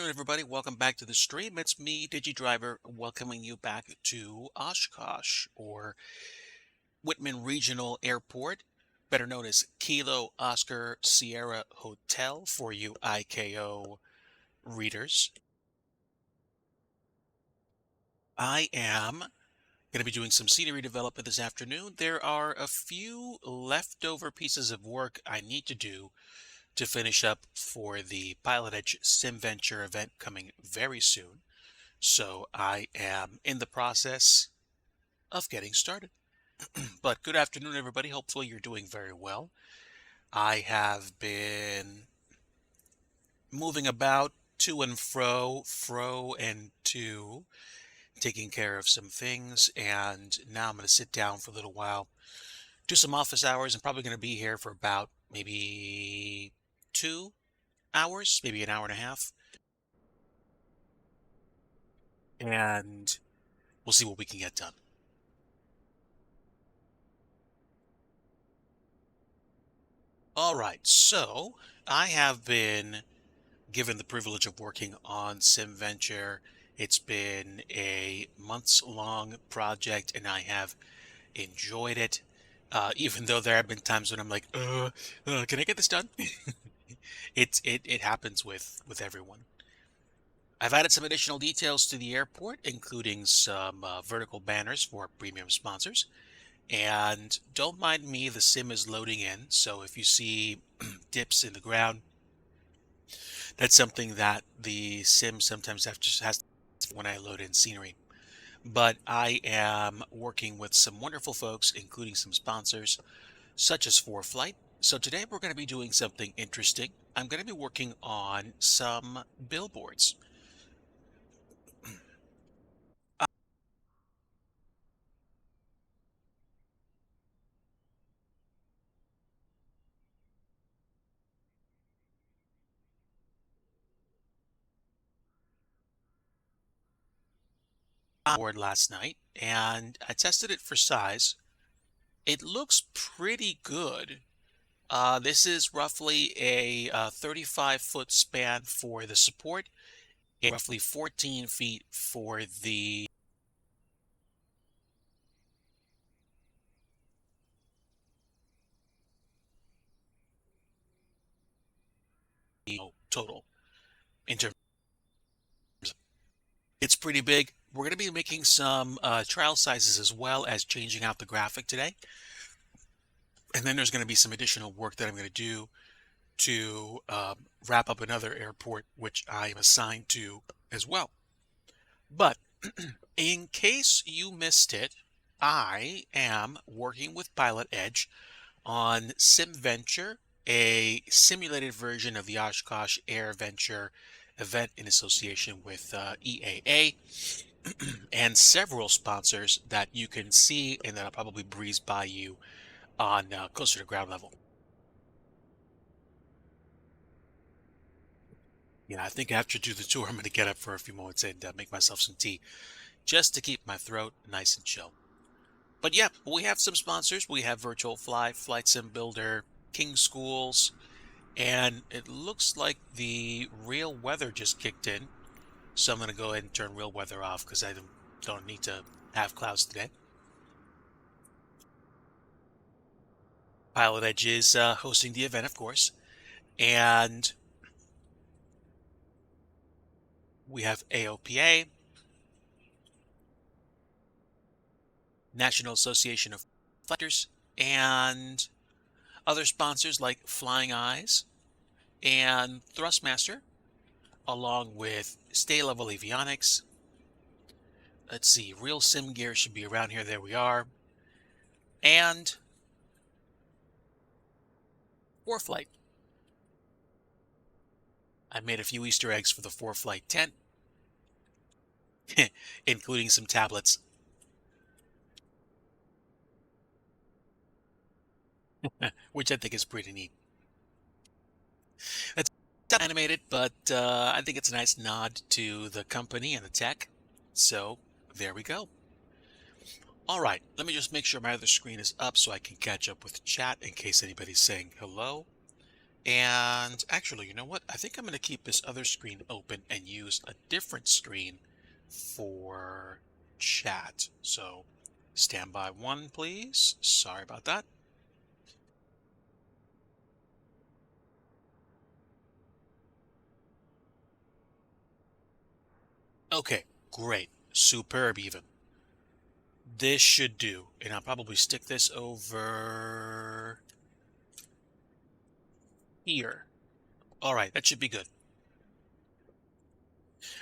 afternoon, everybody. Welcome back to the stream. It's me, Digi Driver, welcoming you back to Oshkosh, or Whitman Regional Airport, better known as Kilo Oscar Sierra Hotel for you IKO readers. I am going to be doing some scenery development this afternoon. There are a few leftover pieces of work I need to do to finish up for the Pilot Edge Sim Venture event coming very soon. So I am in the process of getting started. But good afternoon, everybody. Hopefully you're doing very well. I have been moving about to and fro and to, taking care of some things, and now I'm going to sit down for a little while, do some office hours. I'm probably going to be here for about maybe 2 hours, maybe an hour and a half, and we'll see what we can get done. All right, so I have been given the privilege of working on SimVenture. It's been a months-long project, and I have enjoyed it. Even though there have been times when I'm like, can I get this done? It happens with everyone. I've added some additional details to the airport, including some vertical banners for premium sponsors. And don't mind me, the sim is loading in. So if you see dips in the ground, that's something that the sim sometimes has when I load in scenery. But I am working with some wonderful folks, including some sponsors, such as ForeFlight. So today we're going to be doing something interesting. I'm going to be working on some billboards. Board last night, and I tested it for size. It looks pretty good. This is roughly a 35-foot span for the support, and roughly 14 feet for the total. In terms, it's pretty big. We're going to be making some trial sizes as well as changing out the graphic today. And then there's going to be some additional work that I'm going to do to wrap up another airport, which I am assigned to as well. But in case you missed it, I am working with Pilot Edge on SimVenture, a simulated version of the Oshkosh Air Venture event in association with EAA and several sponsors that you can see and that I'll probably breeze by you on closer to ground level. Yeah, I think after do the tour, I'm going to get up for a few moments and make myself some tea just to keep my throat nice and chill. But yeah, we have some sponsors. We have Virtual Fly, Flight Sim Builder, King Schools, and it looks like the real weather just kicked in. So I'm going to go ahead and turn real weather off because I don't need to have clouds today. Pilot Edge is hosting the event, of course. And we have AOPA, National Association of Fighters, and other sponsors like Flying Eyes and Thrustmaster, along with Stay Level Avionics. Let's see, Real Sim Gear should be around here. There we are. And ForeFlight. I made a few Easter eggs for the ForeFlight tent, including some tablets. Which I think is pretty neat. It's animated, but I think it's a nice nod to the company and the tech. So there we go. All right, let me just make sure my other screen is up so I can catch up with chat in case anybody's saying hello. And actually, you know what? I think I'm going to keep this other screen open and use a different screen for chat. So stand by one, please. Sorry about that. Okay, great. Superb even. This should do. And I'll probably stick this over here. All right, that should be good.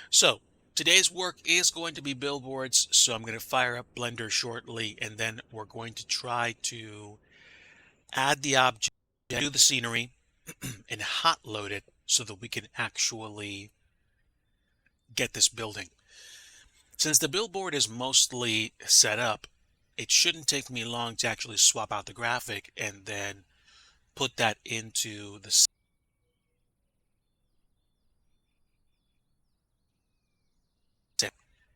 So today's work is going to be billboards, so I'm going to fire up Blender shortly, and then we're going to try to add the object, do the scenery, and hot load it so that we can actually get this building. Since the billboard is mostly set up, it shouldn't take me long to actually swap out the graphic and then put that into the set.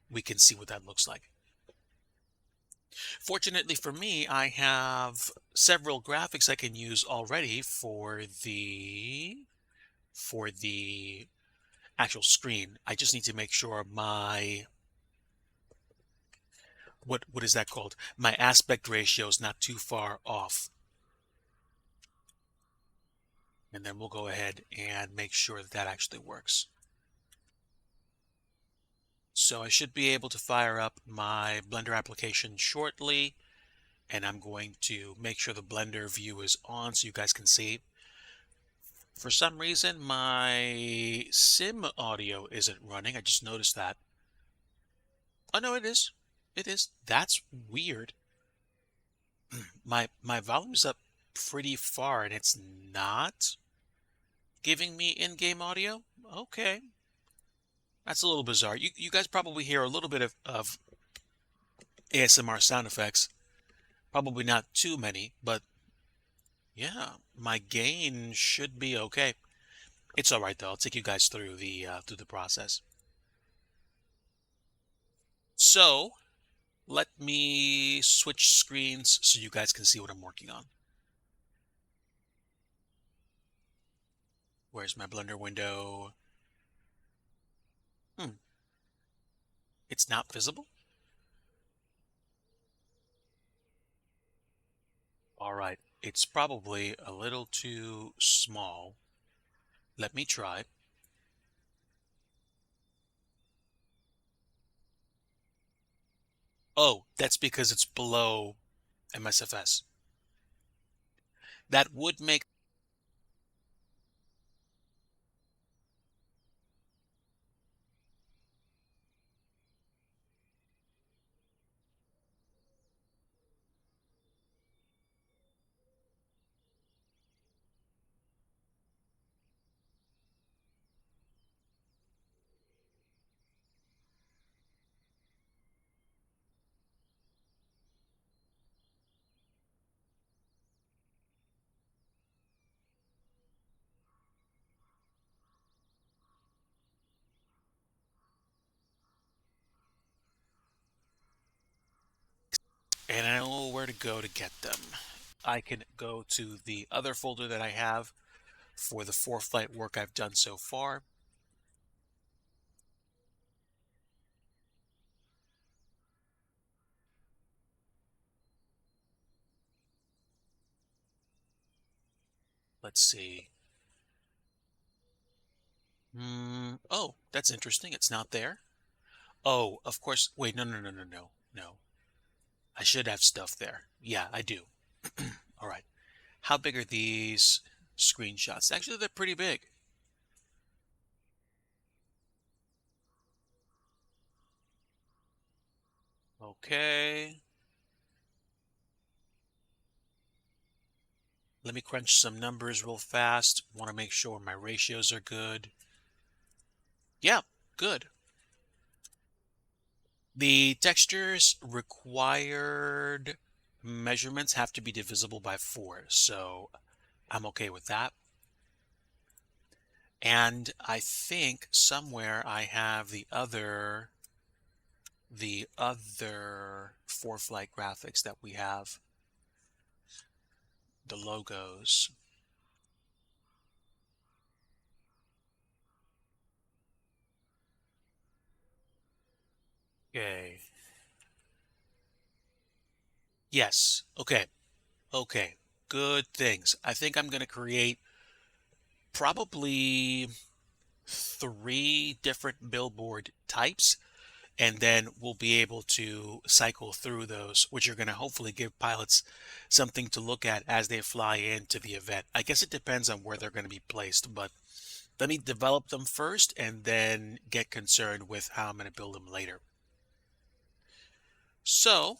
We can see what that looks like. Fortunately for me, I have several graphics I can use already for the actual screen. I just need to make sure my what is that called? My aspect ratio is not too far off. And then we'll go ahead and make sure that that actually works. So I should be able to fire up my Blender application shortly, and I'm going to make sure the Blender view is on so you guys can see. For some reason, my sim audio isn't running. I just noticed that. Oh, no, it is. It is. That's weird. My volume's up pretty far and it's not giving me in-game audio? Okay. That's a little bizarre. You guys probably hear a little bit of ASMR sound effects. Probably not too many, but yeah, my gain should be okay. It's all right though. I'll take you guys through the process. So let me switch screens so you guys can see what I'm working on. Where's my Blender window? It's not visible? All right, it's probably a little too small. Let me try. Oh, that's because it's below MSFS. That would make, and I know where to go to get them. I can go to the other folder that I have for the ForeFlight work I've done so far. Let's see. Oh, that's interesting. It's not there. Oh, of course. Wait, no. I should have stuff there. Yeah, I do. All right. How big are these screenshots? Actually, they're pretty big. Okay. Let me crunch some numbers real fast. Want to make sure my ratios are good. Yeah, good. The textures required measurements have to be divisible by 4, so I'm okay with that. And I think somewhere I have the other ForeFlight graphics that we have, the logos. Okay. Yes. Okay. Okay. Good things. I think I'm going to create probably three different billboard types, and then we'll be able to cycle through those, which are going to hopefully give pilots something to look at as they fly into the event. I guess it depends on where they're going to be placed, but let me develop them first and then get concerned with how I'm going to build them later. So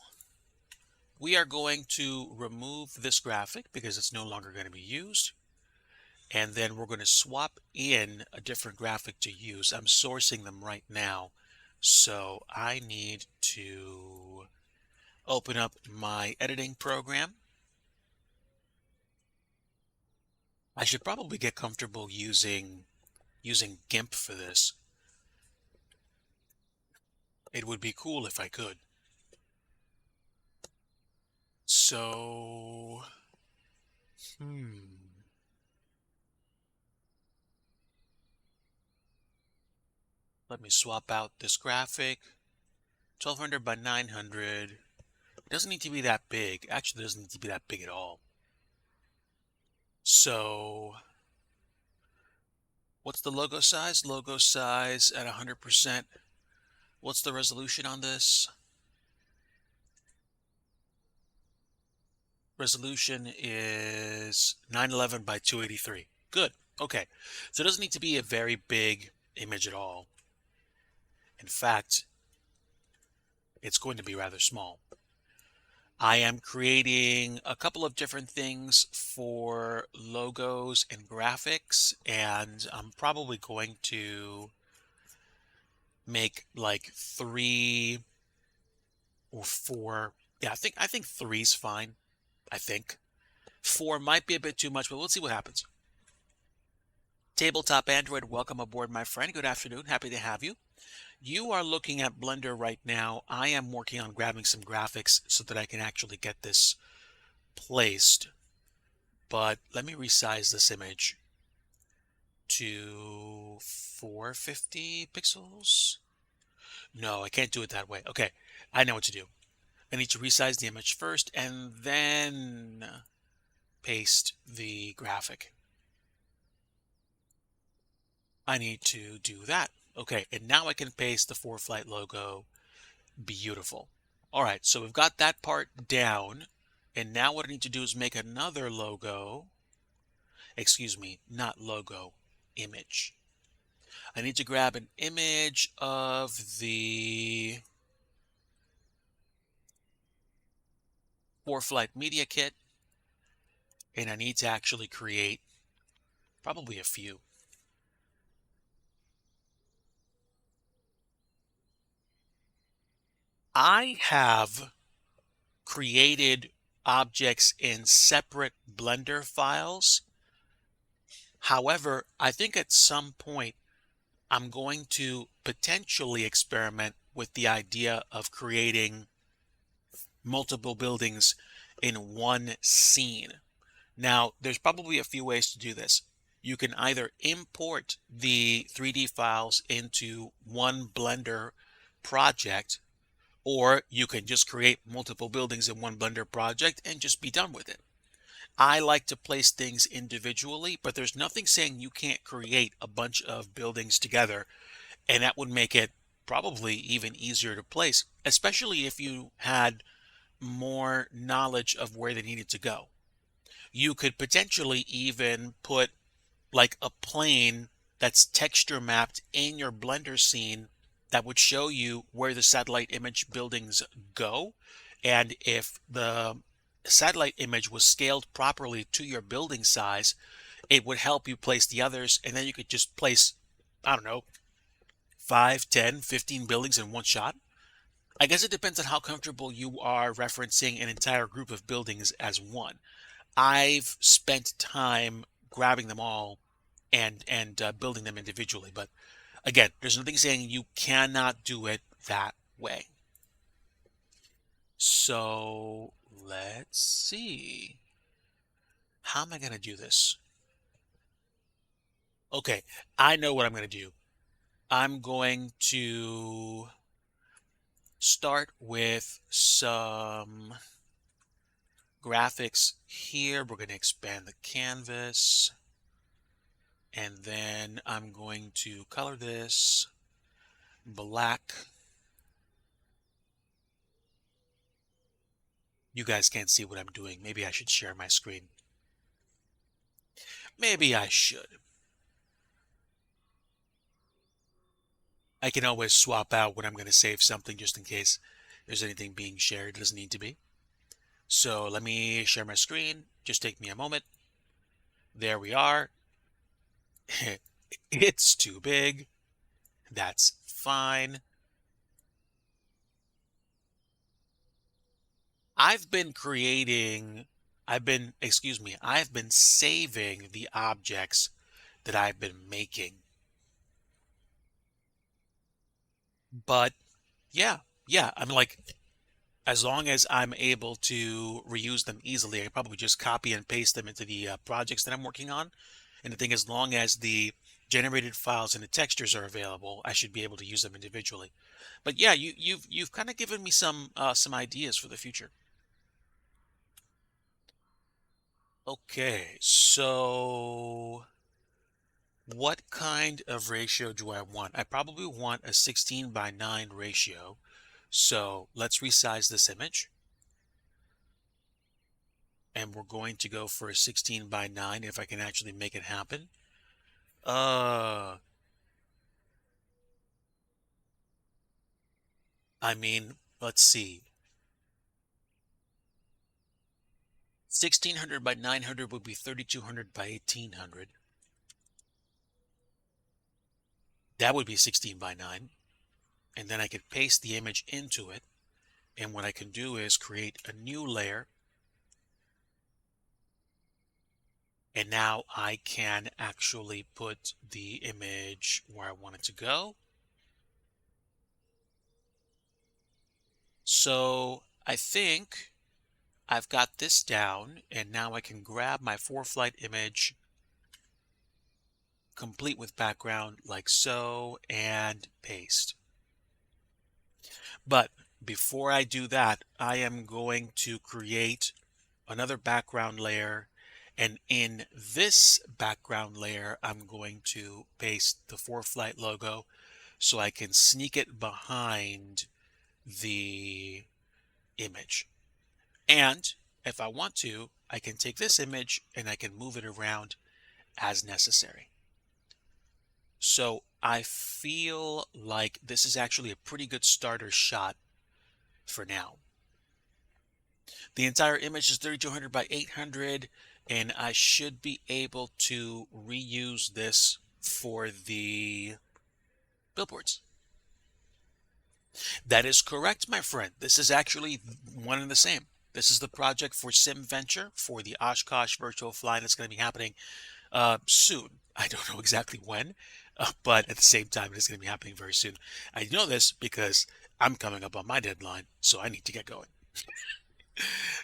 we are going to remove this graphic because it's no longer going to be used. And then we're going to swap in a different graphic to use. I'm sourcing them right now. So I need to open up my editing program. I should probably get comfortable using GIMP for this. It would be cool if I could. So, let me swap out this graphic. 1200 by 900. It doesn't need to be that big. Actually, it doesn't need to be that big at all. So, what's the logo size? Logo size at 100%. What's the resolution on this? Resolution is 911 by 283. Good. Okay. So it doesn't need to be a very big image at all. In fact, it's going to be rather small. I am creating a couple of different things for logos and graphics, and I'm probably going to make like 3 or 4. Yeah, I think 3's fine. I think 4 might be a bit too much, but we'll see what happens. Tabletop Android, welcome aboard, my friend. Good afternoon. Happy to have you. You are looking at Blender right now. I am working on grabbing some graphics so that I can actually get this placed. But let me resize this image to 450 pixels. No, I can't do it that way. Okay, I know what to do. I need to resize the image first and then paste the graphic. I need to do that. Okay, and now I can paste the ForeFlight logo. Beautiful. All right, so we've got that part down. And now what I need to do is make another logo. Excuse me, not logo, image. I need to grab an image of the ForeFlight Media Kit. And I need to actually create probably a few. I have created objects in separate Blender files. However, I think at some point I'm going to potentially experiment with the idea of creating multiple buildings in one scene. Now, there's probably a few ways to do this. You can either import the 3D files into one Blender project, or you can just create multiple buildings in one Blender project and just be done with it. I like to place things individually, but there's nothing saying you can't create a bunch of buildings together, and that would make it probably even easier to place, especially if you had more knowledge of where they needed to go. You could potentially even put like a plane that's texture mapped in your Blender scene that would show you where the satellite image buildings go. And if the satellite image was scaled properly to your building size, it would help you place the others. And then you could just place, I don't know, 5, 10, 15 buildings in one shot. I guess it depends on how comfortable you are referencing an entire group of buildings as one. I've spent time grabbing them all and building them individually, but again, there's nothing saying you cannot do it that way. So let's see. How am I going to do this? Okay, I know what I'm going to do. I'm going to start with some graphics here. We're going to expand the canvas. And then I'm going to color this black. You guys can't see what I'm doing. Maybe I should share my screen. Maybe I should. I can always swap out when I'm going to save something just in case there's anything being shared. It doesn't need to be. So let me share my screen. Just take me a moment. There we are. It's too big. That's fine. I've been saving the objects that I've been making. But yeah, I'm like, as long as I'm able to reuse them easily, I probably just copy and paste them into the projects that I'm working on. And the thing, as long as the generated files and the textures are available, I should be able to use them individually. But yeah, you've kind of given me some ideas for the future. Okay, so what kind of ratio do I want? I probably want a 16:9 ratio. So let's resize this image. And we're going to go for a 16:9 if I can actually make it happen. I mean, let's see. 1600 by 900 would be 3200 by 1800. That would be 16:9. And then I could paste the image into it. And what I can do is create a new layer. And now I can actually put the image where I want it to go. So I think I've got this down, and now I can grab my ForeFlight image, complete with background like so, and paste. But before I do that, I am going to create another background layer, and in this background layer, I'm going to paste the ForeFlight logo so I can sneak it behind the image. And if I want to, I can take this image and I can move it around as necessary. So I feel like this is actually a pretty good starter shot for now. The entire image is 3200 by 800, and I should be able to reuse this for the billboards. That is correct, my friend. This is actually one and the same. This is the project for SimVenture for the Oshkosh Virtual Fly that's going to be happening soon. I don't know exactly when, but at the same time, it is going to be happening very soon. I know this because I'm coming up on my deadline, so I need to get going.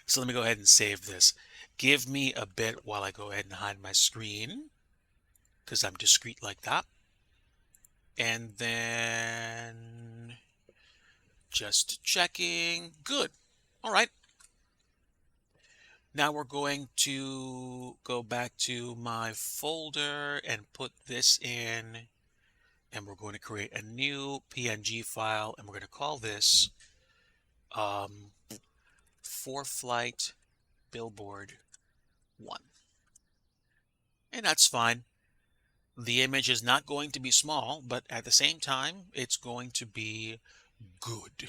So let me go ahead and save this. Give me a bit while I go ahead and hide my screen because I'm discreet like that. And then just checking. Good. All right. Now we're going to go back to my folder and put this in, and we're going to create a new PNG file, and we're going to call this ForeFlight Billboard 1. And that's fine. The image is not going to be small, but at the same time, it's going to be good.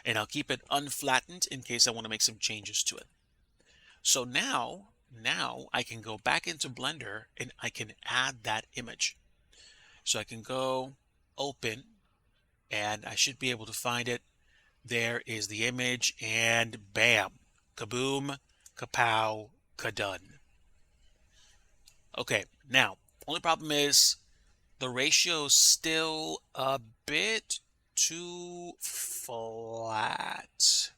And I'll keep it unflattened in case I want to make some changes to it. So now I can go back into Blender and I can add that image. So I can go open and I should be able to find it. There is the image and bam, kaboom, kapow, kadun. Okay, now, only problem is the ratio's still a bit too flat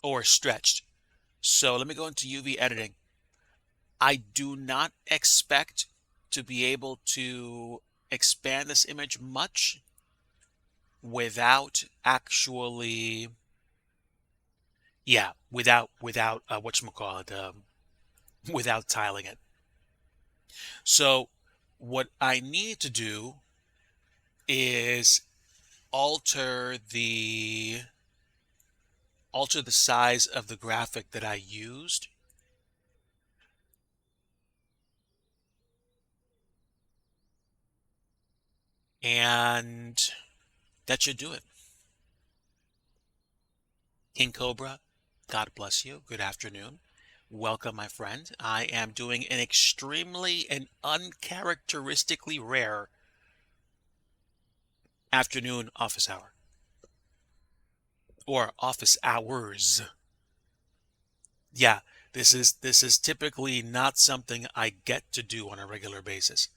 or stretched. So let me go into UV editing. I do not expect to be able to expand this image much. without actually, yeah, without whatchamacallit, without tiling it. So what I need to do is alter the alter the size of the graphic that I used. And that should do it. King Cobra, God bless you. Good afternoon. Welcome, my friend. I am doing an extremely and uncharacteristically rare afternoon office hour. Or office hours. Yeah, this is typically not something I get to do on a regular basis.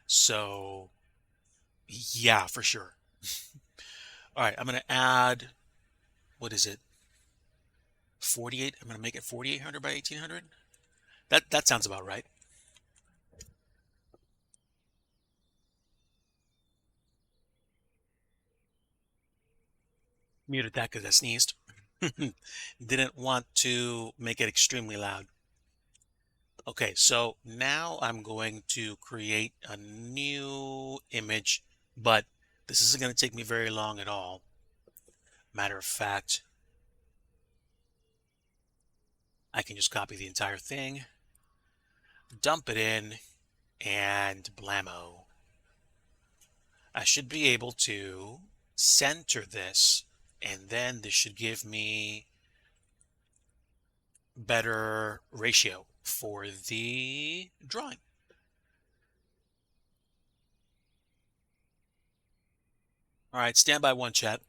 So, yeah, for sure. All right, I'm going to add, what is it? 48. I'm going to make it 4800 by 1800. That sounds about right. Muted that because I sneezed. Didn't want to make it extremely loud. Okay, so now I'm going to create a new image, but this isn't going to take me very long at all. Matter of fact, I can just copy the entire thing, dump it in, and blammo. I should be able to center this, and then this should give me better ratio for the drawing. All right, stand by one, chat.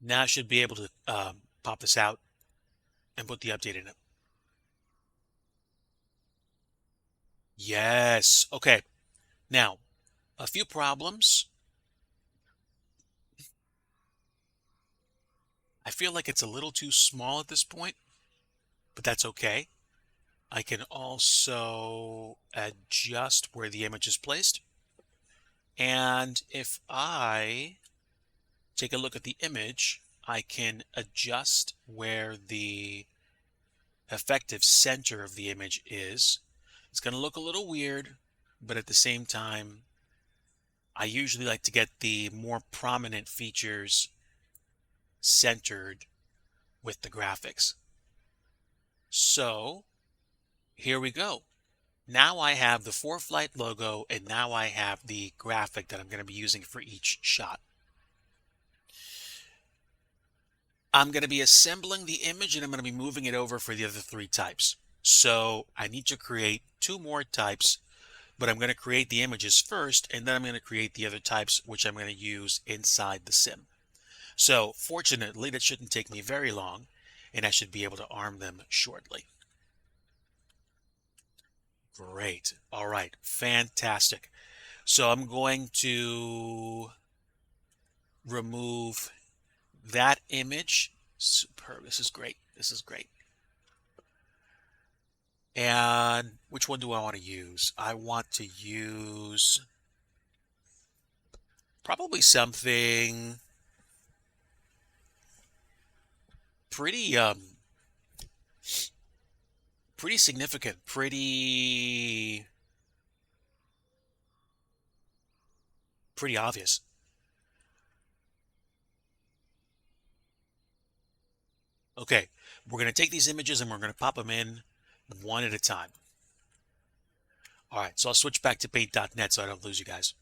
Now I should be able to pop this out and put the update in it. Yes. Okay. Now, a few problems. I feel like it's a little too small at this point, but that's okay. I can also adjust where the image is placed. And if I take a look at the image, I can adjust where the effective center of the image is. It's going to look a little weird, but at the same time, I usually like to get the more prominent features centered with the graphics. So here we go. Now I have the ForeFlight logo, and now I have the graphic that I'm going to be using for each shot. I'm going to be assembling the image, and I'm going to be moving it over for the other three types. So I need to create two more types, but I'm going to create the images first, and then I'm going to create the other types, which I'm going to use inside the sim. So fortunately, that shouldn't take me very long, and I should be able to arm them shortly. Great. All right. Fantastic. So I'm going to remove that image. Superb. This is great. This is great. And which one do I want to use? I want to use probably something pretty pretty significant, pretty obvious. Okay, we're going to take these images and we're going to pop them in one at a time. All right, so I'll switch back to paint.net so I don't lose you guys.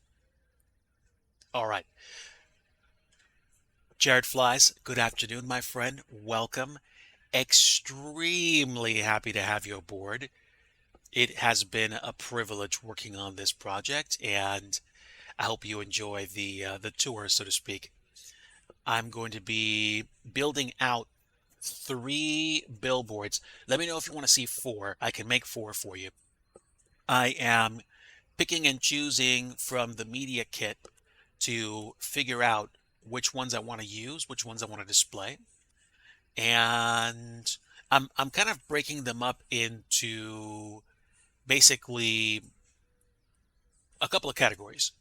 All right. Jared Flies, good afternoon, my friend. Welcome. Extremely happy to have you aboard. It has been a privilege working on this project, and I hope you enjoy the tour, so to speak. I'm going to be building out 3 billboards. Let me know if you want to see 4. I can make 4 for you. I am picking and choosing from the media kit to figure out which ones I want to use, which ones I want to display. And I'm kind of breaking them up into basically a couple of categories.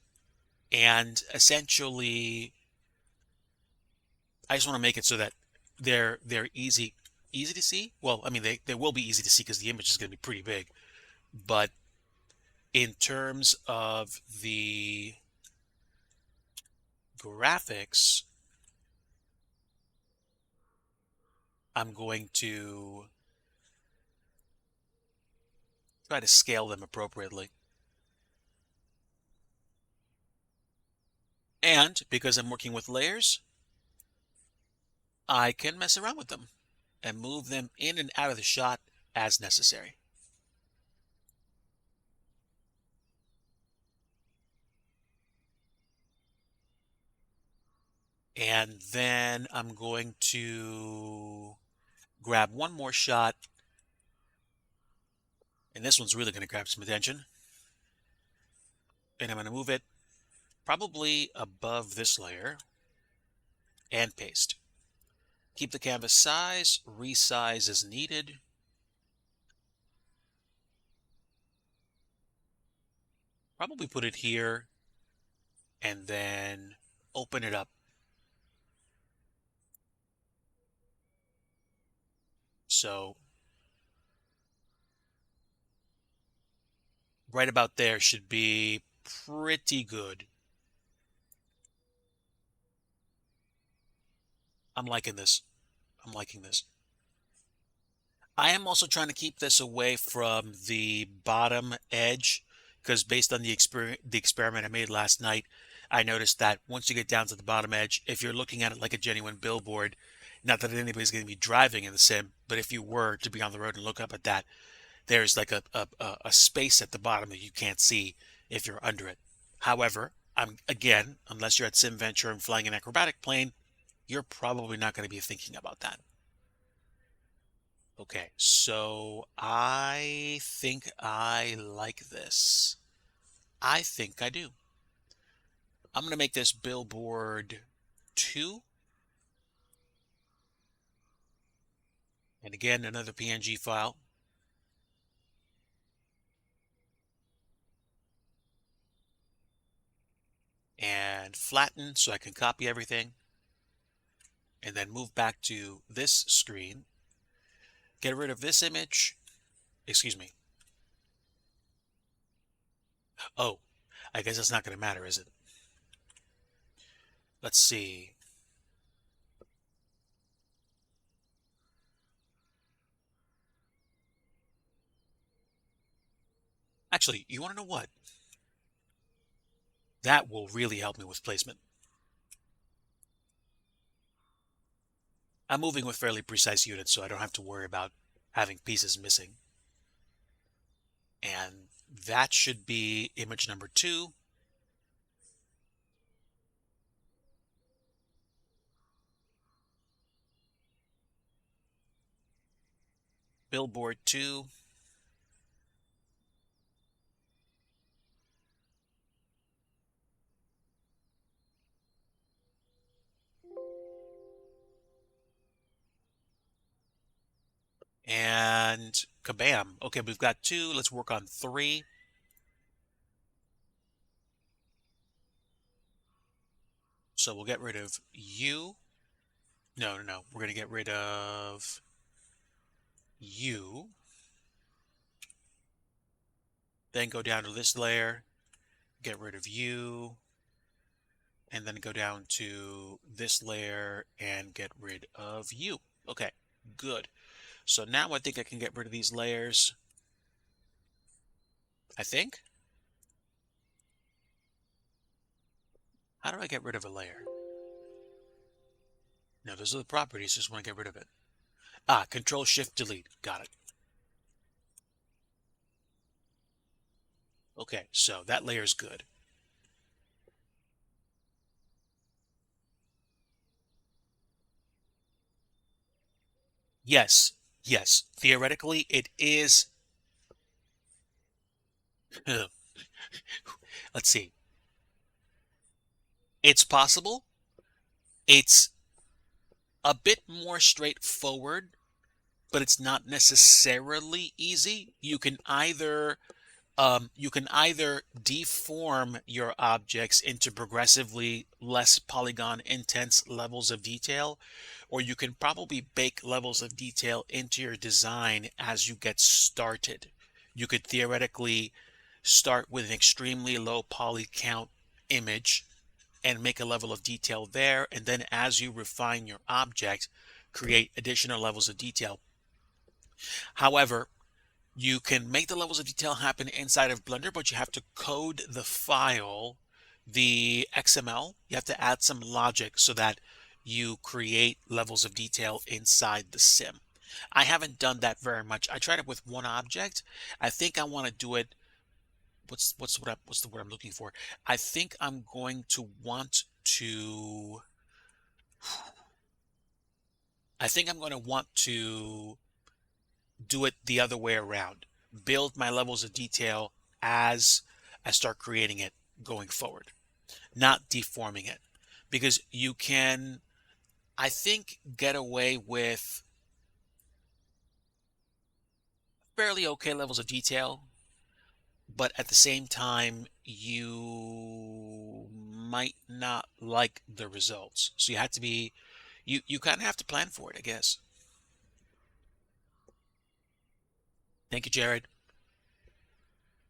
And essentially, I just want to make it so that they're easy to see. Well, I mean they will be easy to see because the image is going to be pretty big. But in terms of the graphics, I'm going to try to scale them appropriately. And because I'm working with layers, I can mess around with them and move them in and out of the shot as necessary. And then I'm going to grab one more shot, and this one's really going to grab some attention. And I'm going to move it probably above this layer and paste. Keep the canvas size, resize as needed. Probably put it here and then open it up. So right about there should be pretty good. I'm liking this. I'm liking this. I am also trying to keep this away from the bottom edge because based on the experiment I made last night, I noticed that once you get down to the bottom edge, if you're looking at it like a genuine billboard, not that anybody's going to be driving in the sim, but if you were to be on the road and look up at that, there's like a space at the bottom that you can't see if you're under it. However, again, unless you're at SimVenture and flying an acrobatic plane, you're probably not going to be thinking about that. Okay, so I think I like this. I think I do. I'm going to make this billboard 2. And again, another PNG file. And flatten so I can copy everything. And then move back to this screen. Get rid of this image. Excuse me. Oh, I guess it's not going to matter, is it? Let's see. Actually, you want to know what? That will really help me with placement. I'm moving with fairly precise units, so I don't have to worry about having pieces missing. And that should be image number 2. Billboard 2. And kabam. Okay, we've got 2. Let's work on 3. So we'll get rid of you. No. We're going to get rid of you. Then go down to this layer, get rid of you, and then go down to this layer and get rid of you. Okay, good. So now I think I can get rid of these layers. I think. How do I get rid of a layer? No, those are the properties. Just want to get rid of it. Control Shift Delete. Got it. Okay, so that layer is good. Yes, theoretically it is. Let's see. It's possible. It's a bit more straightforward but it's not necessarily easy. You can either deform your objects into progressively less polygon intense levels of detail, or you can probably bake levels of detail into your design as you get started. You could theoretically start with an extremely low poly count image and make a level of detail there, and then as you refine your object, create additional levels of detail. However, you can make the levels of detail happen inside of Blender, but you have to code the file, the XML. You have to add some logic so that you create levels of detail inside the sim. I haven't done that very much. I tried it with one object. I think I want to do it. What's the word I'm looking for? I think I'm going to want to. I think I'm going to want to do it the other way around. Build my levels of detail as I start creating it going forward, not deforming it. Because you can, I think, get away with fairly okay levels of detail, but at the same time, you might not like the results. So you have to be, you kind of have to plan for it, I guess. Thank you, Jared.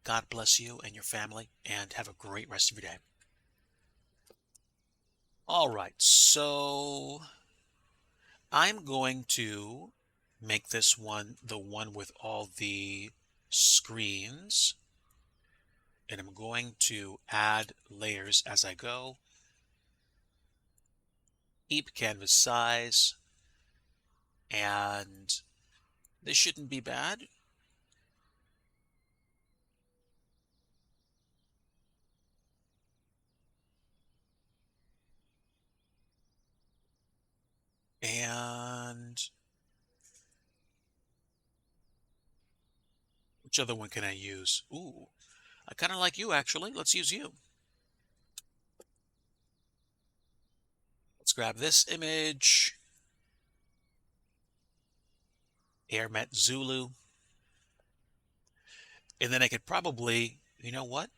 God bless you and your family, and have a great rest of your day. All right, so I'm going to make this one the one with all the screens, and I'm going to add layers as I go. Keep canvas size, and this shouldn't be bad. And which other one can I use? Ooh, I kind of like you, actually. Let's use you. Let's grab this image. Airmet Zulu. And then I could probably, you know what?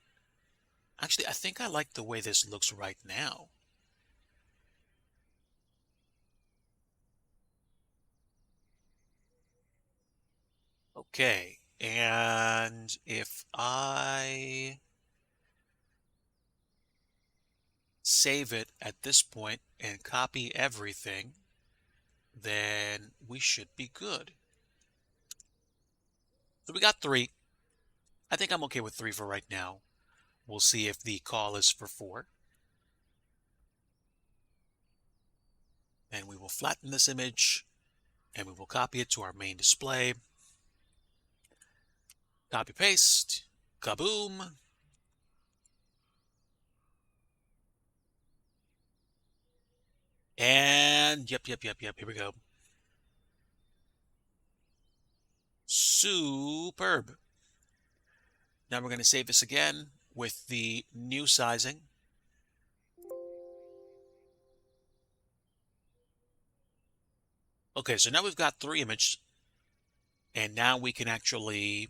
Actually, I think I like the way this looks right now. Okay, and if I save it at this point and copy everything, then we should be good. So we got 3. I think I'm okay with 3 for right now. We'll see if the call is for 4. And we will flatten this image, and we will copy it to our main display. Copy paste, kaboom. And yep, here we go. Superb. Now we're going to save this again with the new sizing. Okay, so now we've got 3 images, and now we can actually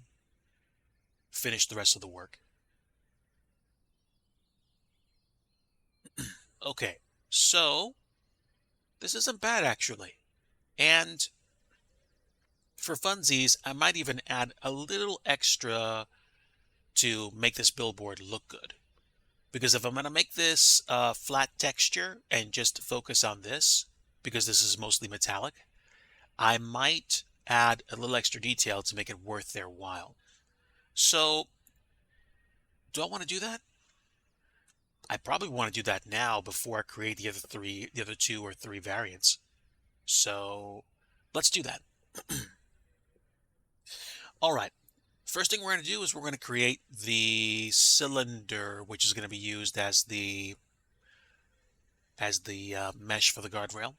finish the rest of the work. Okay, so this isn't bad actually. And for funsies, I might even add a little extra to make this billboard look good. Because if I'm going to make this flat texture and just focus on this, because this is mostly metallic, I might add a little extra detail to make it worth their while. So, do I want to do that? I probably want to do that now before I create the other 2 or 3 variants. So, let's do that. All right. First thing we're going to do is we're going to create the cylinder, which is going to be used as the mesh for the guardrail.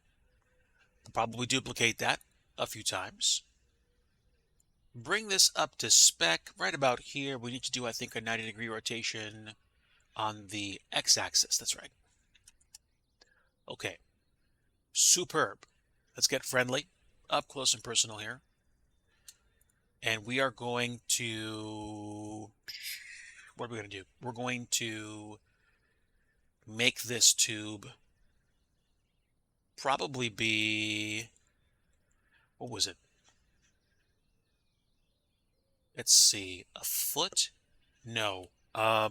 We'll probably duplicate that a few times. Bring this up to spec right about here. We need to do, I think, a 90-degree rotation on the x-axis. That's right. Okay. Superb. Let's get friendly, up close and personal here. And we are going to, what are we going to do? We're going to make this tube probably be, what was it? Let's see, a foot? No. I'd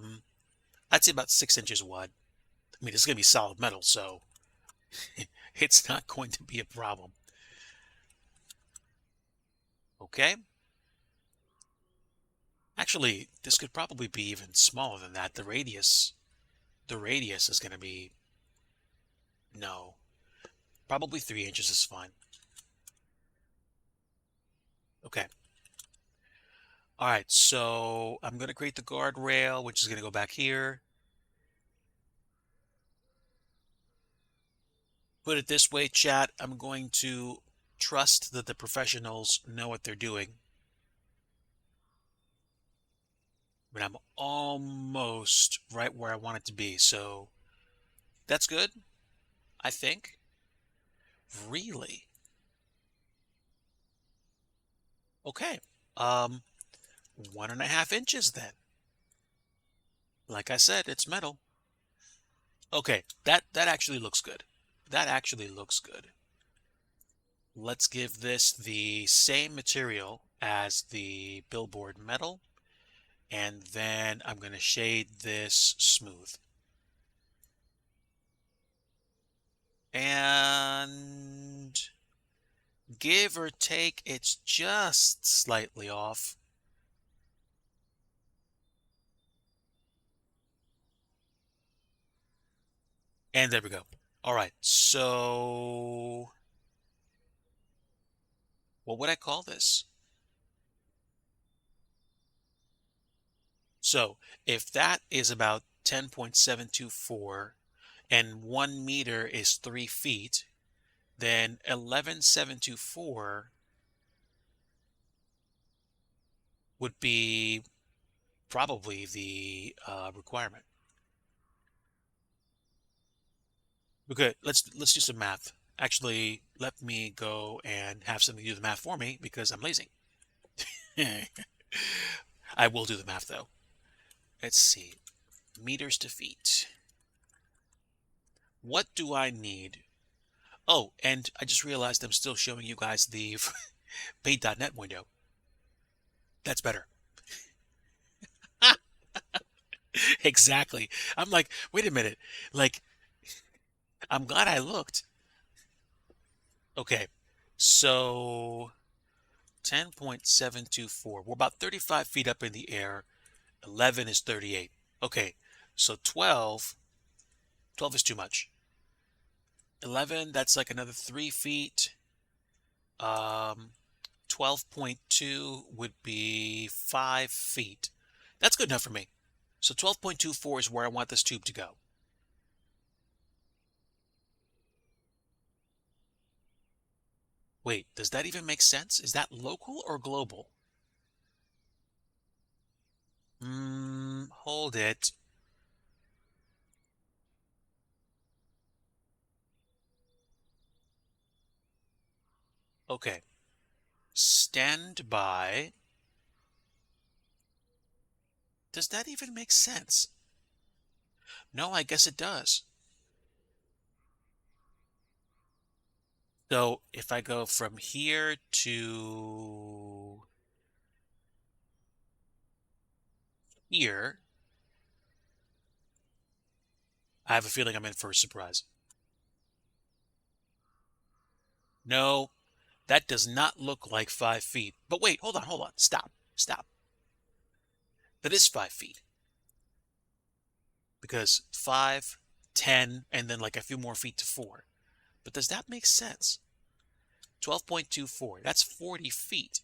say about 6 inches wide. I mean, it's going to be solid metal, so it's not going to be a problem. Okay. Actually, this could probably be even smaller than that. The radius is going to be, no, probably 3 inches is fine. Okay. All right, so I'm going to create the guardrail, which is going to go back here. Put it this way, chat, I'm going to trust that the professionals know what they're doing. But I'm almost right where I want it to be, so that's good, I think. Really? Okay. 1.5 inches then. Like I said, it's metal. Okay, that actually looks good. That actually looks good. Let's give this the same material as the billboard metal, and then I'm going to shade this smooth. And give or take, it's just slightly off. And there we go. All right, so what would I call this? So if that is about 10.724 and 1 meter is 3 feet, then 11.724 would be probably the requirement. Okay, let's do some math. Actually, let me go and have somebody do the math for me because I'm lazy. I will do the math though. Let's see. Meters to feet. What do I need? Oh, and I just realized I'm still showing you guys the paint.net window. That's better. Exactly. I'm like, wait a minute. Like, I'm glad I looked. Okay. So 10.724. We're about 35 feet up in the air. 11 is 38. Okay. So 12 is too much. 11, that's like another 3 feet. 12.2 would be 5 feet. That's good enough for me. So 12.24 is where I want this tube to go. Wait, does that even make sense? Is that local or global? Hold it. Okay. Stand by. Does that even make sense? No, I guess it does. So if I go from here to here, I have a feeling I'm in for a surprise. No, that does not look like 5 feet. But wait, hold on. Stop. That is 5 feet. Because 5, 10, and then like a few more feet to 4. But does that make sense? 12.24, that's 40 feet.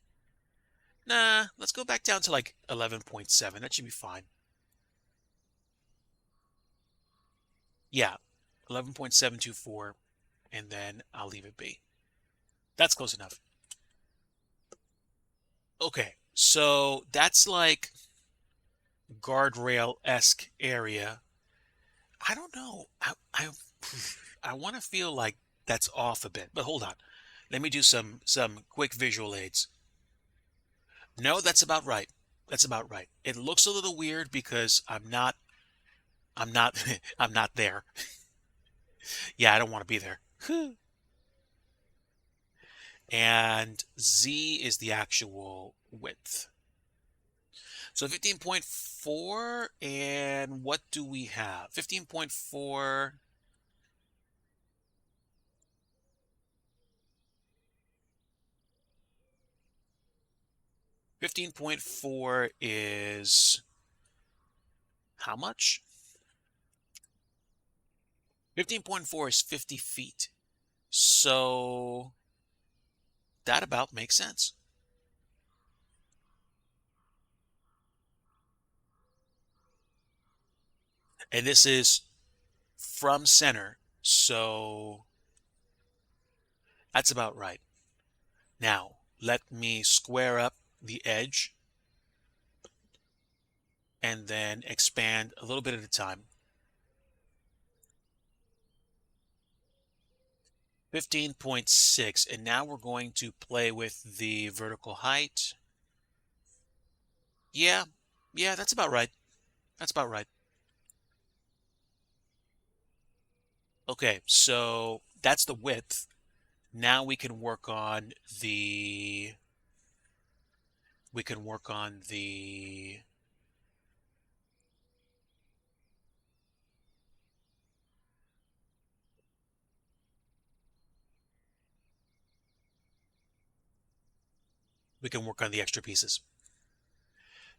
Nah, let's go back down to like 11.7. That should be fine. Yeah, 11.724, and then I'll leave it be. That's close enough. Okay, so that's like guardrail-esque area. I don't know. I want to feel like that's off a bit, but hold on. Let me do some quick visual aids. No, that's about right. That's about right. It looks a little weird because I'm not, I'm not there. Yeah, I don't want to be there. And Z is the actual width. So 15.4, and what do we have? 15.4. 15.4 is how much? 15.4 is 50 feet. So that about makes sense. And this is from center, so that's about right. Now, let me square up the edge and then expand a little bit at a time. 15.6, and now we're going to play with the vertical height. Yeah, yeah, that's about right. That's about right. Okay, so that's the width. Now we can work on the extra pieces.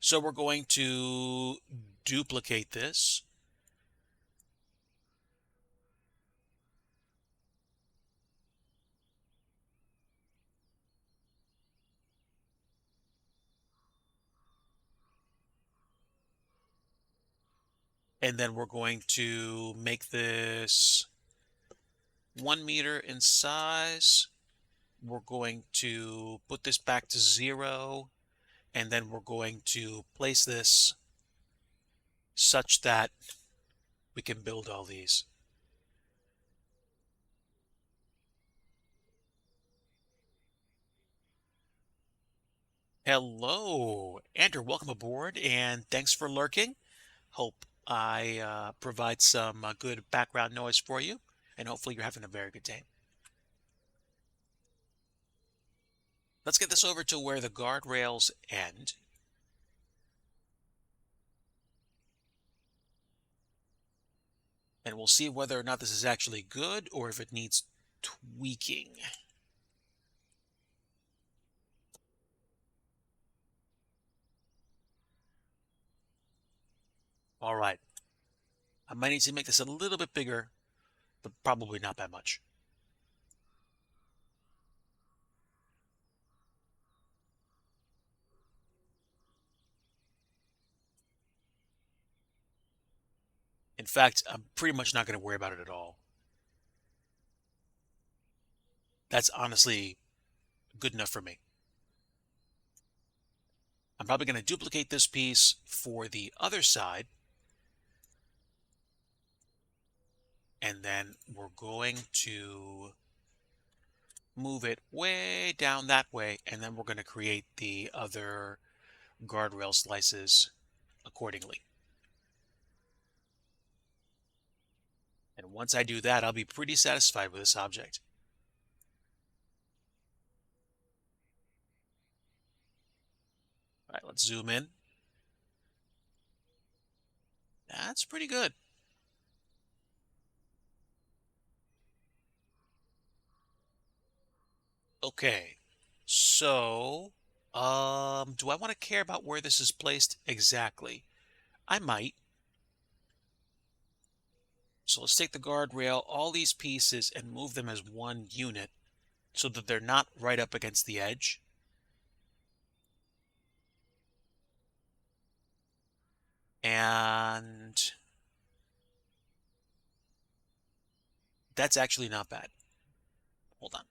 So we're going to duplicate this. And then we're going to make this 1 meter in size. We're going to put this back to 0, and then we're going to place this such that we can build all these. Hello, Andrew, welcome aboard, and thanks for lurking. Hope I provide some good background noise for you, and hopefully you're having a very good day. Let's get this over to where the guardrails end. And we'll see whether or not this is actually good or if it needs tweaking. All right. I might need to make this a little bit bigger, but probably not that much. In fact, I'm pretty much not going to worry about it at all. That's honestly good enough for me. I'm probably going to duplicate this piece for the other side. And then we're going to move it way down that way. And then we're going to create the other guardrail slices accordingly. And once I do that, I'll be pretty satisfied with this object. All right, let's zoom in. That's pretty good. Okay, so, do I want to care about where this is placed exactly? I might. So let's take the guardrail, all these pieces, and move them as one unit so that they're not right up against the edge. And that's actually not bad. Hold on.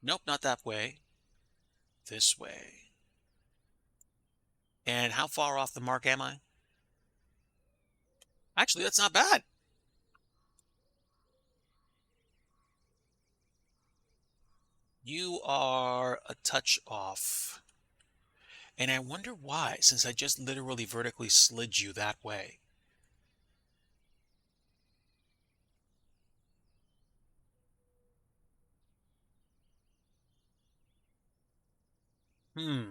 Nope, not that way. This way. And how far off the mark am I? Actually, that's not bad. You are a touch off. And I wonder why, since I just literally vertically slid you that way. Hmm.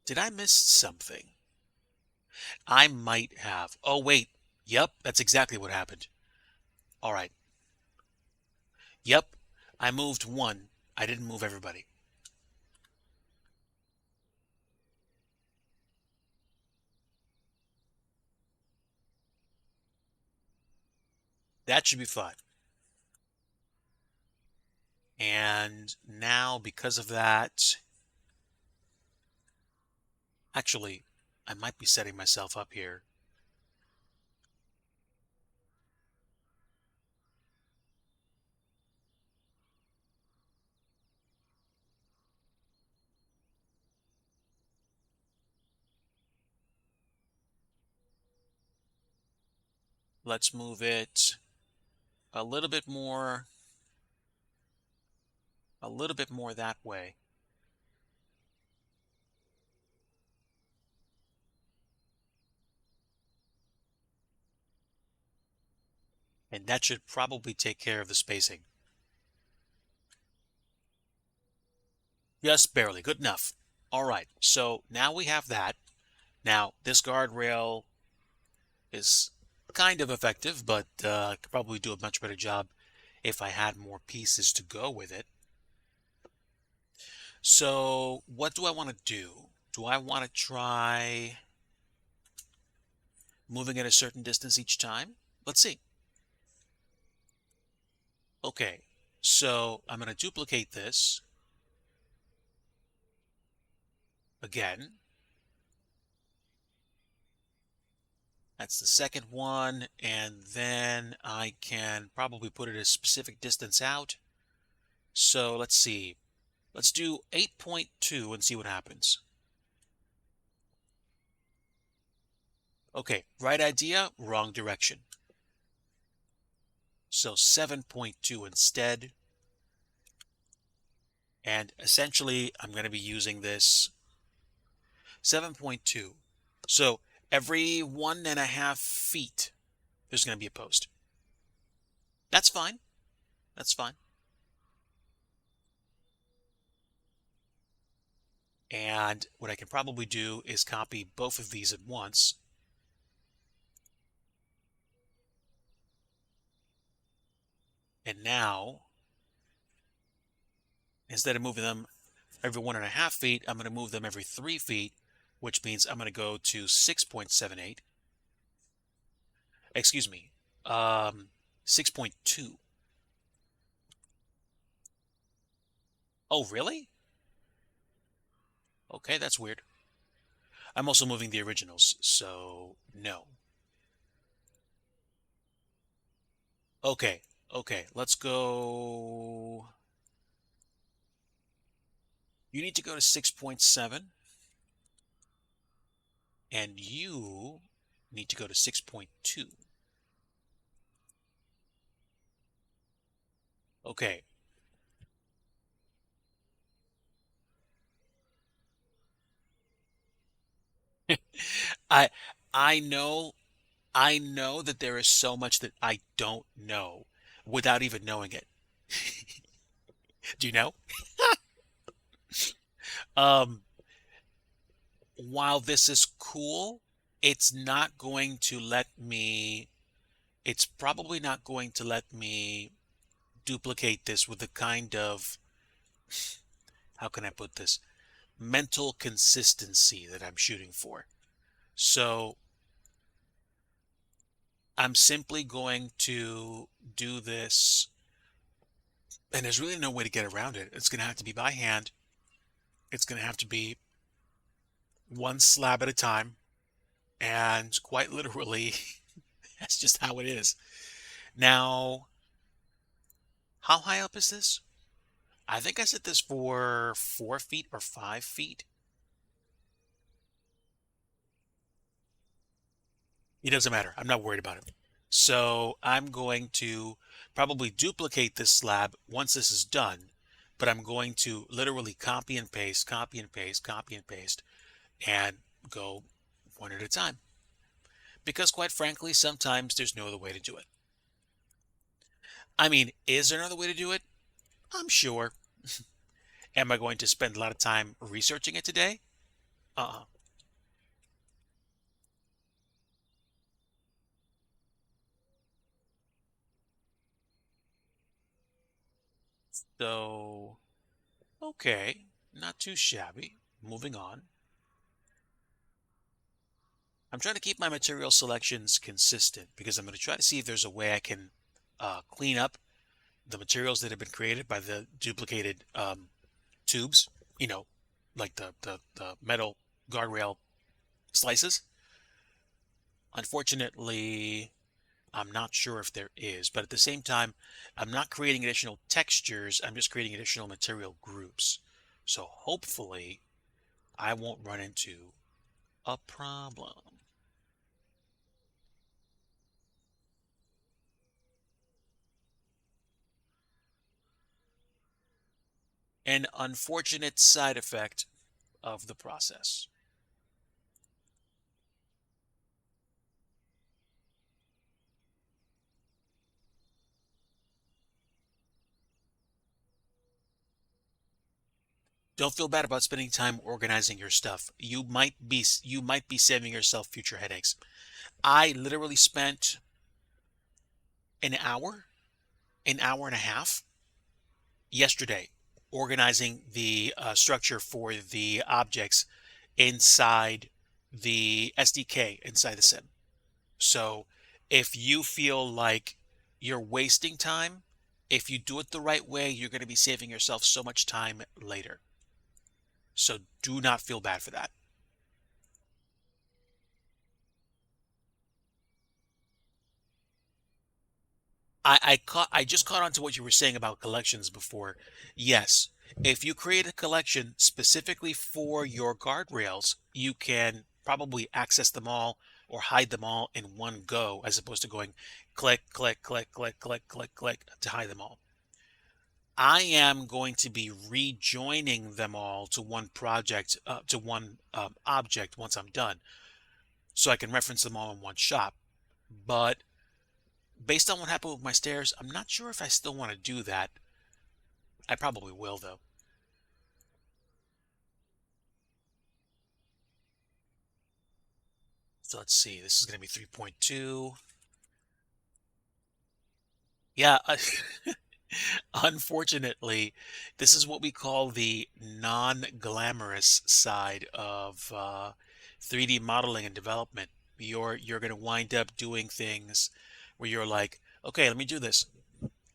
Did I miss something? I might have. Oh, wait. Yep, that's exactly what happened. All right. Yep, I moved one. I didn't move everybody. That should be fine. And now, because of that, actually, I might be setting myself up here. Let's move it a little bit more, that way. And that should probably take care of the spacing. Just barely. Good enough. All right. So now we have that. Now, this guardrail is kind of effective, but I could probably do a much better job if I had more pieces to go with it. So what do I want to do? Do I want to try moving at a certain distance each time? Let's see. Okay, so I'm going to duplicate this again. That's the second one, and then I can probably put it a specific distance out. So let's see. Let's do 8.2 and see what happens. Okay, right idea, wrong direction. So 7.2 instead. And essentially, I'm going to be using this 7.2. So every 1.5 feet, there's going to be a post. That's fine. That's fine. And what I can probably do is copy both of these at once. And now, instead of moving them every 1.5 feet, I'm going to move them every 3 feet, which means I'm going to go to 6.78. Excuse me, 6.2. Oh, really? Okay, that's weird. I'm also moving the originals, so no. Okay, okay, let's go. You need to go to 6.7, and you need to go to 6.2. Okay. I I know I know that there is so much that I don't know without even knowing it. Do you know? Um, while this is cool, it's not going to let me, it's probably not going to let me duplicate this with the kind of, how can I put this, mental consistency that I'm shooting for. So I'm simply going to do this, and there's really no way to get around it. It's going to have to be by hand. It's going to have to be one slab at a time, and quite literally, that's just how it is. Now, how high up is this? I think I set this for 4 feet or 5 feet. It doesn't matter. I'm not worried about it. So I'm going to probably duplicate this slab once this is done, but I'm going to literally copy and paste, copy and paste, copy and paste, and go one at a time. Because quite frankly, sometimes there's no other way to do it. I mean, is there another way to do it? I'm sure. Am I going to spend a lot of time researching it today? Uh-uh. So, okay, not too shabby. Moving on. I'm trying to keep my material selections consistent because I'm going to try to see if there's a way I can clean up the materials that have been created by the duplicated tubes, you know, like the metal guardrail slices. Unfortunately, I'm not sure if there is, but at the same time, I'm not creating additional textures. I'm just creating additional material groups. So hopefully I won't run into a problem. An unfortunate side effect of the process. Don't feel bad about spending time organizing your stuff. You might be saving yourself future headaches. I literally spent an hour, an hour and a half yesterday organizing the structure for the objects inside the SDK inside the sim. So if you feel like you're wasting time, if you do it the right way, you're going to be saving yourself so much time later. So do not feel bad for that. I just caught on to what you were saying about collections before. Yes, if you create a collection specifically for your guardrails, you can probably access them all or hide them all in one go as opposed to going click, click, click, click, click, click, click to hide them all. I am going to be rejoining them all to one project, to one object once I'm done, so I can reference them all in one shot. But based on what happened with my stairs, I'm not sure if I still want to do that. I probably will, though. So let's see. This is going to be 3.2. Yeah, unfortunately, this is what we call the non-glamorous side of 3D modeling and development. You're going to wind up doing things where you're like, okay, let me do this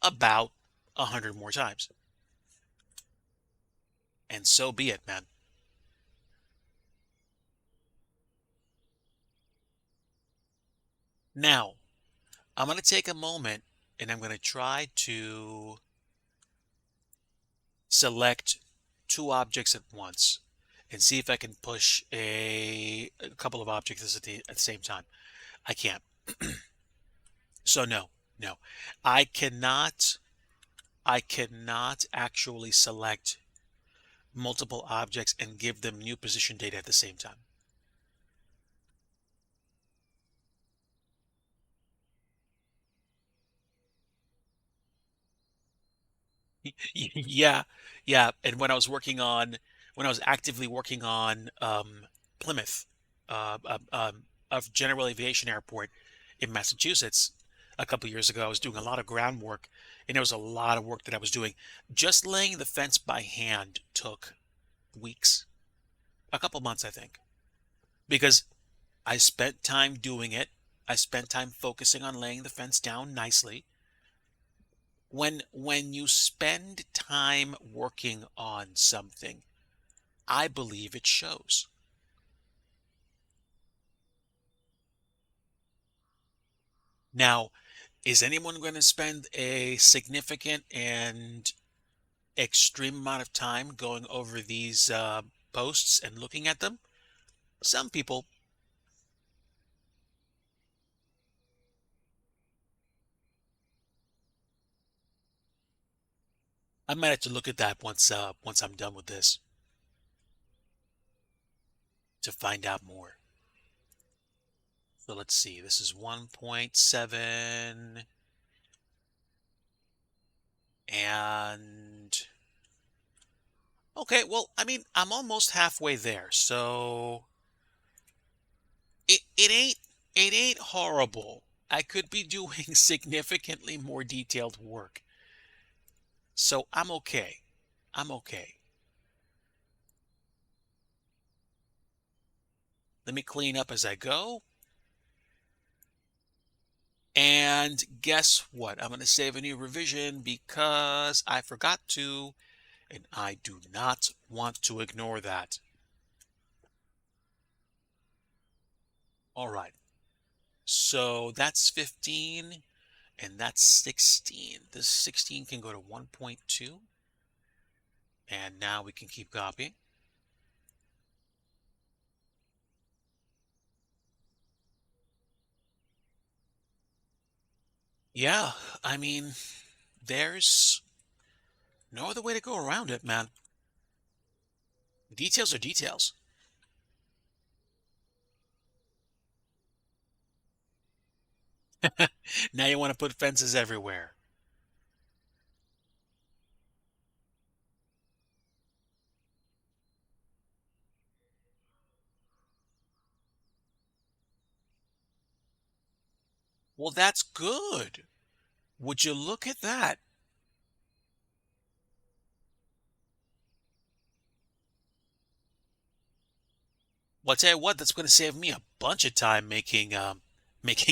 about 100 more times. And so be it, man. Now, I'm going to take a moment and I'm going to try to select two objects at once and see if I can push a couple of objects at the same time. I can't. So no, no. I cannot I cannot actually select multiple objects and give them new position data at the same time. Yeah, yeah. And when I was actively working on Plymouth, of General Aviation Airport in Massachusetts a couple years ago, I was doing a lot of groundwork, and there was a lot of work that I was doing. Just laying the fence by hand took weeks, a couple months, I think, because I spent time doing it. I spent time focusing on laying the fence down nicely. When you spend time working on something, I believe it shows. Now, is anyone going to spend a significant and extreme amount of time going over these posts and looking at them? Some people. I might have to look at that once I'm done with this to find out more. So let's see. This is 1.7 and okay, well, I mean, I'm almost halfway there. So it ain't horrible. I could be doing significantly more detailed work. So I'm okay. I'm okay. Let me clean up as I go. And guess what? I'm going to save a new revision because I forgot to, and I do not want to ignore that. All right. So that's 15 and that's 16. This 16 can go to 1.2. And now we can keep copying. Yeah, I mean, there's no other way to go around it, man. Details are details. Now you want to put fences everywhere. Well, that's good. Would you look at that? Well, I tell you what, that's going to save me a bunch of time making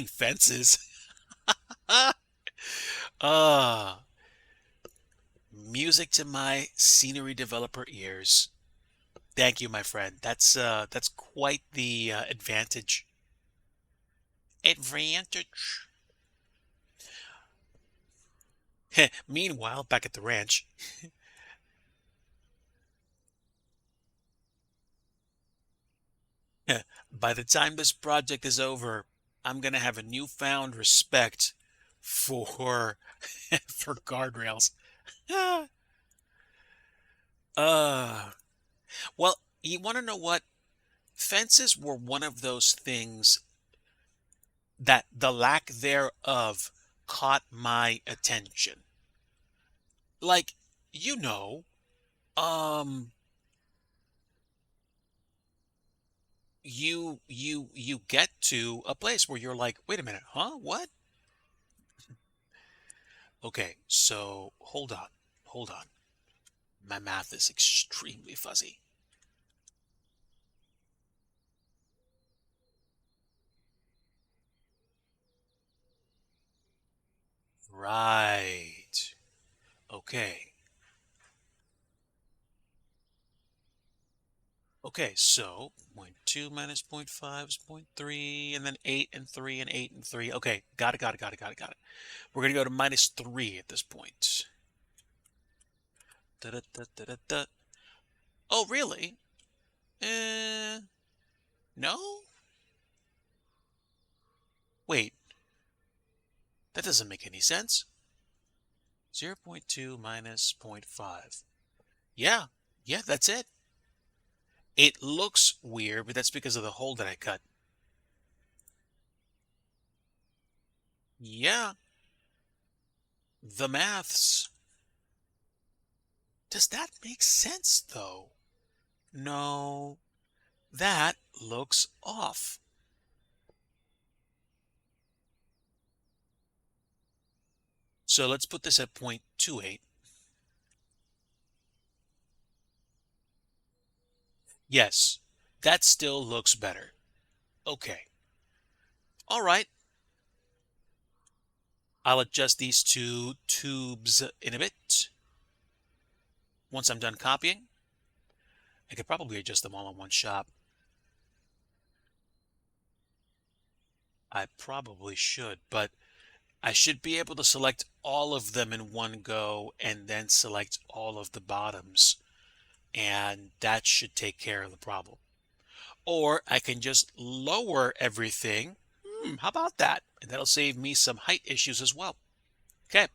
fences. uh Music to my scenery developer ears. Thank you, my friend. That's quite the advantage. Advantage. Meanwhile, back at the ranch, by the time this project is over, I'm gonna have a newfound respect for for guardrails. uh, well, you want to know what? Fences were one of those things that the lack thereof caught my attention. Like, you know, um, you get to a place where you're like, wait a minute, huh? What? Okay, so hold on. My math is extremely fuzzy. Right. Okay. Okay, so zero point 0.2 minus zero point 0.5 is zero point 0.3, and then 8 and 3 and 8 and 3. Okay, got it, got it, got it, got it, got it. We're going to go to minus 3 at this point. Da, da, da, da, da, da. Oh, really? No? Wait, that doesn't make any sense. 0 0.2 minus 0 0.5. Yeah, yeah, that's it. It looks weird, but that's because of the hole that I cut. Yeah, the maths. Does that make sense, though? No, that looks off. So let's put this at 0.28. Yes, that still looks better. Okay. All right. I'll adjust these two tubes in a bit. Once I'm done copying, I could probably adjust them all in one shot. I probably should, but I should be able to select all of them in one go and then select all of the bottoms. And that should take care of the problem. Or I can just lower everything. How about that? And that'll save me some height issues as well. Okay.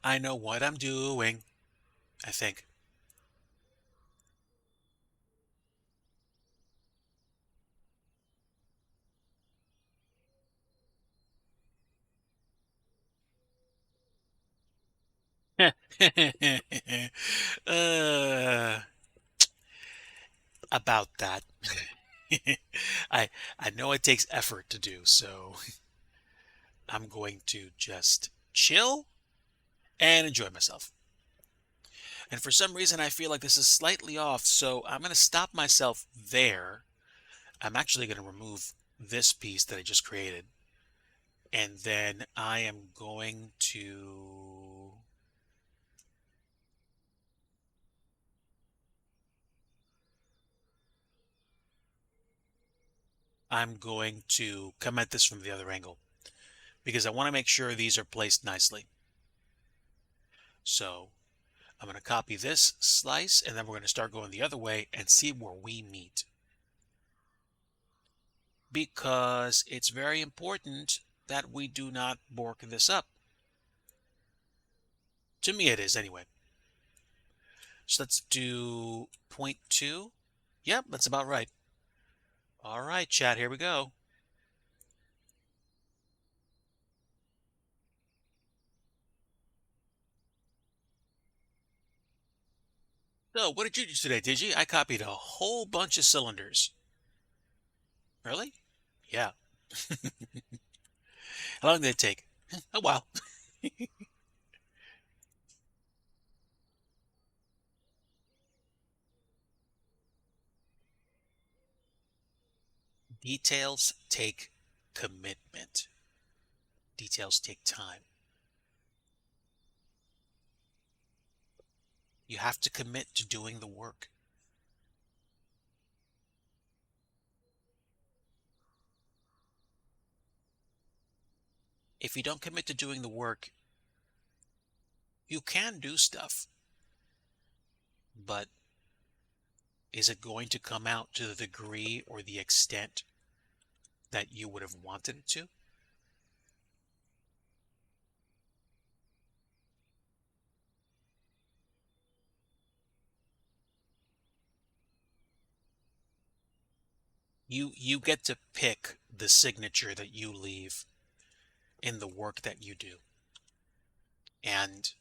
I know what I'm doing, I think. uh, about that. I I know it takes effort to do, so I'm going to just chill and enjoy myself. And for some reason, I feel like this is slightly off, so I'm going to stop myself there. I'm actually going to remove this piece that I just created, and then I am going to come at this from the other angle because I want to make sure these are placed nicely. So I'm going to copy this slice, and then we're going to start going the other way and see where we meet. Because it's very important that we do not bork this up. To me it is anyway. So let's do 0.2. Yep, that's about right. All right, chat, here we go. So what did you do today, DIGI? I copied a whole bunch of cylinders. Really? Yeah. How long did it take? A while. Details take commitment. Details take time. You have to commit to doing the work. If you don't commit to doing the work, you can do stuff, but is it going to come out to the degree or the extent that you would have wanted it to? You get to pick the signature that you leave in the work that you do. And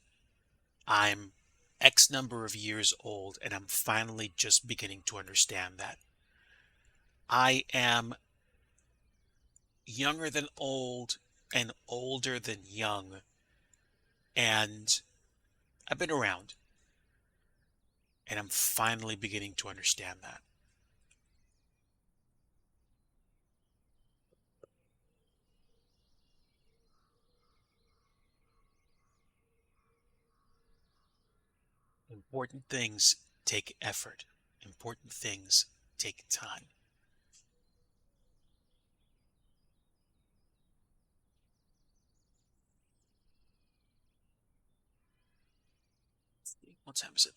I'm X number of years old, and I'm finally just beginning to understand that. I am younger than old and older than young, and I've been around, and I'm finally beginning to understand that. Important things take effort. Important things take time. What time is it?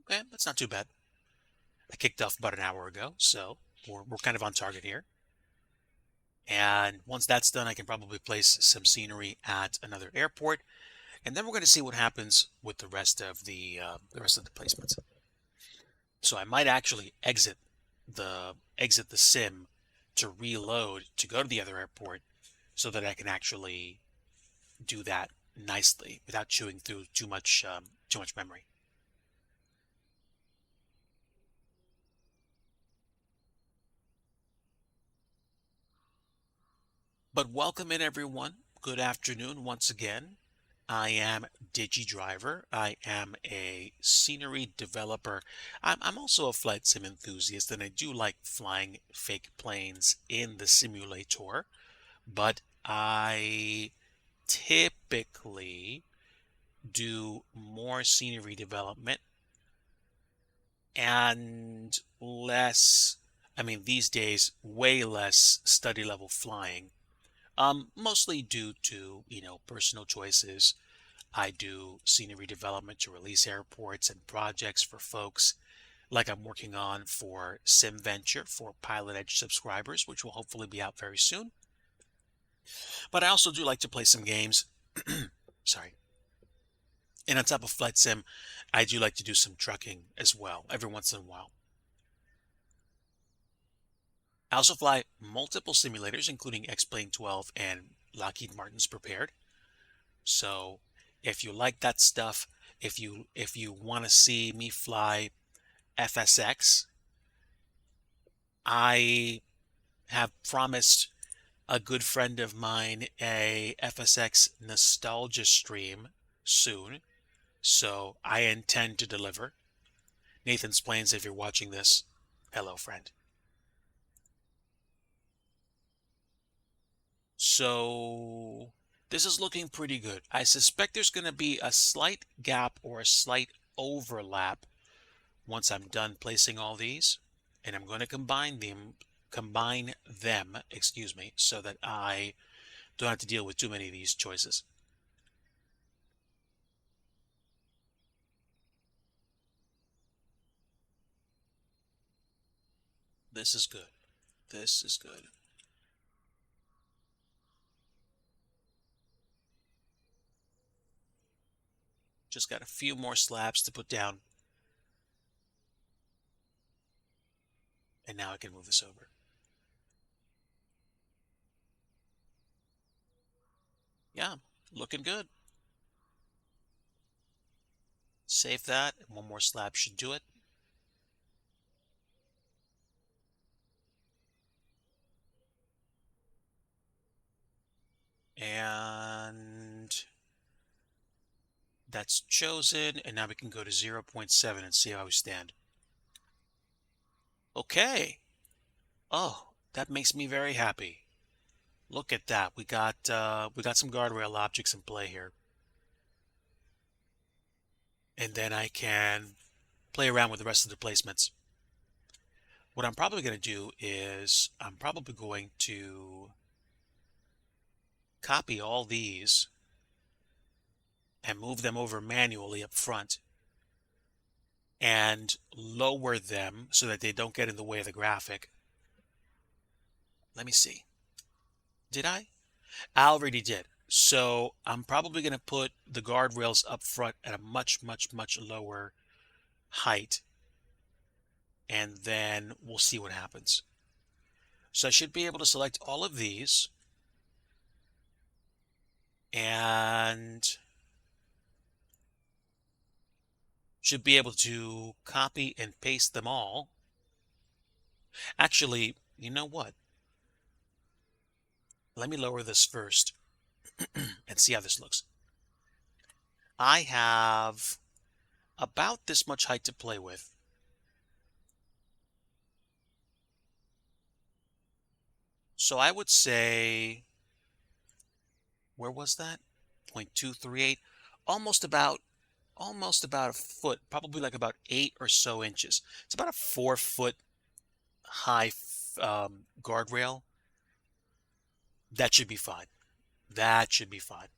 Okay, that's not too bad. I kicked off about an hour ago, so we're kind of on target here. And once that's done, I can probably place some scenery at another airport, and then we're going to see what happens with the rest of the placements. So I might actually exit the sim to reload to go to the other airport, so that I can actually do that nicely without chewing through too much memory. But welcome in, everyone. Good afternoon once again. I am Digi Driver. I am a scenery developer. I'm also a flight sim enthusiast, and I do like flying fake planes in the simulator. But I typically do more scenery development and less, I mean, these days, way less study level flying. Mostly due to, personal choices. I do scenery development to release airports and projects for folks like I'm working on for SimVenture for Pilot Edge subscribers, which will hopefully be out very soon. But I also do like to play some games. Sorry. And on top of Flight Sim, I do like to do some trucking as well, every once in a while. I also fly multiple simulators, including X-Plane 12 and Lockheed Martin's Prepared. So if you like that stuff, if you want to see me fly FSX, I have promised a good friend of mine a FSX nostalgia stream soon. So I intend to deliver. Nathan's Planes, if you're watching this, hello, friend. So this is looking pretty good. I suspect there's going to be a slight gap or a slight overlap once I'm done placing all these, and I'm going to combine them, excuse me, so that I don't have to deal with too many of these choices. This is good. This is good. Just got a few more slabs to put down. And now I can move this over. Yeah, looking good. Save that. One more slab should do it. And that's chosen. And now we can go to 0.7 and see how we stand. Okay. Oh, that makes me very happy. Look at that. We got some guardrail objects in play here. And then I can play around with the rest of the placements. What I'm probably going to do is I'm probably going to copy all these and move them over manually up front and lower them so that they don't get in the way of the graphic. Let me see. Did I? I already did. So I'm probably going to put the guardrails up front at a much, much, much lower height. And then we'll see what happens. So I should be able to select all of these and should be able to copy and paste them all. Actually, you know what? Let me lower this first and see how this looks. I have about this much height to play with. So I would say, where was that? 0.238, almost about a foot, probably like about 8 or so inches. It's about a 4 foot high guardrail. That should be fine. That should be fine.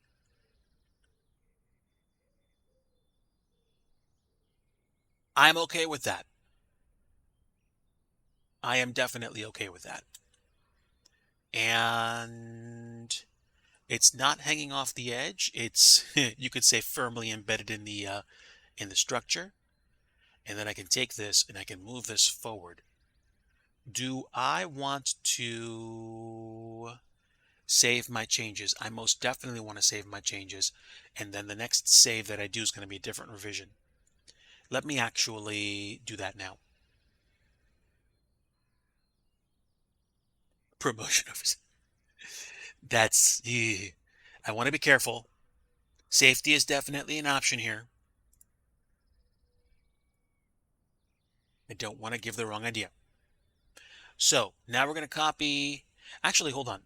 I'm okay with that. I am definitely okay with that. And it's not hanging off the edge. It's you could say firmly embedded in the structure. And then I can take this and I can move this forward. Do I want to save my changes? I most definitely want to save my changes. And then the next save that I do is going to be a different revision. Let me actually do that now. Promotion of that's I want to be careful. Safety is definitely an option here. I don't want to give the wrong idea. So now we're going to copy. Actually, hold on.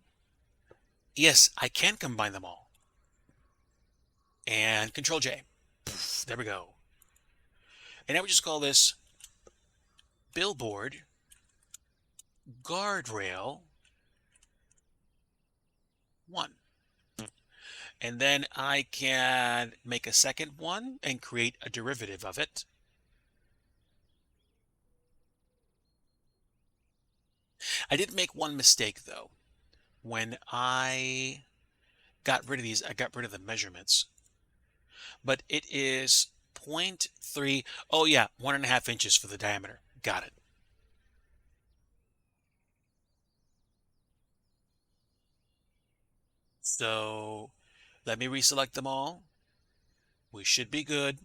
Yes, I can combine them all. And Control J. Poof, there we go. And now we just call this billboard guardrail 1. And then I can make a second one and create a derivative of it. I did make one mistake though. when I got rid of these, I got rid of the measurements, but it is 0.3. Oh yeah, 1.5 inches for the diameter. Got it. So let me reselect them all. We should be good.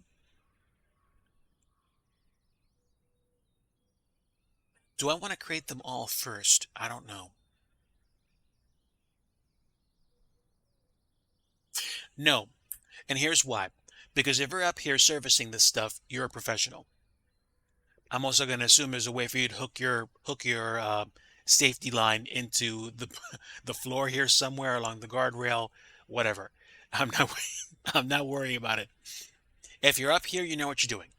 Do I want to create them all first? I don't know. No, and here's why. Because if you're up here servicing this stuff, you're a professional. I'm also going to assume there's a way for you to hook your safety line into the the floor here somewhere along the guardrail, whatever. I'm not I'm not worrying about it. If you're up here, you know what you're doing.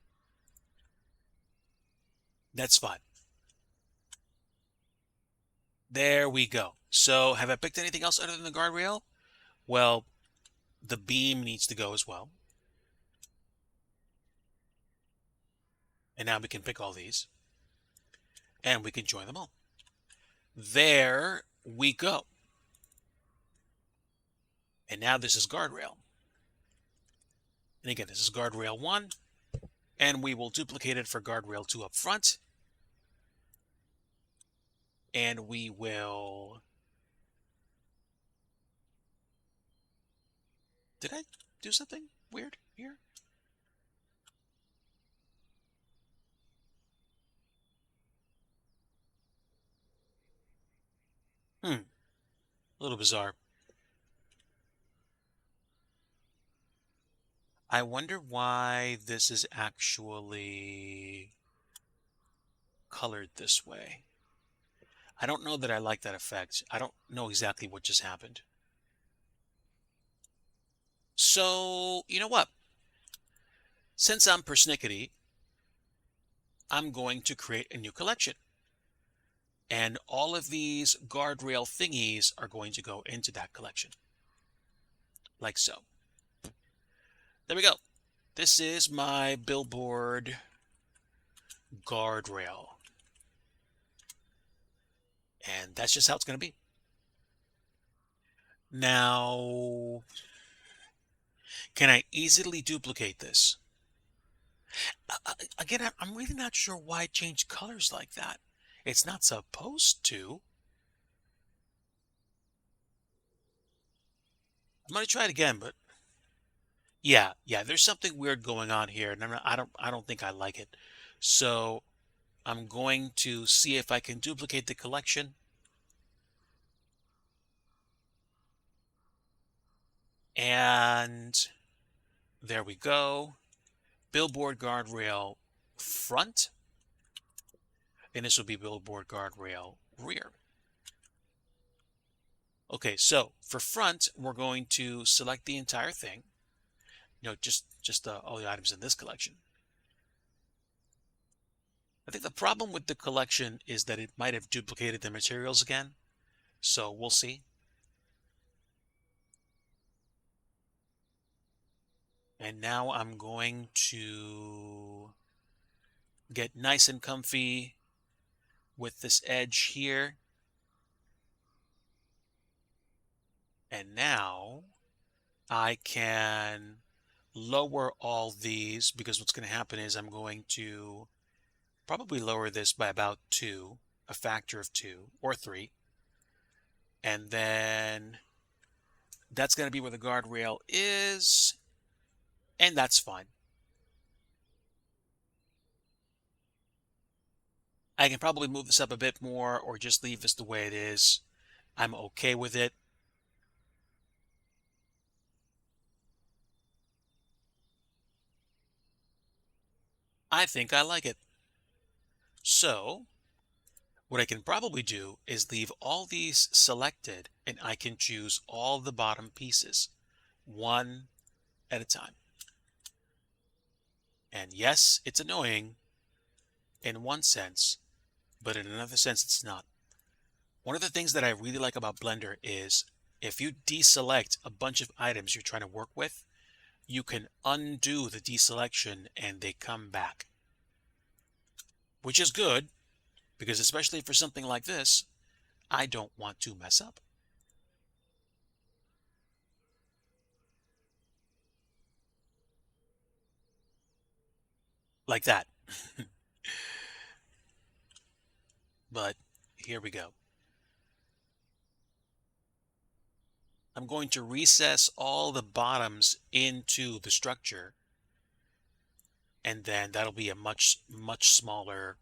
That's fine. There we go. So have I picked anything else other than the guardrail? Well, the beam needs to go as well. And now we can pick all these and we can join them all. There we go. And now this is guardrail. And again, this is guardrail 1, and we will duplicate it for guardrail 2 up front. And we will... Did I do something weird here? A little bizarre. I wonder why this is actually colored this way. I don't know that I like that effect. I don't know exactly what just happened. So, you know what? Since I'm persnickety, I'm going to create a new collection. And all of these guardrail thingies are going to go into that collection. Like so. There we go. This is my billboard guardrail. And that's just how it's going to be. Now, can I easily duplicate this? Again, I'm really not sure why it changed colors like that. It's not supposed to. I'm going to try it again, but yeah, there's something weird going on here, and I don't think I like it. So I'm going to see if I can duplicate the collection. And there we go. Billboard guardrail front. And this will be billboard guardrail rear. Okay, so for front, we're going to select the entire thing. You know, just all the items in this collection. I think the problem with the collection is that it might have duplicated the materials again. So we'll see. And now I'm going to get nice and comfy with this edge here. And now I can lower all these, because what's going to happen is I'm going to probably lower this by about 2, a factor of 2 or 3. And then that's going to be where the guardrail is. And that's fine. I can probably move this up a bit more or just leave this the way it is. I'm okay with it. I think I like it. So what I can probably do is leave all these selected, and I can choose all the bottom pieces one at a time. And yes, it's annoying in one sense, but in another sense, it's not. One of the things that I really like about Blender is if you deselect a bunch of items you're trying to work with, you can undo the deselection and they come back. Which is good, because especially for something like this, I don't want to mess up. like that. But here we go. I'm going to recess all the bottoms into the structure, and then that'll be a much smaller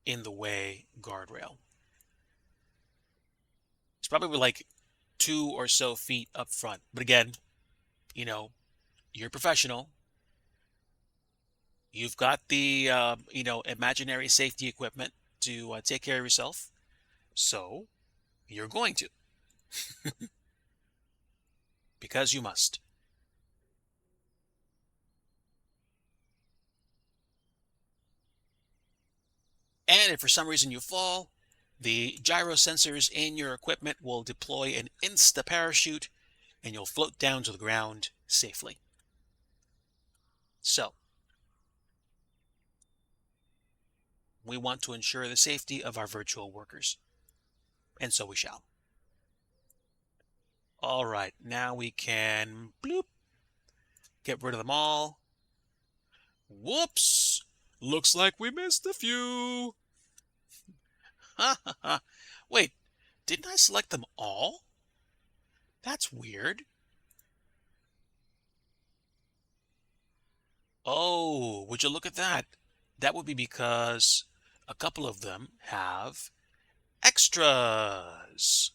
in the way guardrail. It's probably like 2 or so feet up front. But again, you know, you're a professional. You've got the, imaginary safety equipment to take care of yourself. So you're going to, because you must. And if for some reason you fall, the gyro sensors in your equipment will deploy an insta parachute and you'll float down to the ground safely. So, we want to ensure the safety of our virtual workers. And so we shall. All right, now we can bloop, get rid of them all. Whoops! Looks like we missed a few. Ha ha ha. Wait, didn't I select them all? That's weird. Oh, would you look at that? That would be because a couple of them have extras.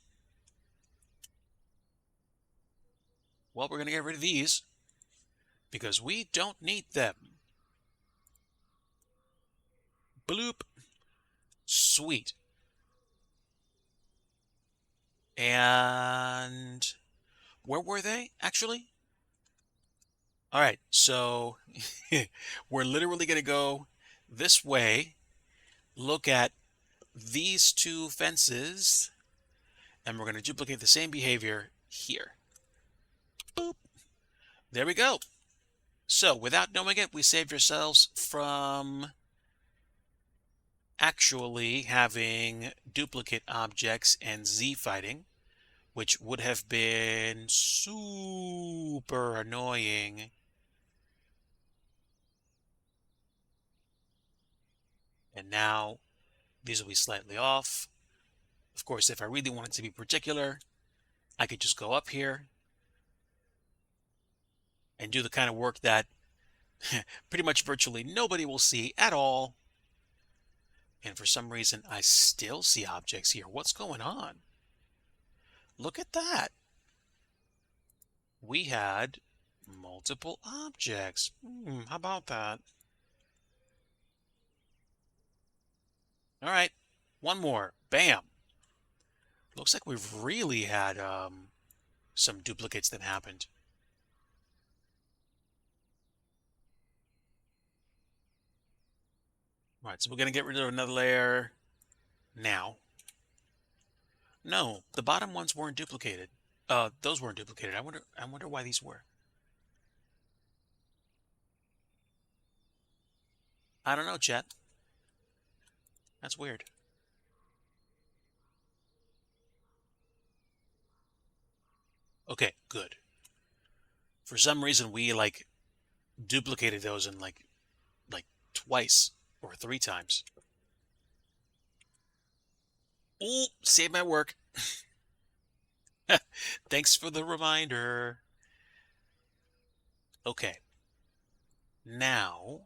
Well, we're going to get rid of these because we don't need them. Bloop. Sweet. And where were they, actually? All right, so we're literally going to go this way, look at these two fences, and we're going to duplicate the same behavior here. Boop. There we go. So without knowing it, we saved ourselves from actually having duplicate objects and Z fighting, which would have been super annoying. And now these will be slightly off. Of course, if I really wanted to be particular, I could just go up here and do the kind of work that pretty much virtually nobody will see at all. And for some reason, I still see objects here. What's going on? Look at that. We had multiple objects. How about that? All right, one more. Bam. Looks like we've really had some duplicates that happened. All right, so we're going to get rid of another layer now. No, the bottom ones weren't duplicated. Those weren't duplicated. I wonder why these were. I don't know, chat. That's weird. Okay, good. For some reason, we like duplicated those in like twice or 3 times. Ooh, save my work. Thanks for the reminder. Okay. Now,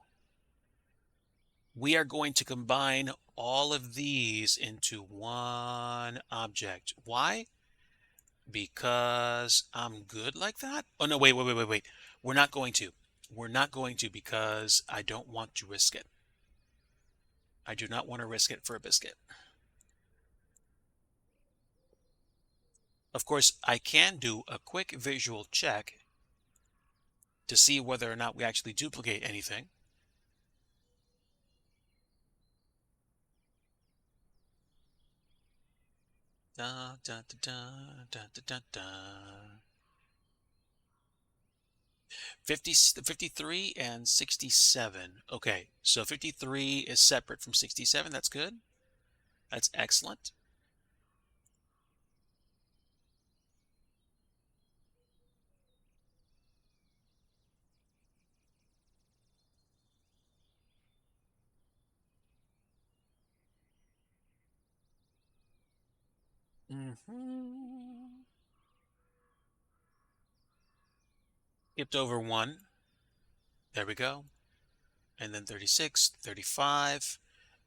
we are going to combine all of these into one object. Why? Because I'm good like that? Oh, no, wait. We're not going to. We're not going to because I don't want to risk it. I do not want to risk it for a biscuit. Of course, I can do a quick visual check to see whether or not we actually duplicate anything. Da, da, da, da, da, da, da. 53 and 67. Okay, so 53 is separate from 67. That's good. That's excellent. Skipped over one. There we go. And then 36, 35,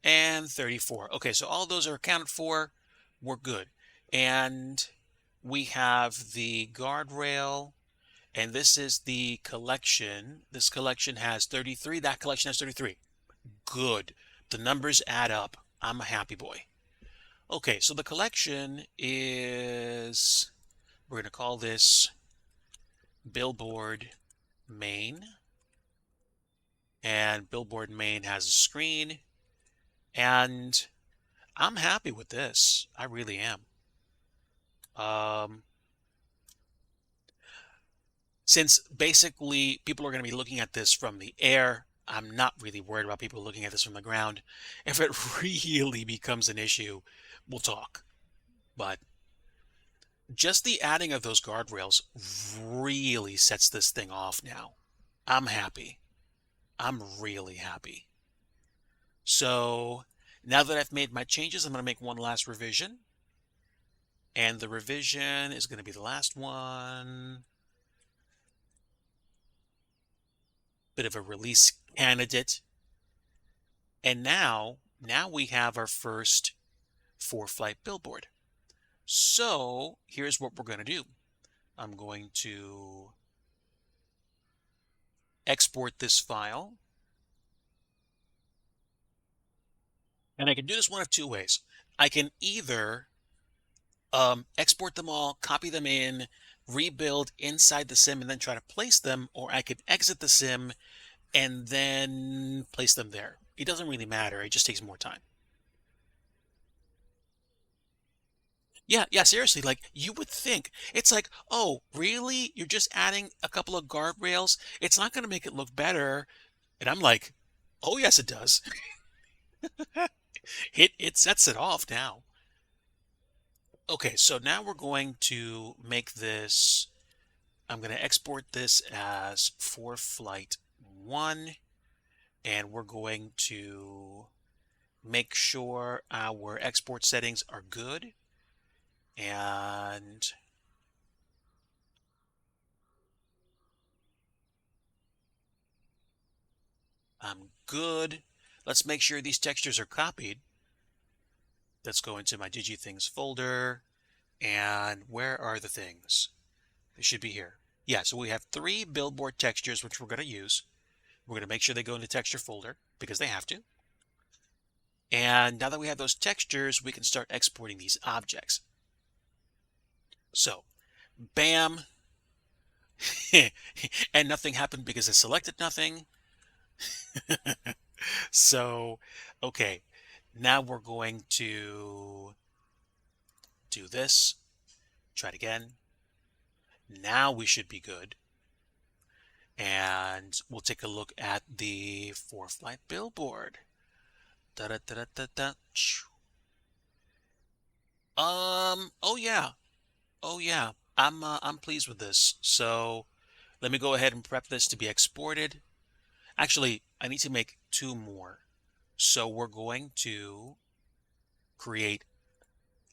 and 34. Okay, so all those are accounted for. We're good. And we have the guardrail, and this is the collection. This collection has 33. That collection has 33. Good. The numbers add up. I'm a happy boy. Okay, so the collection is, we're going to call this Billboard Main. And Billboard Main has a screen. And I'm happy with this. I really am. Since basically people are going to be looking at this from the air, I'm not really worried about people looking at this from the ground. If it really becomes an issue, we'll talk. But just the adding of those guardrails really sets this thing off now. I'm happy. I'm really happy. So now that I've made my changes, I'm going to make one last revision. And the revision is going to be the last one. Bit of a release candidate. And now we have our first 4-flight billboard. So here's what we're going to do. I'm going to export this file. And I can do this one of two ways. I can either export them all, copy them in, rebuild inside the sim, and then try to place them, or I could exit the sim and then place them there. It doesn't really matter. It just takes more time. Yeah, seriously, like you would think. It's like, oh, really? You're just adding a couple of guardrails? It's not going to make it look better. And I'm like, oh, yes, it does. It sets it off now. Okay, so now we're going to make this, I'm going to export this as 4-flight 1, and we're going to make sure our export settings are good. And I'm good. Let's make sure these textures are copied. Let's go into my DIGI things folder. And where are the things? They should be here. Yeah, so we have 3 billboard textures, which we're going to use. We're going to make sure they go in the texture folder because they have to. And now that we have those textures, we can start exporting these objects. So, bam. And nothing happened because I selected nothing. So, okay. Now we're going to do this. Try it again. Now we should be good. And we'll take a look at the 4-flight billboard. Da da da da da. Oh yeah. Oh yeah. I'm pleased with this. So let me go ahead and prep this to be exported. Actually, I need to make 2 more. So we're going to create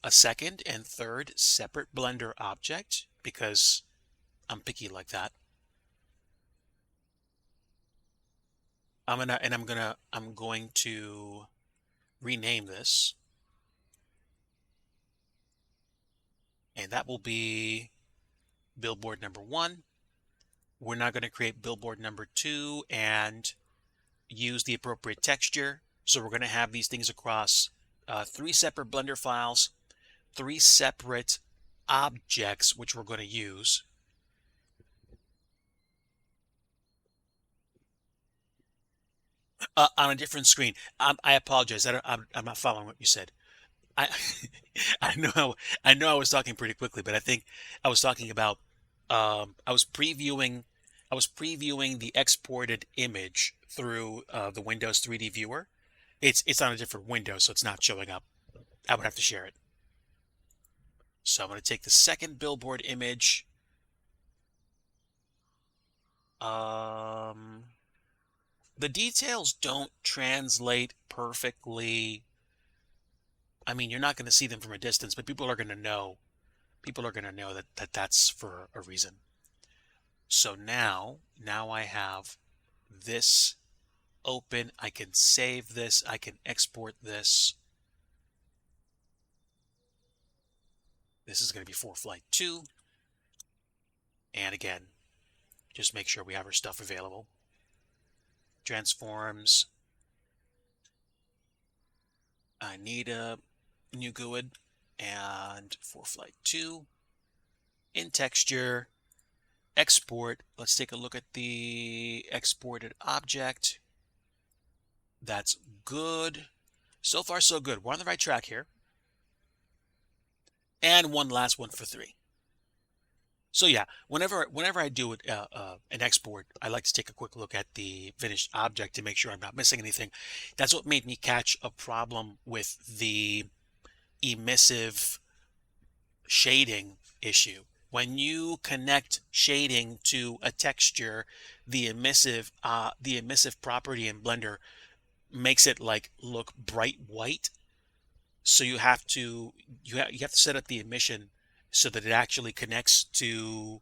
a second and third separate Blender object because I'm picky like that. I'm going to rename this. And that will be billboard number 1. We're now going to create billboard number 2 and use the appropriate texture. So we're going to have these things across 3 separate Blender files, 3 separate objects, which we're going to use. On a different screen. I apologize. I'm not following what you said. I I know I was talking pretty quickly, but I think I was talking about I was previewing the exported image through the Windows 3D viewer. It's on a different window, so it's not showing up. I would have to share it. So I'm going to take the second billboard image. The details don't translate perfectly I mean, you're not going to see them from a distance, but people are going to know. People are going to know that that's for a reason. So now I have this open. I can save this. I can export this. This is going to be for flight 2. And again, just make sure we have our stuff available. Transforms. I need a new GUID. And for flight 2, in texture, export. Let's take a look at the exported object. That's good. So far, so good. We're on the right track here. And one last one for 3. So yeah, whenever I do an export, I like to take a quick look at the finished object to make sure I'm not missing anything. That's what made me catch a problem with the emissive shading issue. When you connect shading to a texture, the emissive property in Blender makes it like look bright white. So you have to set up the emission so that it actually connects to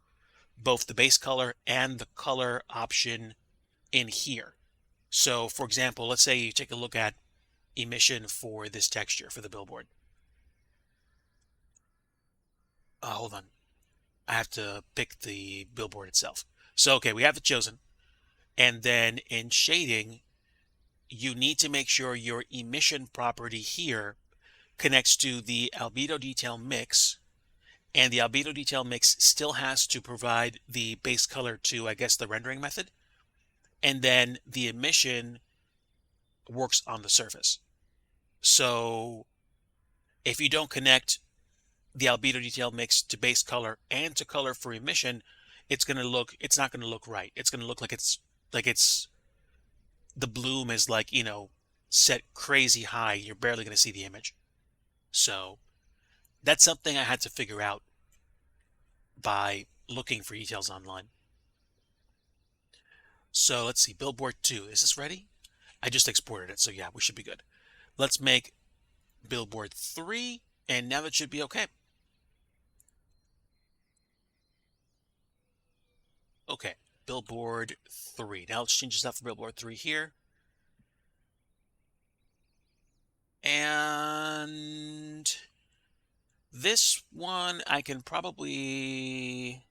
both the base color and the color option in here. So for example, let's say you take a look at emission for this texture for the billboard. Hold on. I have to pick the billboard itself. So, okay, we have it chosen. And then in shading, you need to make sure your emission property here connects to the albedo detail mix. And the albedo detail mix still has to provide the base color to, I guess, the rendering method. And then the emission works on the surface. So if you don't connect the albedo detail mix to base color and to color for emission, it's not going to look right. It's going to look like the bloom is like, set crazy high. You're barely going to see the image. So that's something I had to figure out by looking for details online. So let's see, billboard 2. Is this ready? I just exported it, so yeah, we should be good. Let's make billboard 3, and now it should be okay. Okay, billboard 3. Now let's change this up for billboard 3 here. And this one I can probably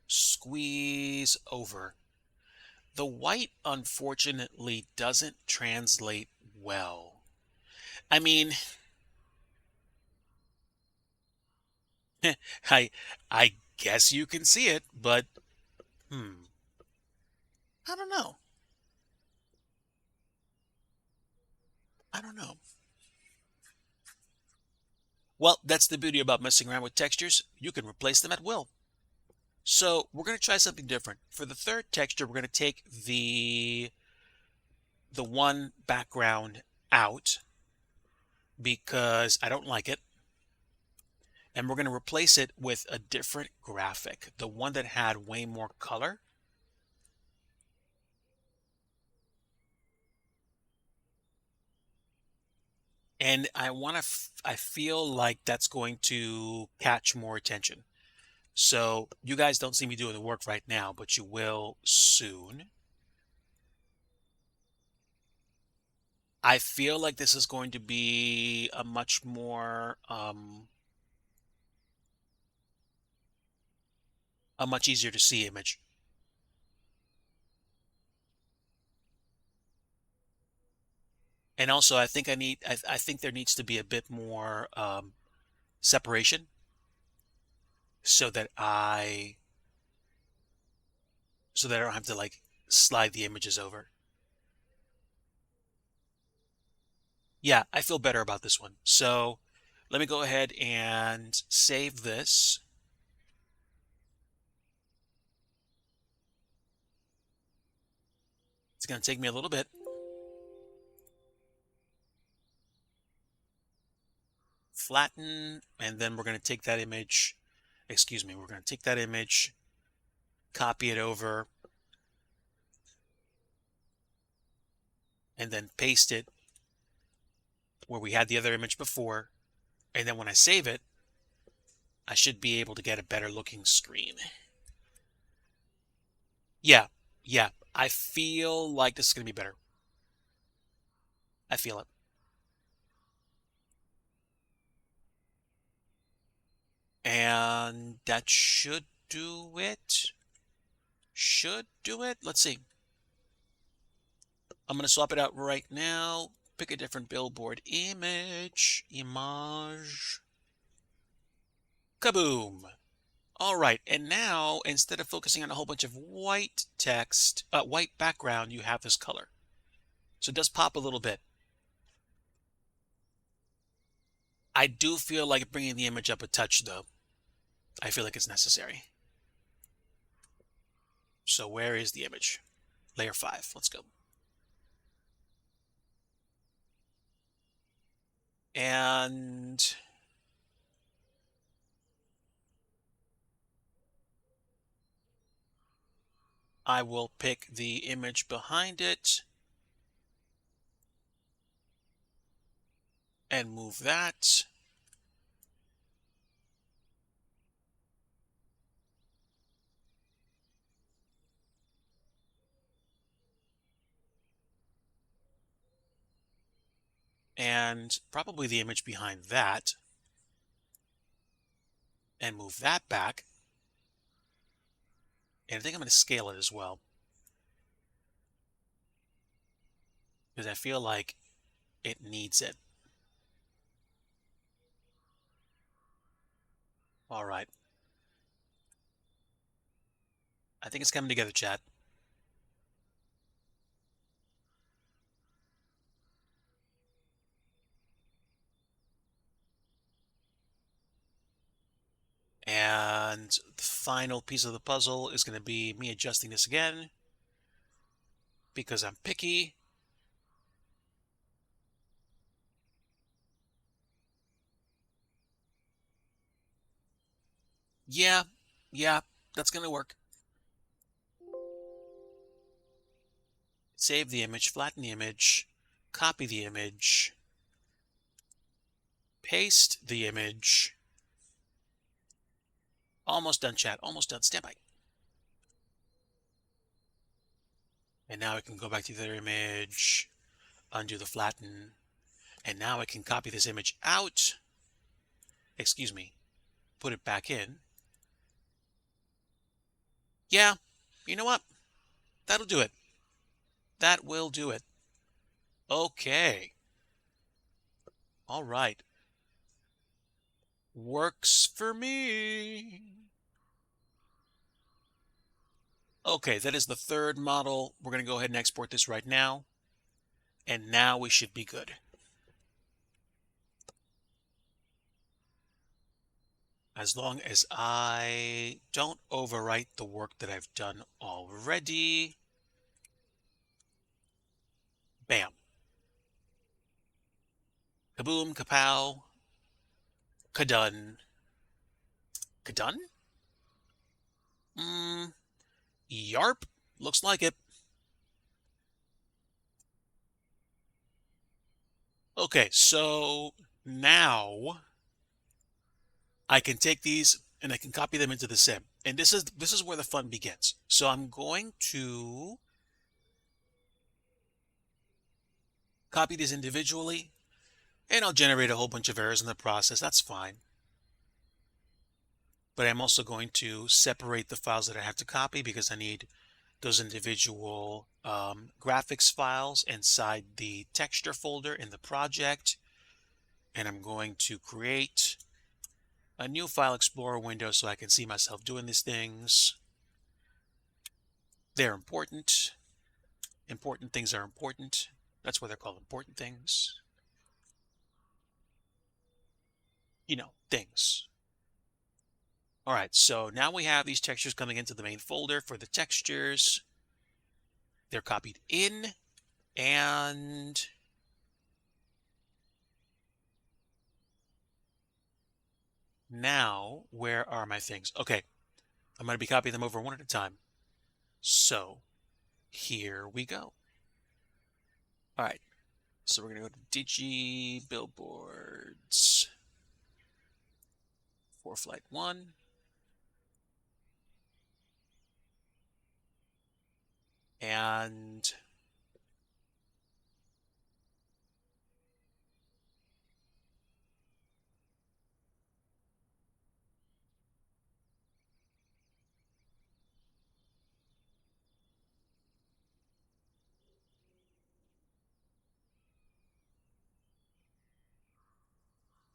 squeeze over. The white, unfortunately, doesn't translate well. I mean, I guess you can see it, but I don't know. I don't know. Well, that's the beauty about messing around with textures. You can replace them at will. So we're going to try something different. For the third texture, we're going to take the one background out because I don't like it. And we're going to replace it with a different graphic, the one that had way more color. And I feel like that's going to catch more attention. So you guys don't see me doing the work right now, but you will soon. I feel like this is going to be a much more, a much easier to see image. And also, I think I think there needs to be a bit more separation so that I don't have to like slide the images over. Yeah, I feel better about this one. So let me go ahead and save this. It's going to take me a little bit. Flatten, and then we're going to take that image, we're going to take that image, copy it over, and then paste it where we had the other image before, and then when I save it, I should be able to get a better looking screen. Yeah, yeah, I feel like this is going to be better. I feel it. And that should do it. Should do it. Let's see. I'm going to swap it out right now. Pick a different billboard image. Image. Kaboom. All right, and now instead of focusing on a whole bunch of white text, white background, you have this color. So it does pop a little bit. I do feel like bringing the image up a touch, though. I feel like it's necessary. So where is the image? Layer 5. Let's go. And I will pick the image behind it and move that. And probably the image behind that, and move that back. And I think I'm going to scale it as well, because I feel like it needs it. All right. I think it's coming together, chat. And the final piece of the puzzle is going to be me adjusting this again, because I'm picky. Yeah, that's going to work. Save the image, flatten the image, copy the image, paste the image. Almost done, chat. Almost done. Stand by. And now I can go back to the other image, undo the flatten, and now I can copy this image out. Excuse me. Put it back in. Yeah, you know what? That'll do it. That will do it. Okay. All right. Works for me. Okay, that is the third model. We're going to go ahead and export this right now. And now we should be good. As long as I don't overwrite the work that I've done already. Bam. Kaboom, kapow. Kadun. Kadun? Yarp. Looks like it. Okay, so now I can take these and I can copy them into the sim. And this is where the fun begins. So I'm going to copy these individually, and I'll generate a whole bunch of errors in the process. That's fine. But I'm also going to separate the files that I have to copy, because I need those individual graphics files inside the texture folder in the project. And I'm going to create a new file explorer window so I can see myself doing these things. They're important. Important things are important. That's why they're called important things. You know, things. All right, so now we have these textures coming into the main folder for the textures. They're copied in, and now where are my things? Okay, I'm going to be copying them over one at a time. So here we go. All right, So we're going to go to DIGI billboards for flight 1.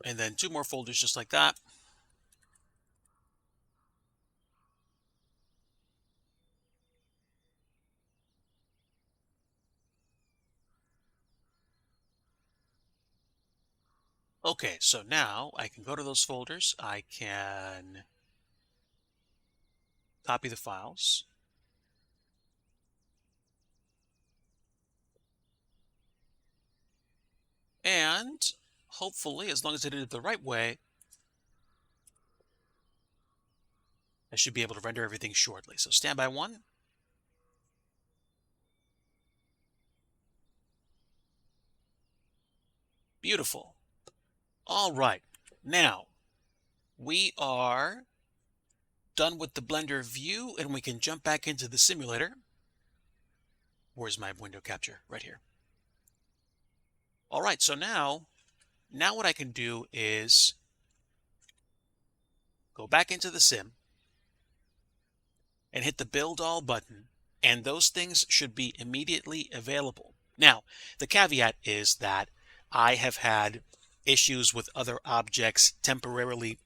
And then 2 more folders just like that. Okay, so now I can go to those folders. I can copy the files. And hopefully, as long as I did it the right way, I should be able to render everything shortly. So standby 1. Beautiful. All right. Now, we are done with the Blender view, and we can jump back into the simulator. Where's my window capture? Right here. All right, so now what I can do is go back into the sim and hit the Build All button, and those things should be immediately available. Now, the caveat is that I have had issues with other objects temporarily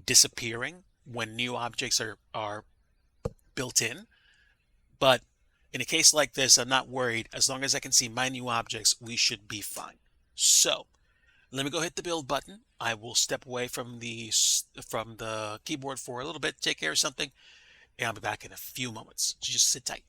disappearing when new objects are built in. But in a case like this, I'm not worried. As long as I can see my new objects, we should be fine. So let me go hit the build button. I will step away from the keyboard for a little bit, take care of something, and I'll be back in a few moments. So just sit tight.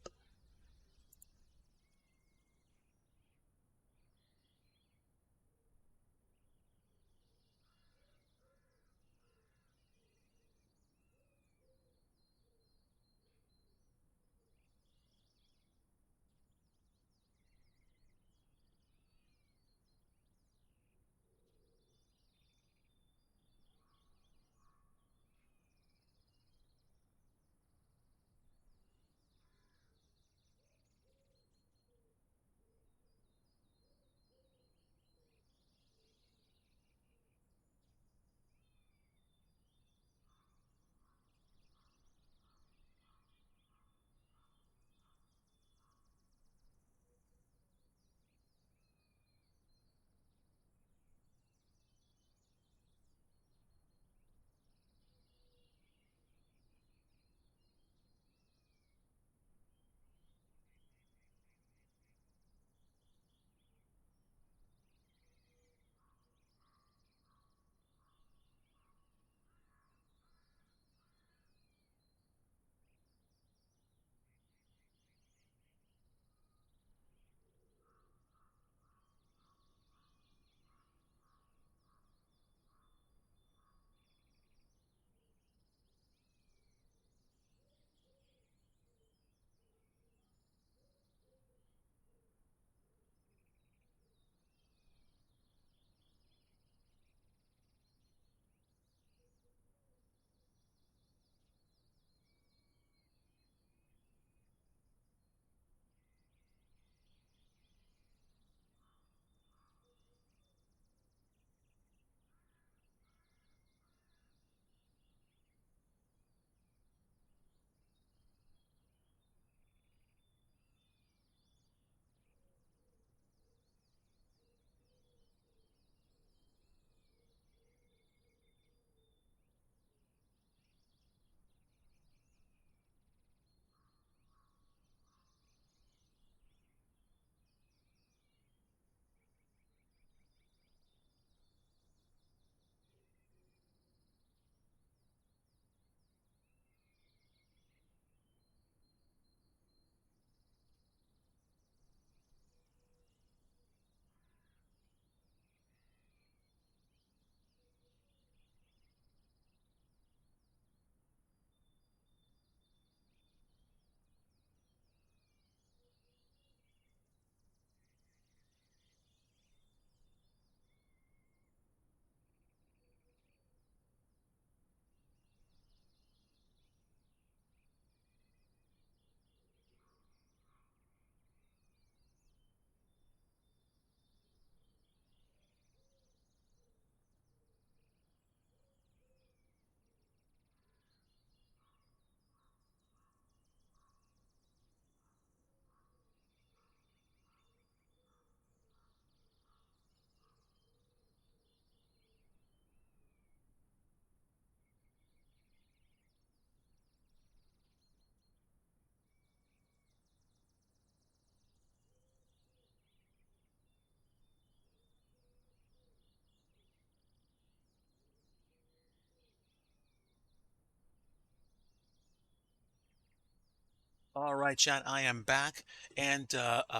All right, chat, I am back. And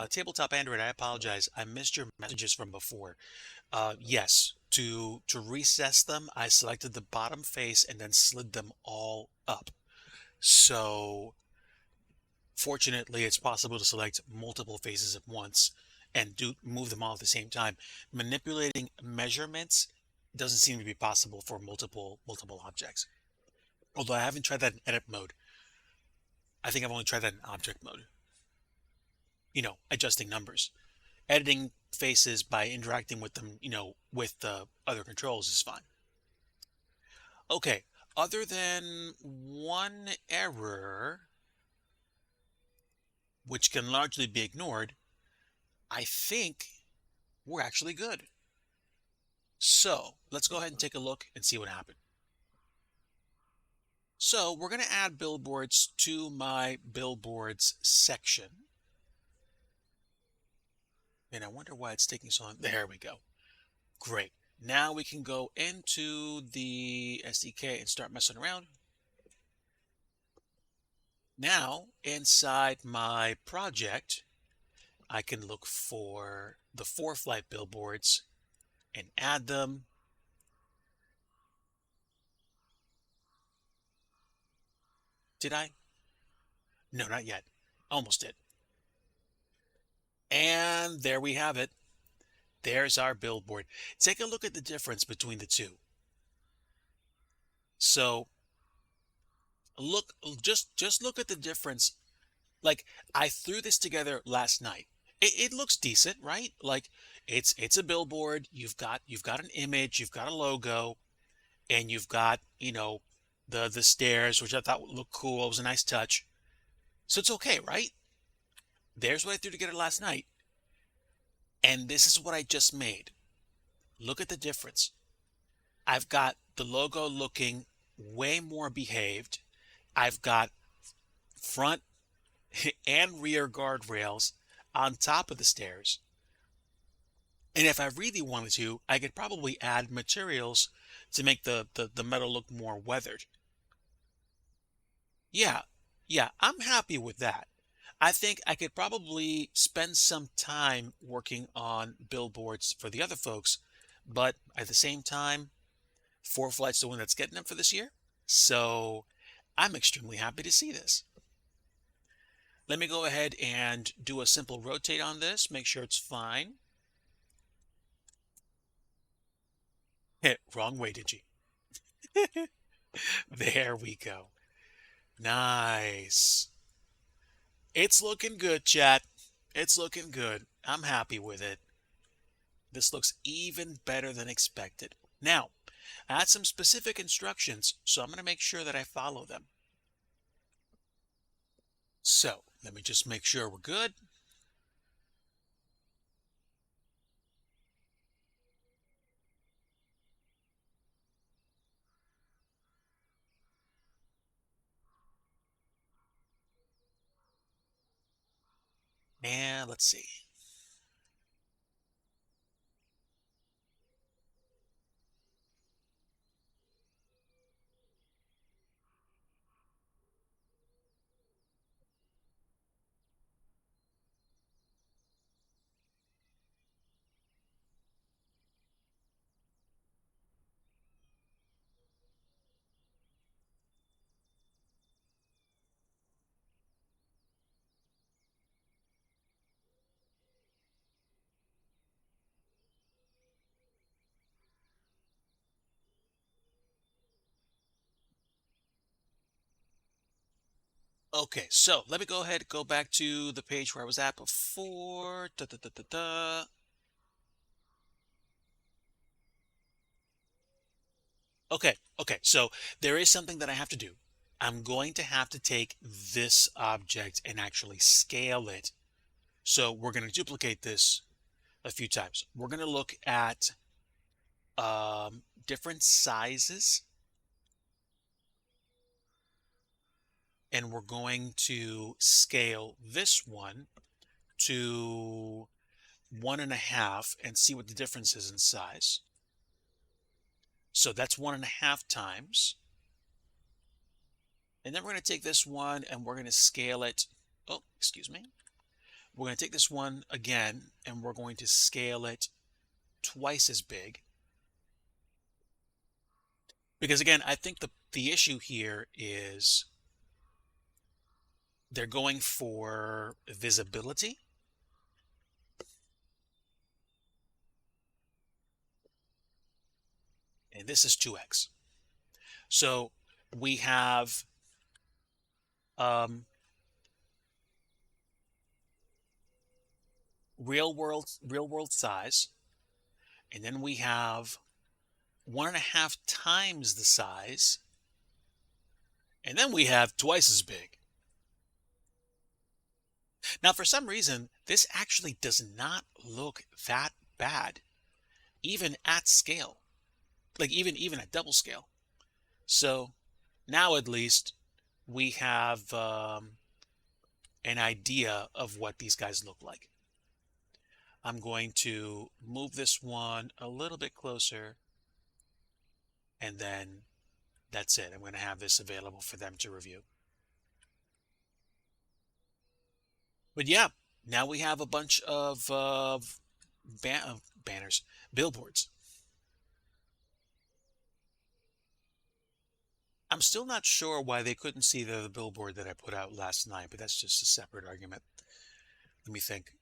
Tabletop Android, I apologize. I missed your messages from before. Yes, to recess them, I selected the bottom face and then slid them all up. So fortunately, it's possible to select multiple faces at once and do move them all at the same time. Manipulating measurements doesn't seem to be possible for multiple objects. Although I haven't tried that in edit mode. I think I've only tried that in object mode. Adjusting numbers. Editing faces by interacting with them, with the other controls is fine. Okay, other than one error, which can largely be ignored, I think we're actually good. So let's go ahead and take a look and see what happened. So we're going to add billboards to my billboards section. And I wonder why it's taking so long. There we go. Great. Now we can go into the SDK and start messing around. Now, inside my project, I can look for the 4-flight billboards and add them. Did I? No, not yet. Almost did. And there we have it. There's our billboard. Take a look at the difference between the two. So just look at the difference. Like, I threw this together last night. It looks decent, right? Like, it's a billboard. You've got an image, you've got a logo, and you've got, the stairs, which I thought would look cool. It was a nice touch. So it's okay, right? There's what I threw together last night. And this is what I just made. Look at the difference. I've got the logo looking way more behaved. I've got front and rear guardrails on top of the stairs. And if I really wanted to, I could probably add materials to make the metal look more weathered. Yeah, I'm happy with that. I think I could probably spend some time working on billboards for the other folks, but at the same time, 4-flight's the one that's getting them for this year. So I'm extremely happy to see this. Let me go ahead and do a simple rotate on this, make sure it's fine. Wrong way, DIGI. There we go. Nice. It's looking good, chat. It's looking good. I'm happy with it. This looks even better than expected. Now, I had some specific instructions, so I'm going to make sure that I follow them. So, let me just make sure we're good. And let's see. Okay, so let me go ahead and go back to the page where I was at before. Okay, so there is something that I have to do. I'm going to have to take this object and actually scale it. So we're going to duplicate this a few times. We're going to look at different sizes, and we're going to scale this one to 1.5 and see what the difference is in size. So that's 1.5 times. And then we're going to take this one and we're going to scale it oh, excuse me. We're going to take this one again, and we're going to scale it twice as big. Because again, I think the issue here is they're going for visibility. And this is 2x. So we have real world size, and then we have 1.5 times the size, and then we have twice as big. Now, for some reason, this actually does not look that bad, even at scale, like even at double scale. So now at least we have an idea of what these guys look like. I'm going to move this one a little bit closer, and then that's it. I'm going to have this available for them to review. But yeah, now we have a bunch of banners, billboards. I'm still not sure why they couldn't see the billboard that I put out last night, but that's just a separate argument. Let me think.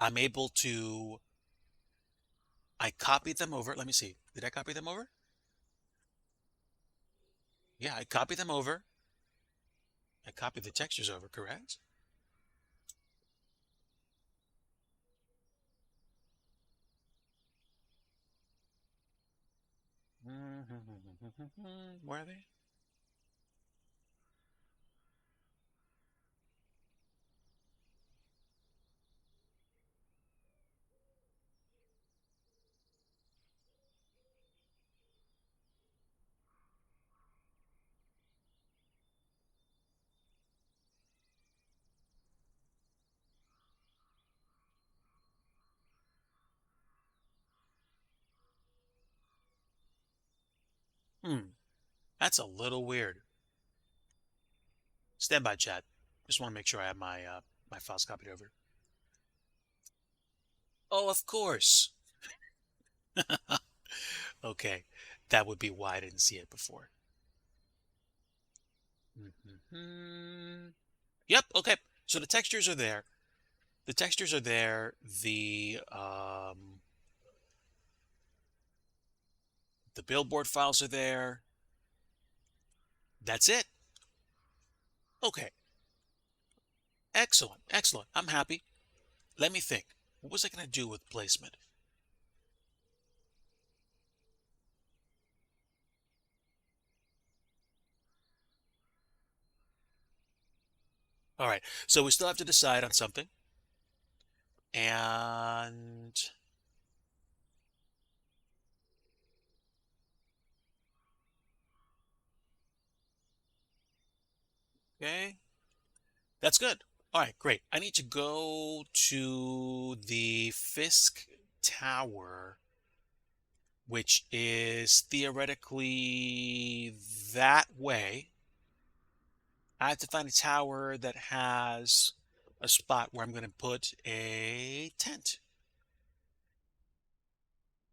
I'm able to, I copied them over. Let me see. Did I copy them over? Yeah, I copied them over. I copied the textures over, correct? Where are they? That's a little weird. Stand by, chat. Just want to make sure I have my files copied over. Oh, of course. Okay, that would be why I didn't see it before. Yep. Okay. So the textures are there. The textures are there. The billboard files are there. That's it. Okay. Excellent. Excellent. I'm happy. Let me think. What was I going to do with placement? All right. So we still have to decide on something. And okay. That's good. All right, great. I need to go to the Fisk Tower, which is theoretically that way. I have to find a tower that has a spot where I'm going to put a tent.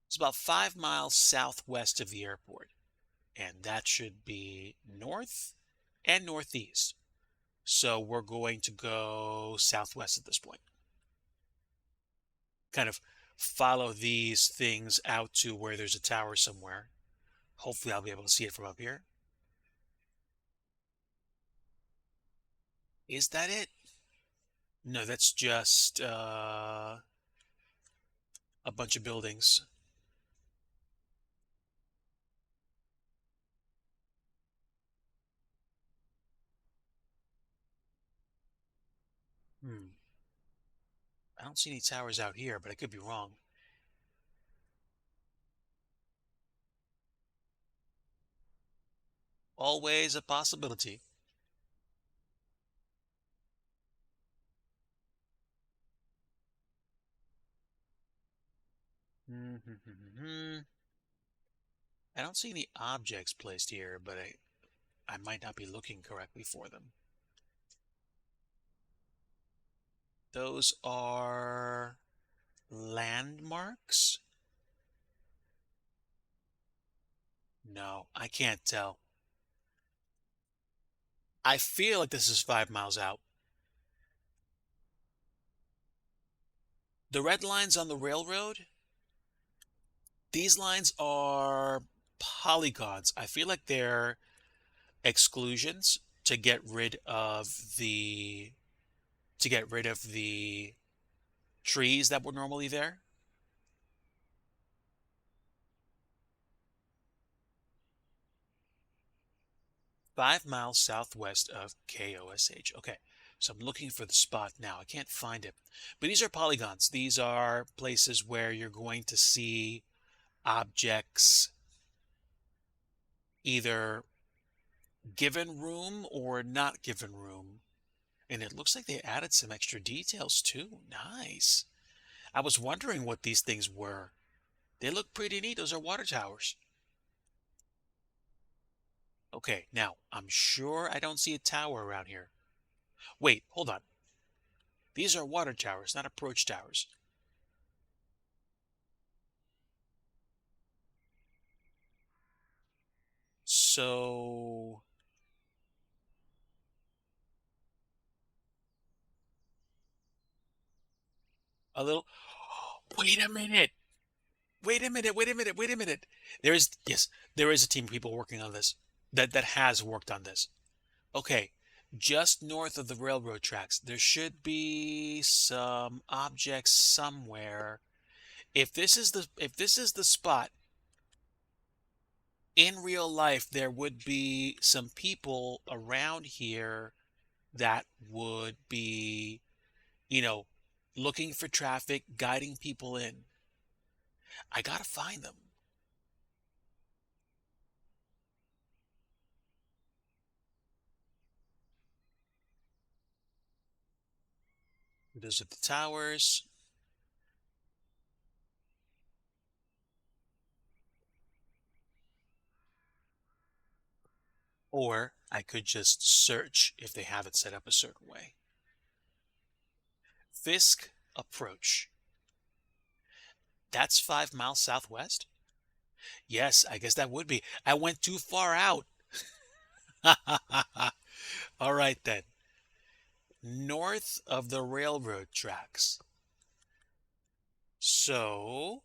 It's about 5 miles southwest of the airport, and that should be north and northeast. So we're going to go southwest at this point. Kind of follow these things out to where there's a tower somewhere. Hopefully I'll be able to see it from up here. Is that it? No, that's just a bunch of buildings. I don't see any towers out here, but I could be wrong. Always a possibility. I don't see any objects placed here, but I might not be looking correctly for them. Those are landmarks? No, I can't tell. I feel like this is 5 miles out. The red lines on the railroad, these lines are polygons. I feel like they're exclusions to get rid of the trees that were normally there. 5 miles southwest of KOSH. Okay, so I'm looking for the spot now. I can't find it. But these are polygons. These are places where you're going to see objects either given room or not given room. And it looks like they added some extra details too. Nice. I was wondering what these things were. They look pretty neat. Those are water towers. Okay, now I'm sure I don't see a tower around here. Wait, hold on. These are water towers, not approach towers. So, a little. Wait a minute. Wait a minute. Wait a minute. Wait a minute. Yes, there is a team of people working on this that has worked on this. Okay, just north of the railroad tracks, there should be some objects somewhere. If this is the spot, in real life, there would be some people around here that would be, you know, looking for traffic, guiding people in. I gotta find them. Those are the towers. Or I could just search if they have it set up a certain way. Fisk Approach. That's 5 miles southwest? Yes, I guess that would be. I went too far out. All right then. North of the railroad tracks. So,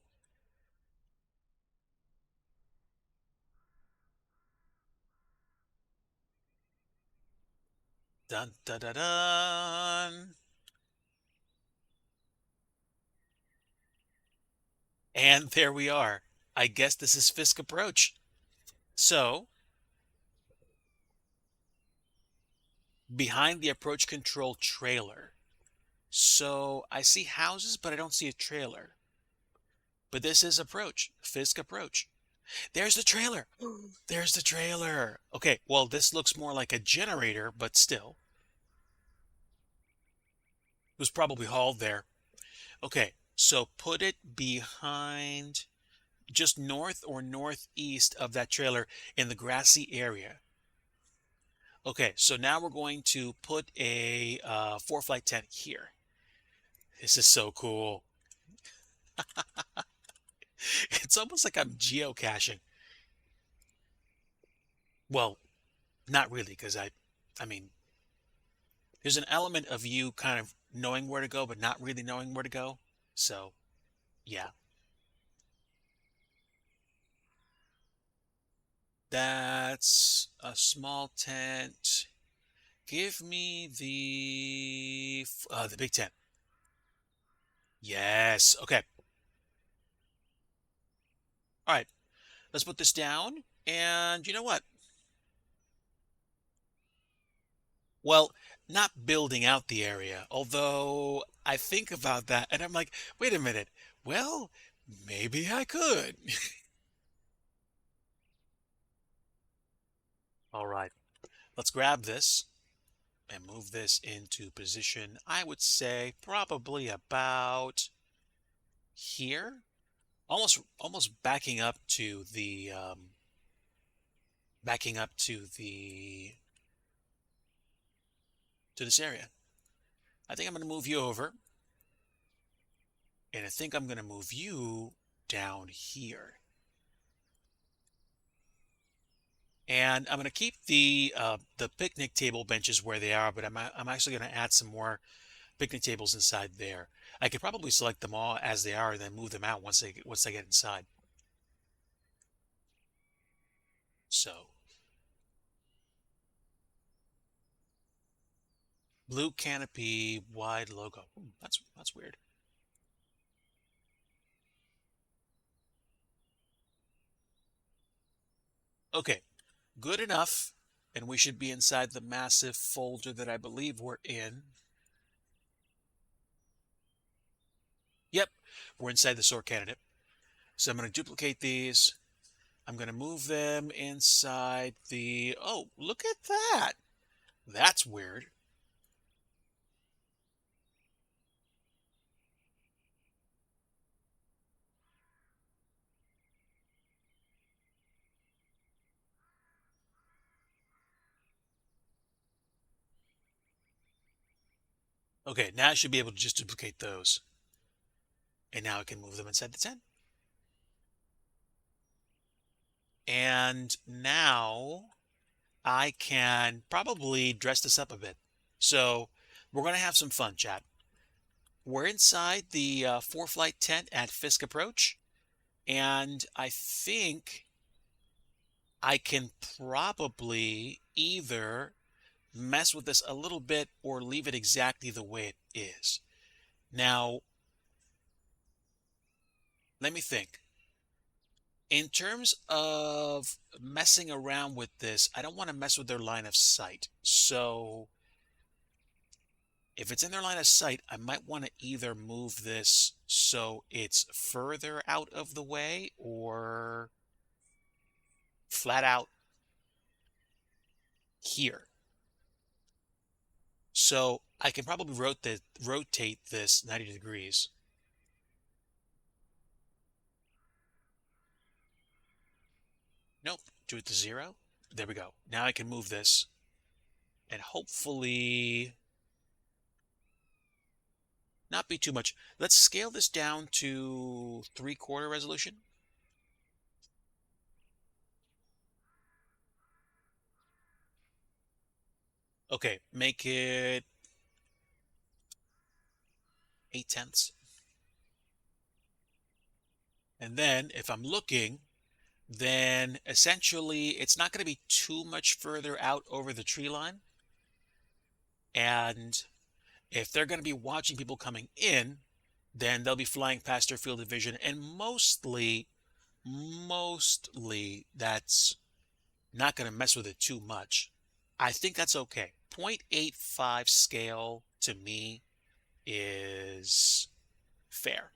dun dun dun dun. And there we are. I guess this is Fisk Approach. So, behind the approach control trailer. So, I see houses, but I don't see a trailer. But this is Approach, Fisk Approach. There's the trailer. There's the trailer. Okay, well, this looks more like a generator, but still. It was probably hauled there. Okay, so put it behind, just north or northeast of that trailer in the grassy area. Okay, so now we're going to put a four-flight tent here. This is so cool. It's almost like I'm geocaching. Well, not really, because I mean, there's an element of you kind of knowing where to go, but not really knowing where to go. So, yeah, that's a small tent. Give me the big tent. Yes. Okay. All right. Let's put this down. And you know what? Well, not building out the area, although I think about that and I'm like, wait a minute. Well, maybe I could. All right. Let's grab this and move this into position. I would say probably about here. Almost backing up to this area. I think I'm going to move you over, and I think I'm going to move you down here. And I'm going to keep the picnic table benches where they are, but I'm actually going to add some more picnic tables inside there. I could probably select them all as they are and then move them out once they get inside. So blue canopy, wide logo. That's weird. Okay, good enough. And we should be inside the massive folder that I believe we're in. Yep, we're inside the sort candidate. So I'm going to duplicate these. I'm going to move them inside the... Oh, look at that. That's weird. Okay, now I should be able to just duplicate those. And now I can move them inside the 10. And now I can probably dress this up a bit. So we're going to have some fun, chat. We're inside the 4-flight tent at Fisk Approach. And I think I can probably either mess with this a little bit or leave it exactly the way it is. Now, let me think. In terms of messing around with this, I don't want to mess with their line of sight. So if it's in their line of sight, I might want to either move this so it's further out of the way or flat out here. So I can probably rotate this 90 degrees. Nope, do it to 0. There we go. Now I can move this and hopefully not be too much. Let's scale this down to 3/4 resolution. Okay, make it 8/10. And then if I'm looking, then essentially it's not going to be too much further out over the tree line. And if they're going to be watching people coming in, then they'll be flying past their field of vision. And mostly that's not going to mess with it too much. I think that's okay. 0.85 scale to me is fair.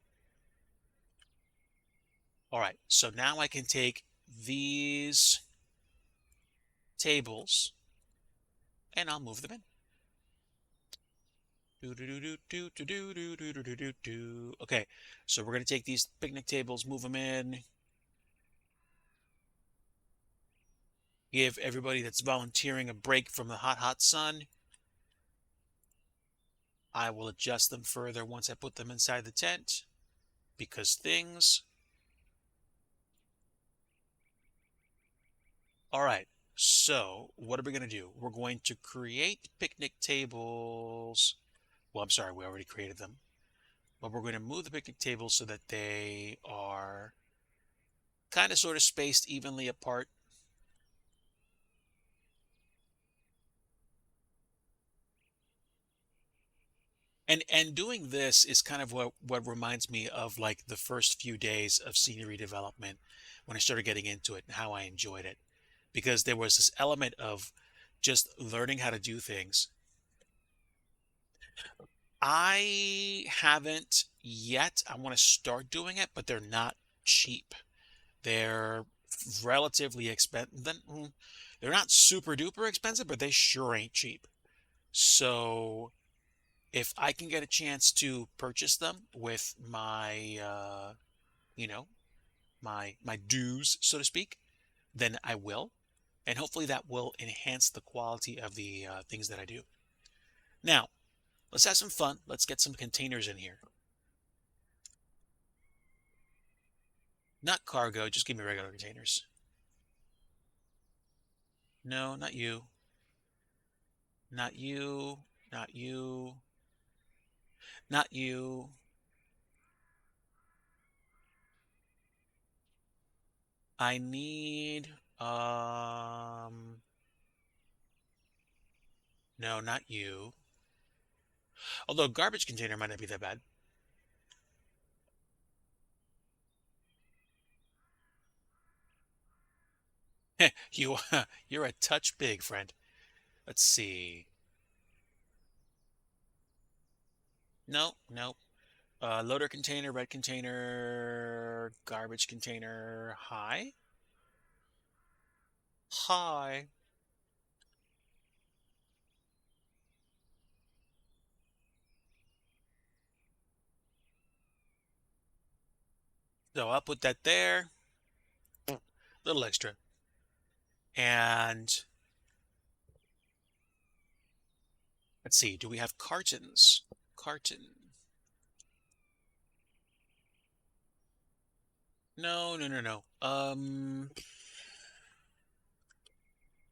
All right, so now I can take these tables and I'll move them in. Okay, so we're going to take these picnic tables, move them in. Give everybody that's volunteering a break from the hot, hot sun. I will adjust them further once I put them inside the tent because things. All right, so what are we going to do? We're going to create picnic tables. Well, I'm sorry, we already created them. But we're going to move the picnic tables so that they are kind of sort of spaced evenly apart. And doing this is kind of what reminds me of like the first few days of scenery development when I started getting into it and how I enjoyed it. Because there was this element of just learning how to do things. I haven't yet. I want to start doing it, but they're not cheap. They're relatively expensive. They're not super duper expensive, but they sure ain't cheap. So if I can get a chance to purchase them with my, my dues, so to speak, then I will. And hopefully that will enhance the quality of the things that I do. Now, Let's have some fun. Let's get some containers in here. Not cargo, just give me regular containers. No, not you. Not you. Not you. Not you. I need, no, not you. Although garbage container might not be that bad. You, you're a touch big, friend. Let's see. No, no. Loader container, red container, garbage container. Hi. Hi. So I'll put that there. Little extra. And let's see. Do we have cartons? Carton. No, no, no, no.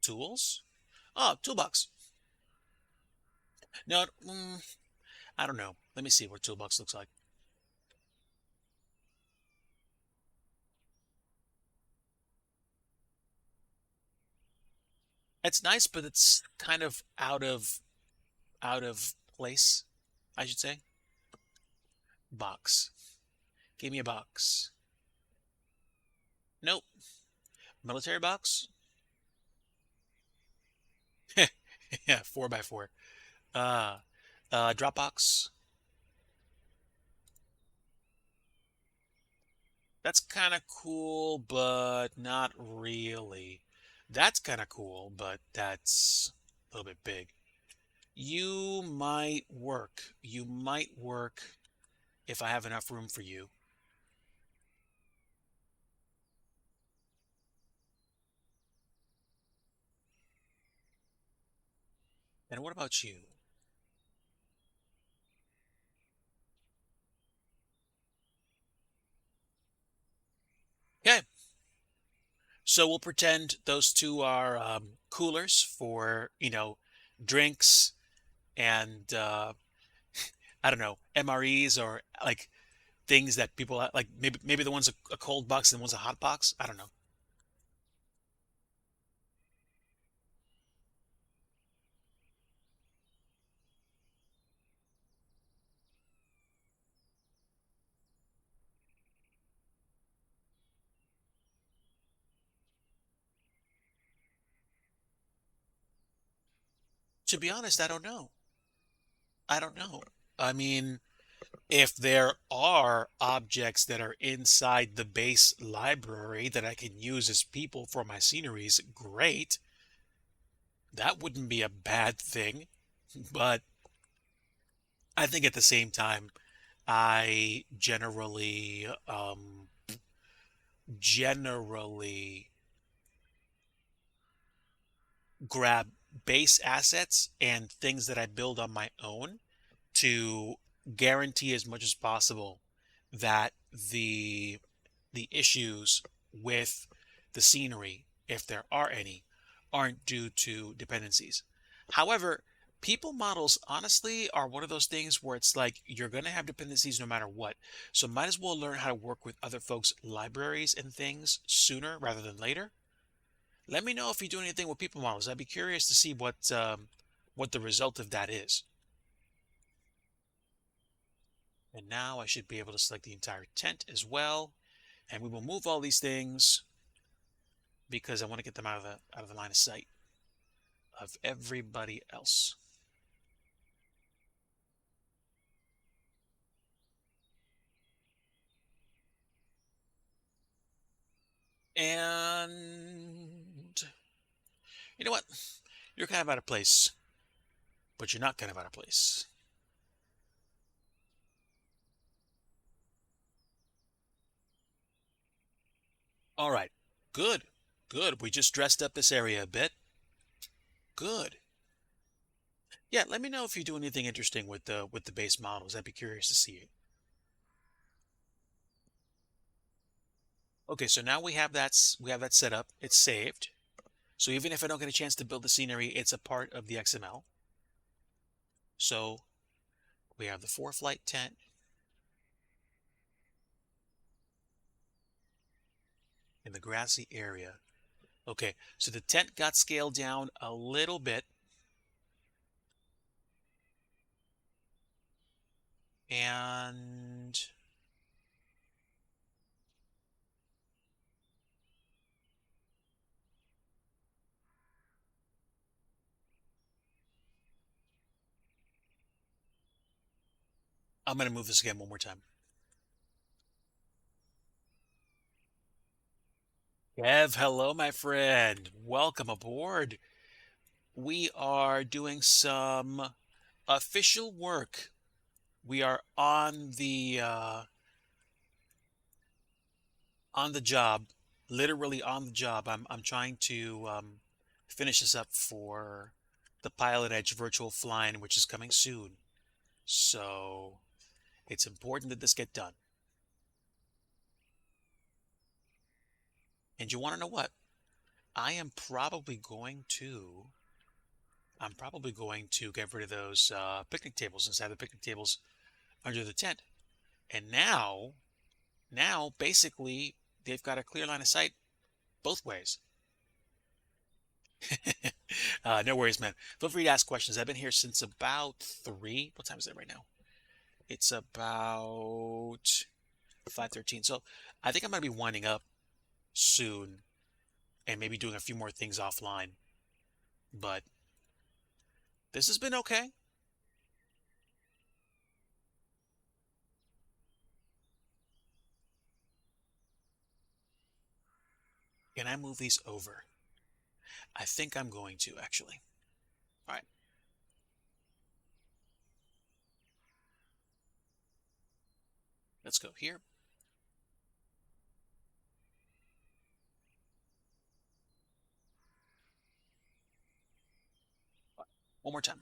Tools? Oh, toolbox. No, I don't know. Let me see what toolbox looks like. It's nice, but it's kind of out of place, I should say. Box. Give me a box. Nope. Military box? Yeah, 4x4. Uh, Dropbox. That's kind of cool, but not really. That's kind of cool, but that's a little bit big. You might work. You might work if I have enough room for you. And what about you? Okay, so we'll pretend those two are coolers for, drinks and I don't know, MREs or like things that people like. Maybe the one's a cold box and the one's a hot box. I don't know. To be honest, I don't know. I don't know. I mean, if there are objects that are inside the base library that I can use as people for my sceneries, great. That wouldn't be a bad thing. But I think at the same time, I generally grab base assets and things that I build on my own to guarantee as much as possible that the issues with the scenery, if there are any, aren't due to dependencies. However, people models honestly are one of those things where it's like you're going to have dependencies no matter what. So might as well learn how to work with other folks' libraries and things sooner rather than later. Let me know if you do anything with people models. I'd be curious to see what the result of that is. And now I should be able to select the entire tent as well. And we will move all these things because I want to get them out of the line of sight of everybody else. And you know what? You're kind of out of place, but you're not kind of out of place. All right. Good. Good. We just dressed up this area a bit. Good. Yeah, let me know if you do anything interesting with the base models. I'd be curious to see it. Okay, so now we have that set up. It's saved. So even if I don't get a chance to build the scenery, it's a part of the XML. So we have the 4-flight tent. In the grassy area. Okay, so the tent got scaled down a little bit. And I'm going to move this again one more time. Kev, hello, my friend. Welcome aboard. We are doing some official work. We are on the job, literally on the job. I'm trying to finish this up for the Pilot Edge virtual flying, which is coming soon. So it's important that this get done. And you want to know what? I am probably going to I'm probably going to get rid of those picnic tables inside the picnic tables under the tent. And now basically they've got a clear line of sight both ways. No worries, man. Feel free to ask questions. I've been here since about 3. What time is it right now? It's about 5:13. So I think I'm going to be winding up soon and maybe doing a few more things offline. But this has been okay. Can I move these over? I think I'm going to, actually. All right. Let's go here. One more time.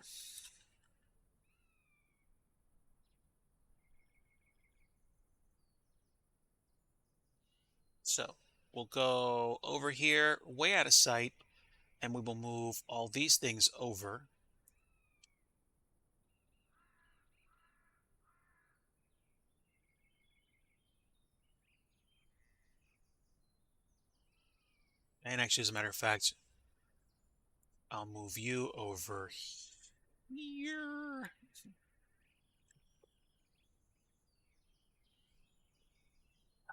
So we'll go over here, way out of sight, and we will move all these things over. And actually, as a matter of fact, I'll move you over here.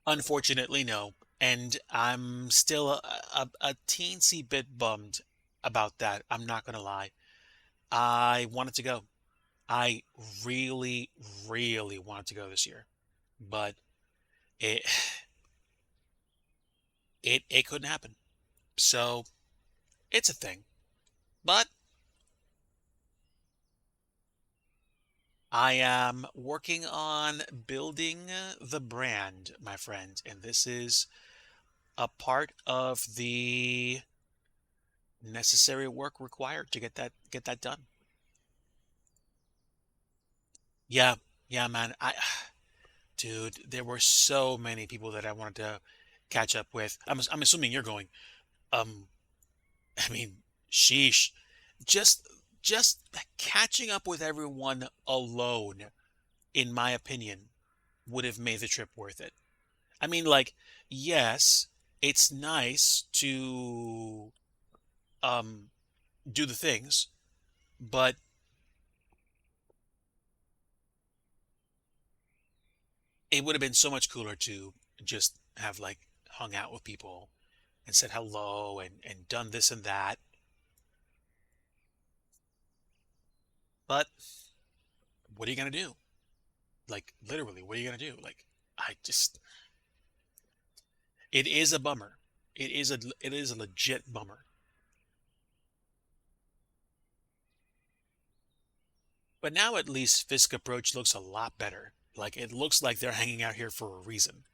Unfortunately, no. And I'm still a teensy bit bummed about that. I'm not going to lie. I wanted to go. I really, really wanted to go this year. But it it couldn't happen. So it's a thing. But I am working on building the brand, my friend, and this is a part of the necessary work required to get that done. Yeah, yeah, man. Dude, there were so many people that I wanted to catch up with. I'm assuming you're going. Um, I mean, sheesh. Just just catching up with everyone alone, in my opinion, would have made the trip worth it. I mean, like, yes, it's nice to um do the things, but it would have been so much cooler to just have like hung out with people and said hello and done this and that. But what are you gonna do? Like literally, what are you gonna do? Like I just it is a bummer. It is a legit bummer. But now at least Fisk approach looks a lot better. Like it looks like they're hanging out here for a reason.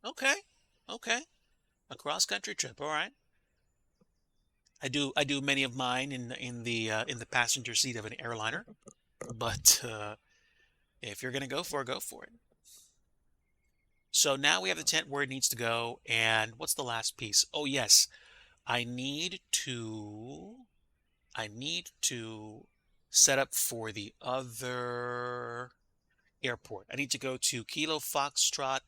Okay. Okay. A cross country trip. All right. I do many of mine in the passenger seat of an airliner, but if you're gonna go for it. So now we have the tent where it needs to go, and what's the last piece? Oh yes, I need to I need to set up for the other airport. I need to go to Kilo Foxtrot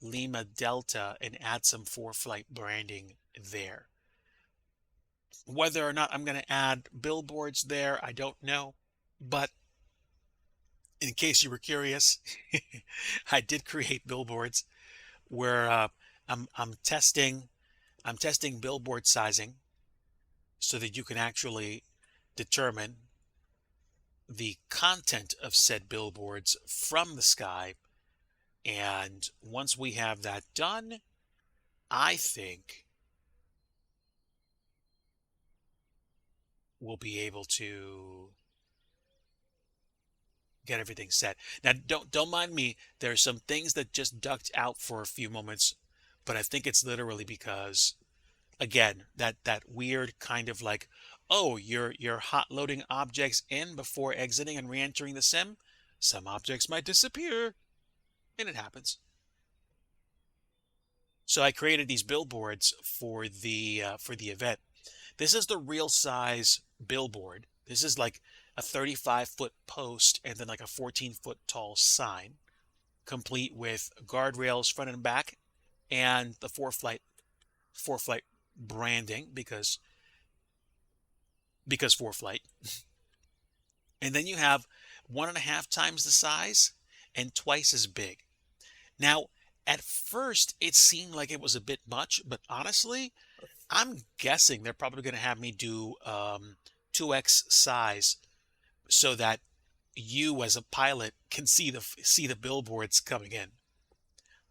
Lima Delta and add some for flight branding there. Whether or not I'm going to add billboards there, I don't know. But in case you were curious, I did create billboards where I'm testing billboard sizing so that you can actually determine the content of said billboards from the sky. And once we have that done, I think we'll be able to get everything set. Now, don't mind me. There are some things that just ducked out for a few moments, but I think it's literally because, again, that weird kind of like, oh, you're hot loading objects in before exiting and re-entering the sim. Some objects might disappear, and it happens. So I created these billboards for the event. This is the real size billboard. This is like a 35-foot post and then like a 14-foot tall sign, complete with guardrails front and back, and the for flight branding because for flight. And then you have 1.5 times the size and twice as big. Now, at first, it seemed like it was a bit much, but honestly, I'm guessing they're probably going to have me do 2x size so that you as a pilot can see the billboards coming in.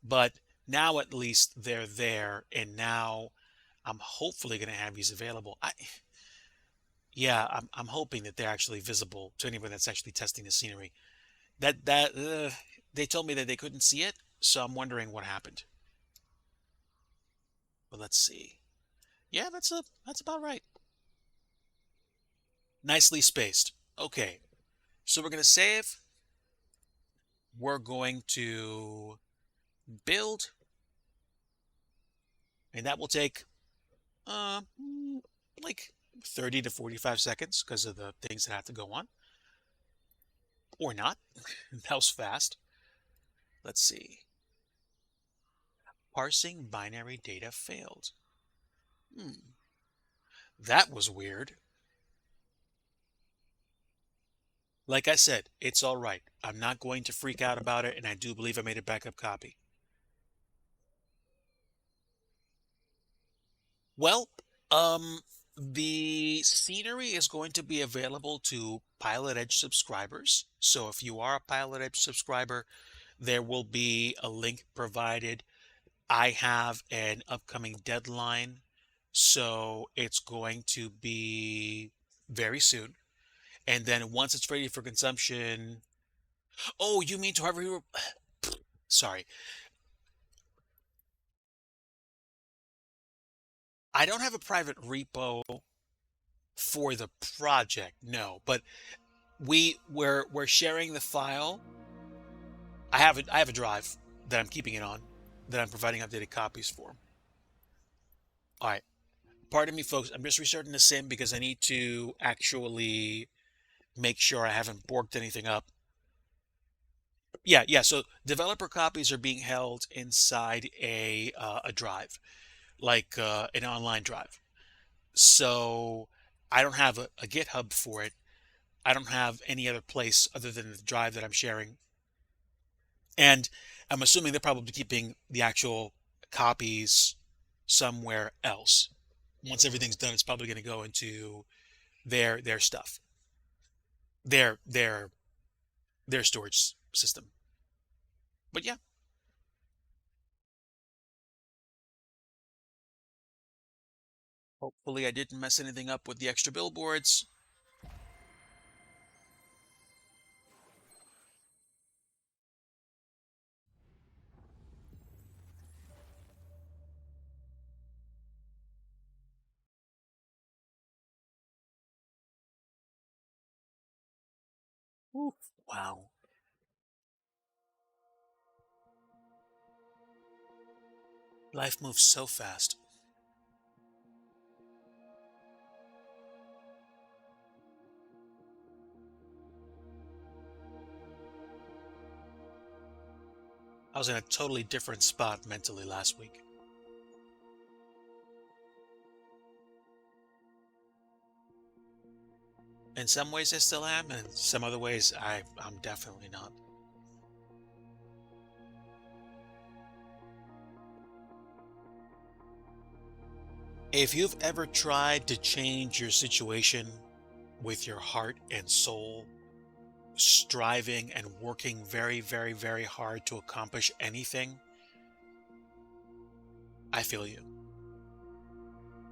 But now at least they're there, and now I'm hopefully going to have these available. Yeah, I'm hoping that they're actually visible to anyone that's actually testing the scenery. That they told me that they couldn't see it, so I'm wondering what happened. But let's see. Yeah, that's about right. Nicely spaced. Okay, so we're going to save. We're going to build, and that will take uh, like 30 to 45 seconds because of the things that have to go on. Or not. That was fast. Let's see. Parsing binary data failed. That was weird. Like I said, it's all right. I'm not going to freak out about it, and I do believe I made a backup copy. Well, um, the scenery is going to be available to Pilot Edge subscribers. So if you are a Pilot Edge subscriber, there will be a link provided. I have an upcoming deadline, so it's going to be very soon. And then once it's ready for consumption, oh, you mean to have sorry. I don't have a private repo for the project, no, but we're sharing the file. I have a drive that I'm keeping it on, that I'm providing updated copies for. All right. Pardon me, folks. I'm just restarting the sim because I need to actually make sure I haven't borked anything up. Yeah. So developer copies are being held inside a drive, like an online drive. So I don't have a GitHub for it. I don't have any other place other than the drive that I'm sharing. And I'm assuming they're probably keeping the actual copies somewhere else. Once everything's done, it's probably going to go into their stuff, their their their storage system. But yeah, hopefully I didn't mess anything up with the extra billboards. Ooh, wow. Life moves so fast. I was in a totally different spot mentally last week. In some ways, I still am, and in some other ways, I'm definitely not. If you've ever tried to change your situation with your heart and soul, striving and working very, very, very hard to accomplish anything, I feel you.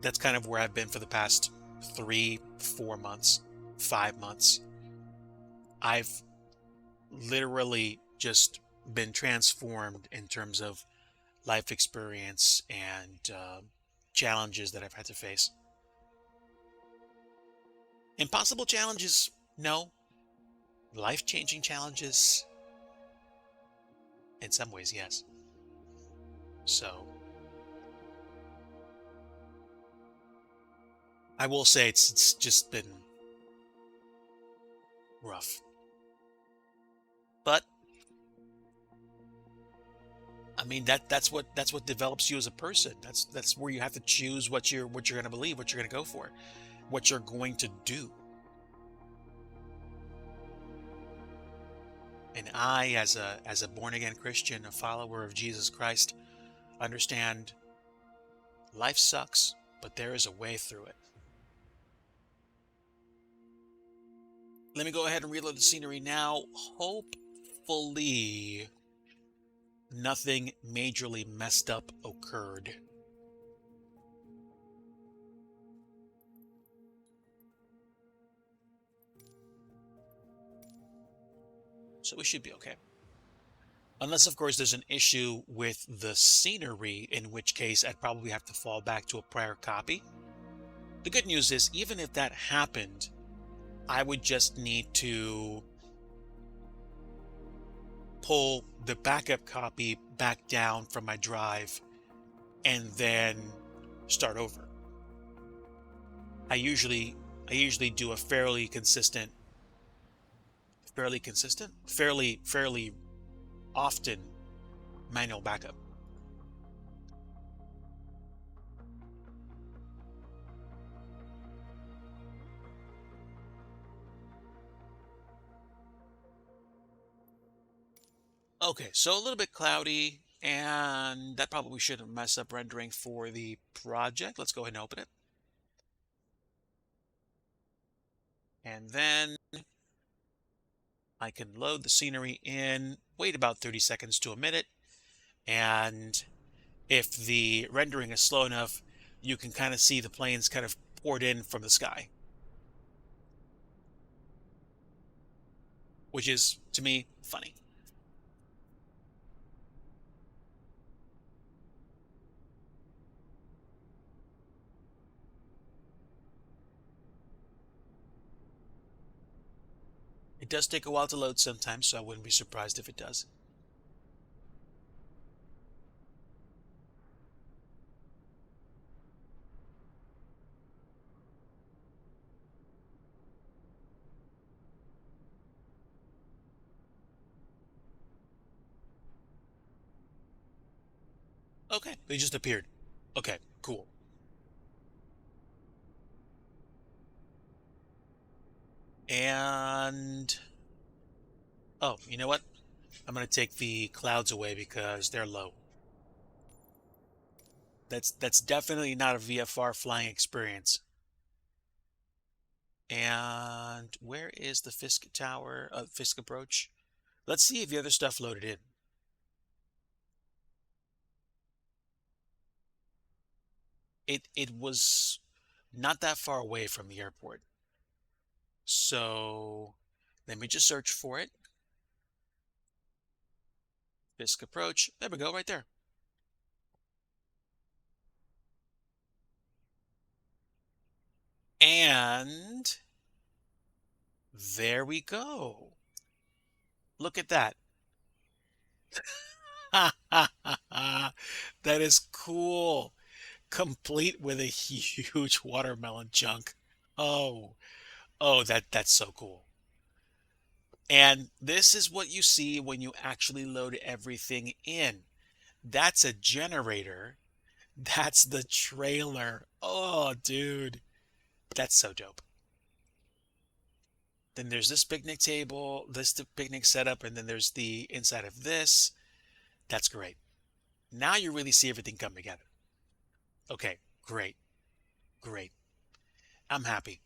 That's kind of where I've been for the past 3, 4 months, 5 months. I've literally just been transformed in terms of life experience and challenges that I've had to face. Impossible challenges, no. Life changing challenges, in some ways, yes. So I will say it's just been rough. But I mean that's what develops you as a person. That's where you have to choose what you're going to believe, what you're going to go for, what you're going to do. And I, as a born again Christian, a follower of Jesus Christ, understand life sucks, but there is a way through it. Let me go ahead and reload the scenery now. Hopefully, nothing majorly messed up occurred. So we should be okay. Unless, of course, there's an issue with the scenery, in which case I'd probably have to fall back to a prior copy. The good news is, even if that happened, I would just need to pull the backup copy back down from my drive and then start over. I usually I usually do a fairly often manual backup. Okay, so a little bit cloudy, and that probably shouldn't mess up rendering for the project. Let's go ahead and open it. And then I can load the scenery in, wait about 30 seconds to a minute, and if the rendering is slow enough, you can kind of see the planes kind of poured in from the sky, which is, to me, funny. It does take a while to load sometimes, so I wouldn't be surprised if it does. Okay, they just appeared. Okay, cool. And oh, you know what? I'm gonna take the clouds away because they're low. That's definitely not a VFR flying experience. And where is the Fisk Tower, Fisk approach? Let's see if the other stuff loaded in. It was not that far away from the airport. So let me just search for it. Fisk approach. There we go, right there. And there we go. Look at that. That is cool. Complete with a huge watermelon chunk. Oh, oh, that's so cool. And this is what you see when you actually load everything in. That's a generator. That's the trailer. Oh, dude, that's so dope. Then there's this picnic table, this the picnic setup, and then there's the inside of this. That's great. Now you really see everything come together. Okay, great, great. I'm happy.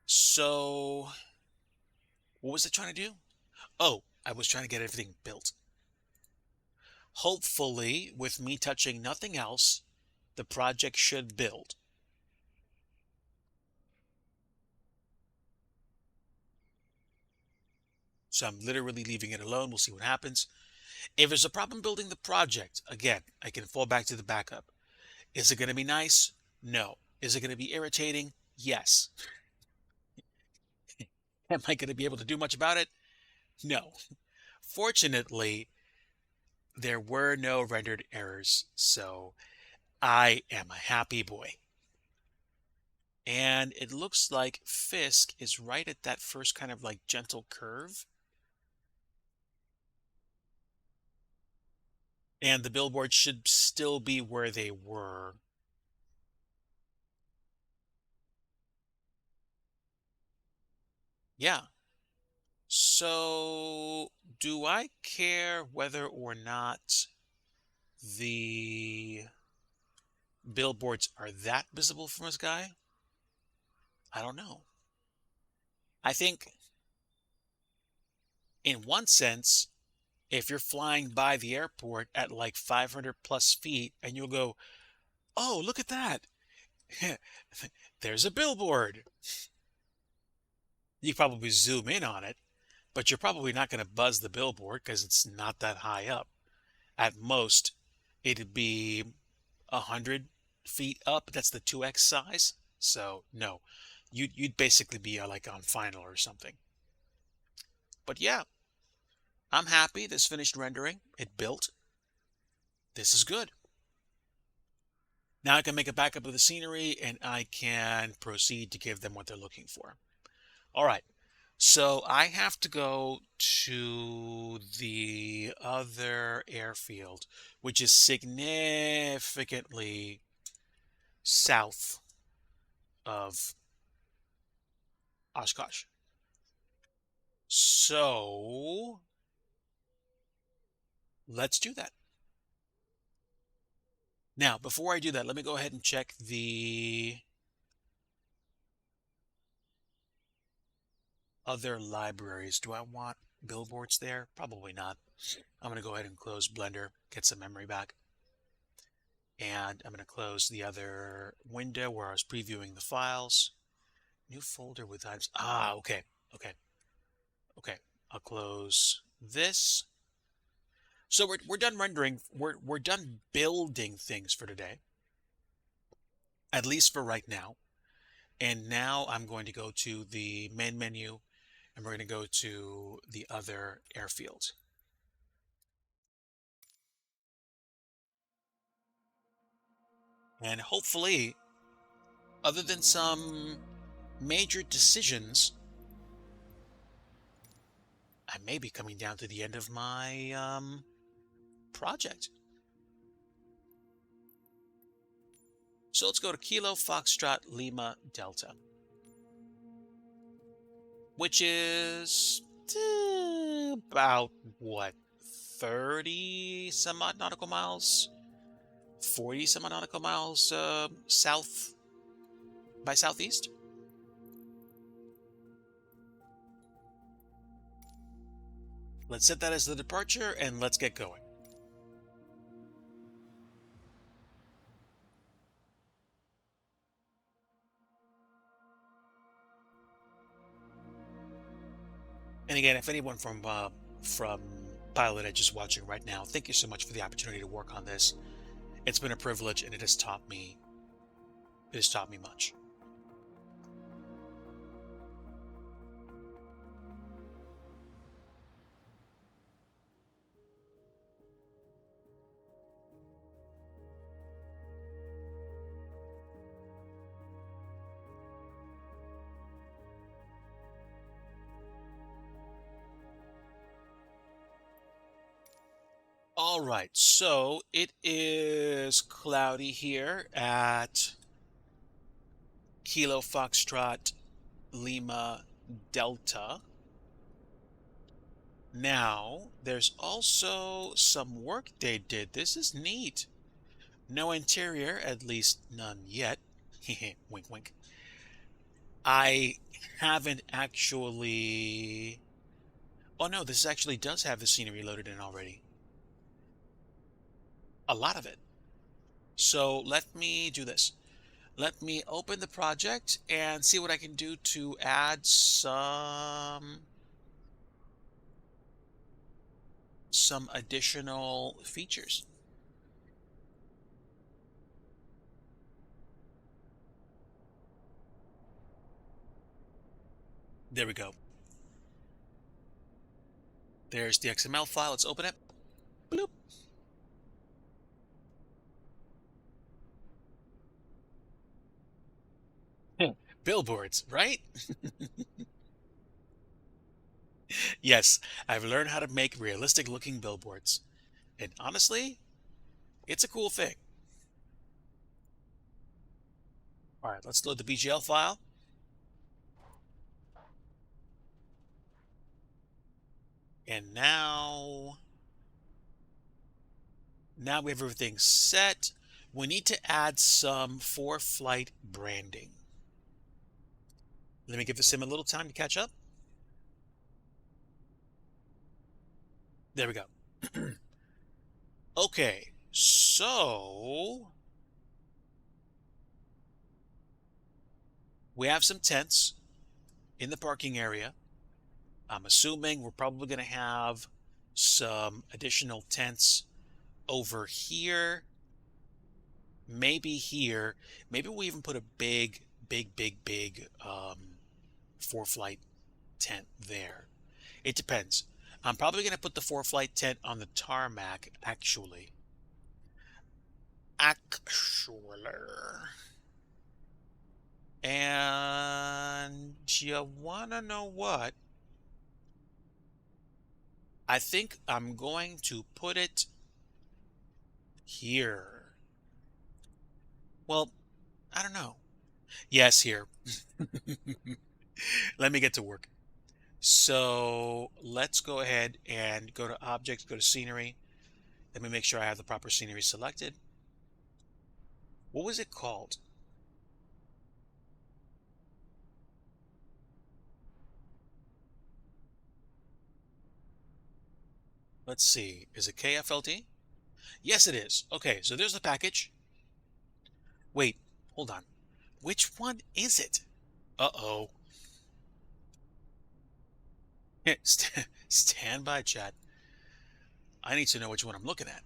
So, what was I trying to do? Oh, I was trying to get everything built. Hopefully, with me touching nothing else, the project should build. So I'm literally leaving it alone. We'll see what happens. If there's a problem building the project, again, I can fall back to the backup. Is it going to be nice? No. Is it going to be irritating? Yes. Am I going to be able to do much about it? No. Fortunately, there were no rendered errors, so I am a happy boy. And it looks like Fisk is right at that first kind of like gentle curve. And the billboards should still be where they were. Yeah. So, do I care whether or not the billboards are that visible from the sky? I don't know. I think, in one sense, if you're flying by the airport at like 500 plus feet and you'll go, oh, look at that. There's a billboard. You probably zoom in on it, but you're probably not going to buzz the billboard because it's not that high up. At most, it'd be 100 feet up. That's the 2x size. So no, you'd basically be like on final or something. But yeah, I'm happy. This finished rendering. It built. This is good. Now I can make a backup of the scenery and I can proceed to give them what they're looking for. All right. So I have to go to the other airfield, which is significantly south of Oshkosh. So let's do that. Now, before I do that, let me go ahead and check the other libraries. Do I want billboards there? Probably not. I'm going to go ahead and close Blender, get some memory back. And I'm going to close the other window where I was previewing the files. New folder with items. Ah, okay. Okay. Okay. I'll close this. So we're done rendering. We're done building things for today. At least for right now. And now I'm going to go to the main menu and we're going to go to the other airfield. And hopefully, other than some major decisions, I may be coming down to the end of my project. So let's go to Kilo Foxtrot Lima Delta, which is about what, 30 some odd nautical miles, 40 some odd nautical miles south by southeast. Let's set that as the departure and let's get going. And again, if anyone from Pilot Edge is watching right now, thank you so much for the opportunity to work on this. It's been a privilege and it has taught me much. All right, so it is cloudy here at Kilo Foxtrot Lima Delta. Now, there's also some work they did. This is neat. No interior, at least none yet. Wink, wink. I haven't actually... Oh no, this actually does have the scenery loaded in already. A lot of it. So let me do this. Let me open the project and see what I can do to add some additional features. There we go. There's the XML file. Let's open it. Bloop. Billboards, right? Yes, I've learned how to make realistic looking billboards. And honestly, it's a cool thing. All right, let's load the BGL file. And now we have everything set. We need to add some for-flight branding. Let me give the sim a little time to catch up. There we go. Okay, so we have some tents in the parking area. I'm assuming we're probably going to have some additional tents over here, maybe here. Maybe we even put a big for-flight tent there. It depends. I'm probably going to put the for-flight tent on the tarmac, actually. And you want to know what? I think I'm going to put it here. Well, I don't know. Yes, here. Let me get to work. So let's go ahead and go to Objects, go to Scenery. Let me make sure I have the proper scenery selected. What was it called? Let's see. Is it KFLD? Yes, it is. Okay, so there's the package. Wait, hold on. Which one is it? Uh-oh. Stand by, chat. I need to know which one I'm looking at.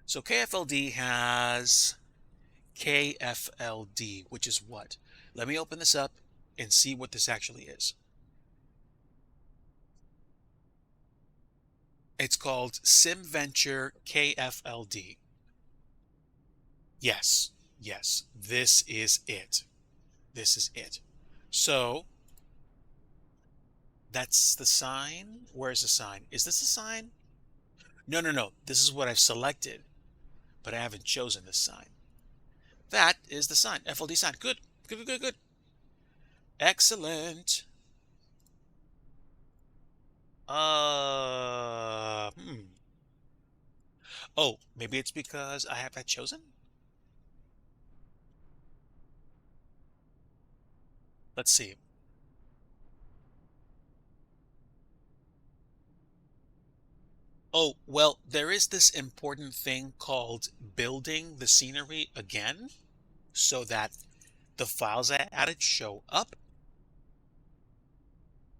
So KFLD has KFLD, which is what? Let me open this up and see what this actually is. It's called SimVenture KFLD. Yes, yes, this is it. This is it. So that's the sign. Where's the sign? Is this the sign? No, no, no. This is what I've selected, but I haven't chosen this sign. That is the sign. FLD sign. Good. Good, good, good, good. Excellent. Oh, maybe it's because I have that chosen? Let's see. Oh, well, there is this important thing called building the scenery again so that the files I added show up.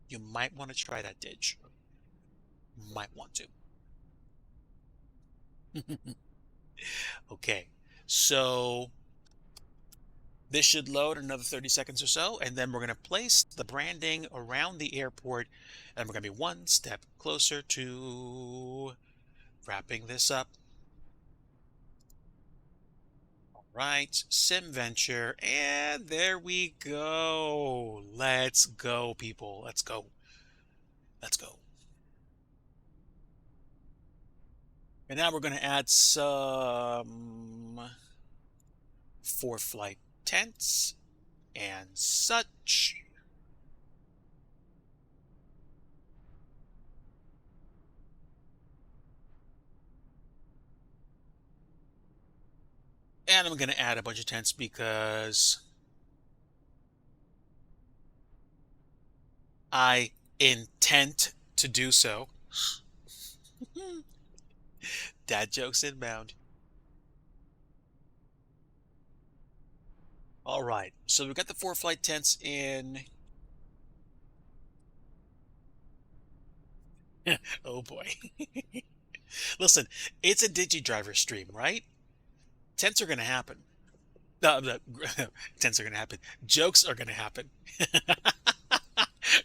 You might want to try that, DIGI. Might want to. Okay, so this should load another 30 seconds or so, and then we're going to place the branding around the airport, and we're going to be one step closer to wrapping this up. All right, SimVenture, and there we go. Let's go, people. Let's go. Let's go. And now we're going to add some for flight tents and such. And I'm going to add a bunch of tents because I intend to do so. Dad jokes inbound. All right, so we've got the 4 flight tents in. Oh boy. Listen, it's a Digi driver stream, right? Tents are going to happen. No, tents are going to happen. Jokes are going to happen.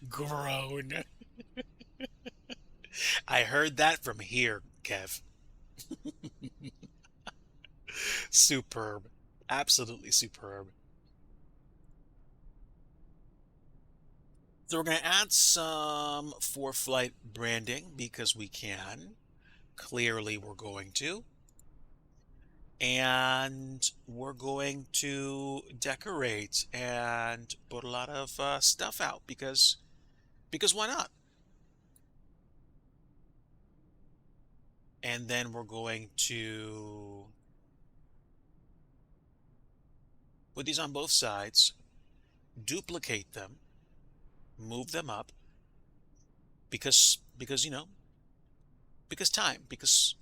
Groan. I heard that from here, Kev. Superb. Absolutely superb. So we're going to add some 4 flight branding because we can. Clearly, we're going to. And we're going to decorate and put a lot of stuff out because why not? And then we're going to put these on both sides, duplicate them, move them up because you know, because time, because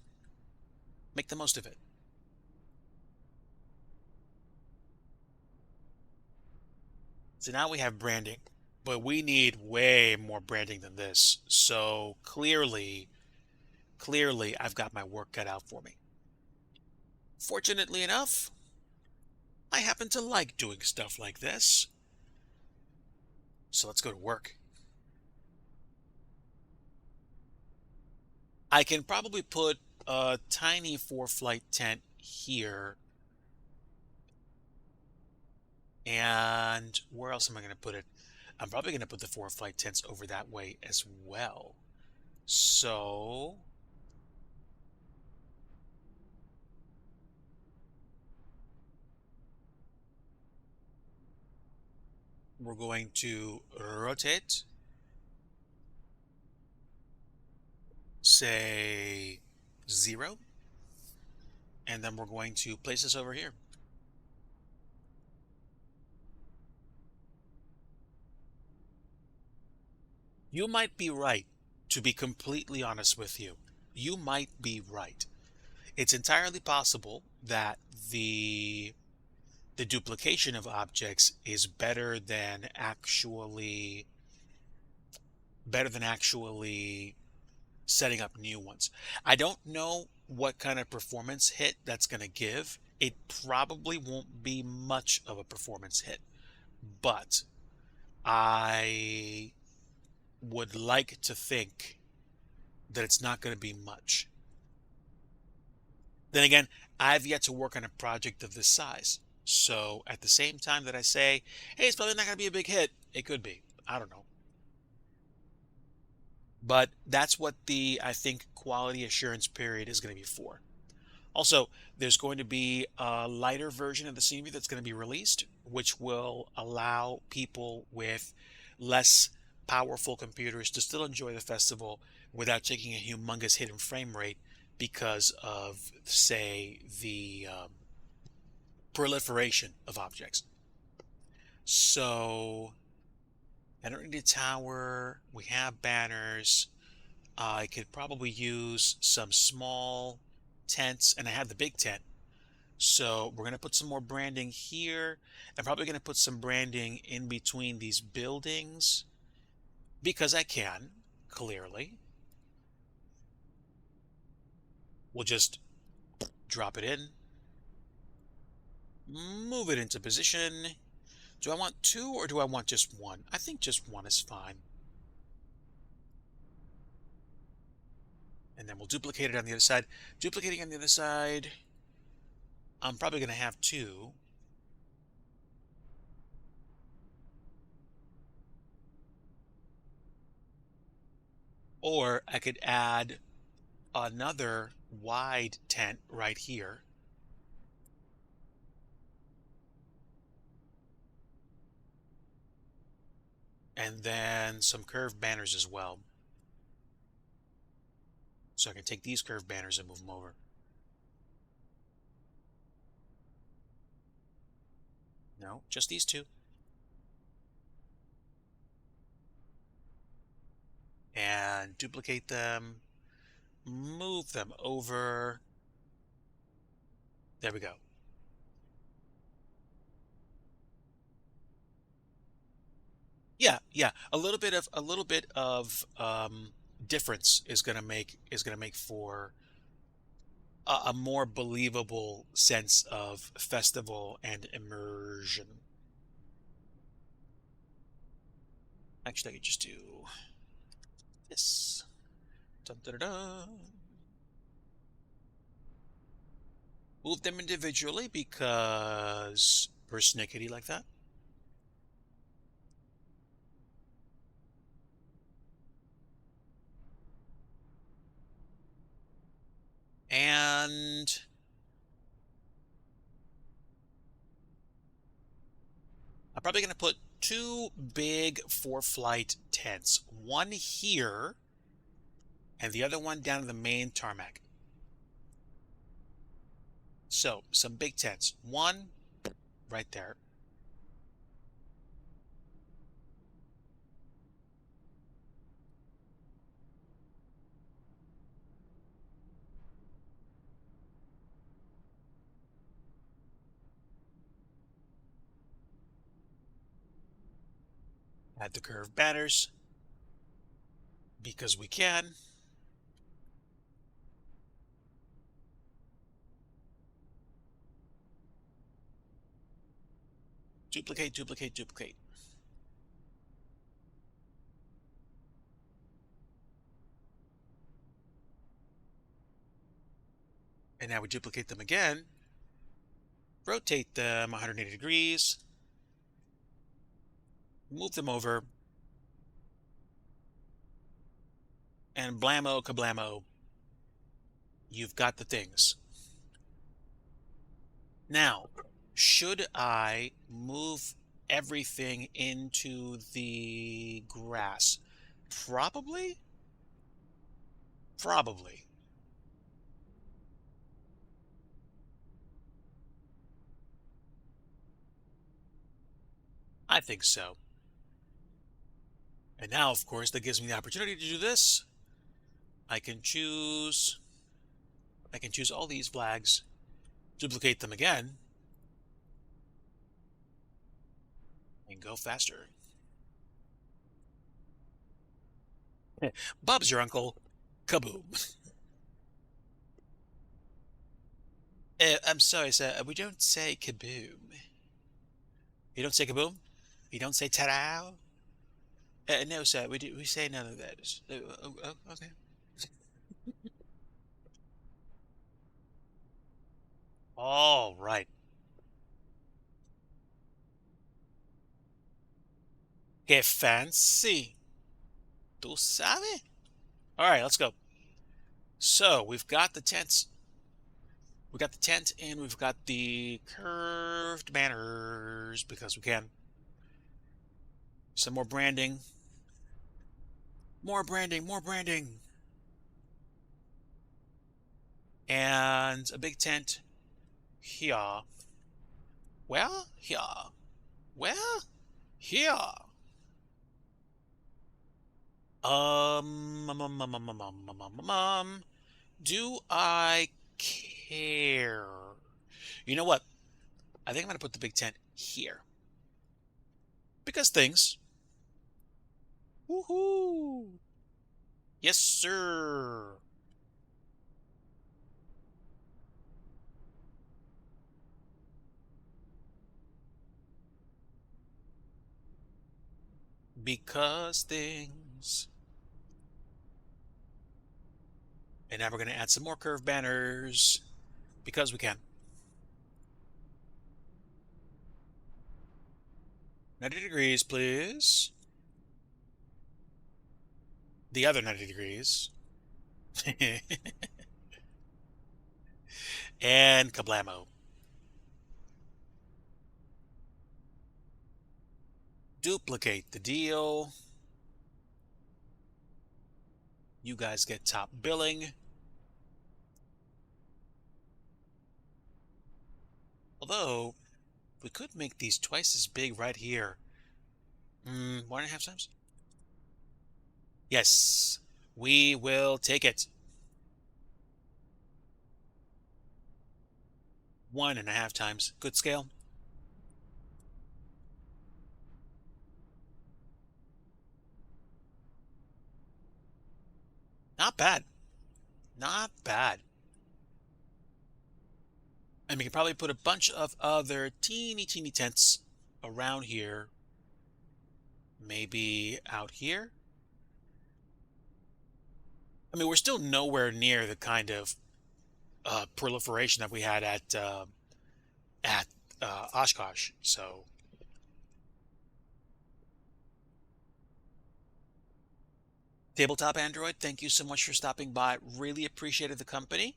make the most of it. So now we have branding, but we need way more branding than this. So clearly I've got my work cut out for me. Fortunately enough, I happen to like doing stuff like this. So let's go to work. I can probably put a tiny 4 flight tent here. And where else am I going to put it? I'm probably going to put the 4 flight tents over that way as well. So we're going to rotate, say 0, and then we're going to place this over here. You might be right, to be completely honest with you. You might be right. It's entirely possible that the duplication of objects is better than actually setting up new ones. I don't know what kind of performance hit that's going to give. It probably won't be much of a performance hit, but I would like to think that it's not going to be much. Then again, I've yet to work on a project of this size. So at the same time that I say, hey, it's probably not going to be a big hit, it could be. I don't know. But that's what I think, quality assurance period is going to be for. Also, there's going to be a lighter version of the scenery that's going to be released, which will allow people with less powerful computers to still enjoy the festival without taking a humongous hit in frame rate because of, say, the proliferation of objects. So, I don't need a tower. We have banners. I could probably use some small tents, and I have the big tent. So we're going to put some more branding here. I'm probably going to put some branding in between these buildings because I can, clearly. We'll just drop it in, move it into position. Do I want 2 or do I want just 1? I think just 1 is fine. And then we'll duplicate it on the other side. Duplicating on the other side, I'm probably going to have 2. Or I could add another wide tent right here. And then some curved banners as well. So I can take these curved banners and move them over. No, just these two. And duplicate them, move them over. There we go. Yeah. A little bit of difference is gonna make for a more believable sense of festival and immersion. Actually, I could just do this. Dun, dun, dun, dun. Move them individually because persnickety like that. And I'm probably going to put two big 4-flight tents, one here and the other one down in the main tarmac. So some big tents, one right there. Add the curved banners because we can. Duplicate, duplicate, duplicate. And now we duplicate them again. Rotate them 180 degrees. Move them over. And blammo kablamo. You've got the things. Now, should I move everything into the grass? Probably. Probably. I think so. And now, of course, that gives me the opportunity to do this. I can choose all these flags, duplicate them again, and go faster. Bob's your uncle. Kaboom. I'm sorry, sir. We don't say kaboom. You don't say kaboom? You don't say ta-da? No, sir. We say none of those. Okay. All right. Que fancy. Tu sabe? All right, let's go. So we've got the tents. We got the tent and we've got the curved banners because we can. Some more branding. More branding, more branding. And a big tent here. Where? Here. Where? Here. Do I care? You know what? I think I'm gonna put the big tent here. Because things. Woohoo! Yes, sir. Because things. And now we're going to add some more curved banners because we can. 90 degrees, please. The other 90 degrees. And kablamo. Duplicate the deal. You guys get top billing. Although, we could make these twice as big right here. 1.5 times? Yes, we will take it. 1.5 times. Good scale. Not bad. Not bad. And we can probably put a bunch of other teeny tents around here. Maybe out here. I mean, we're still nowhere near the kind of proliferation that we had at Oshkosh. So, Tabletop Android, thank you so much for stopping by. Really appreciated the company.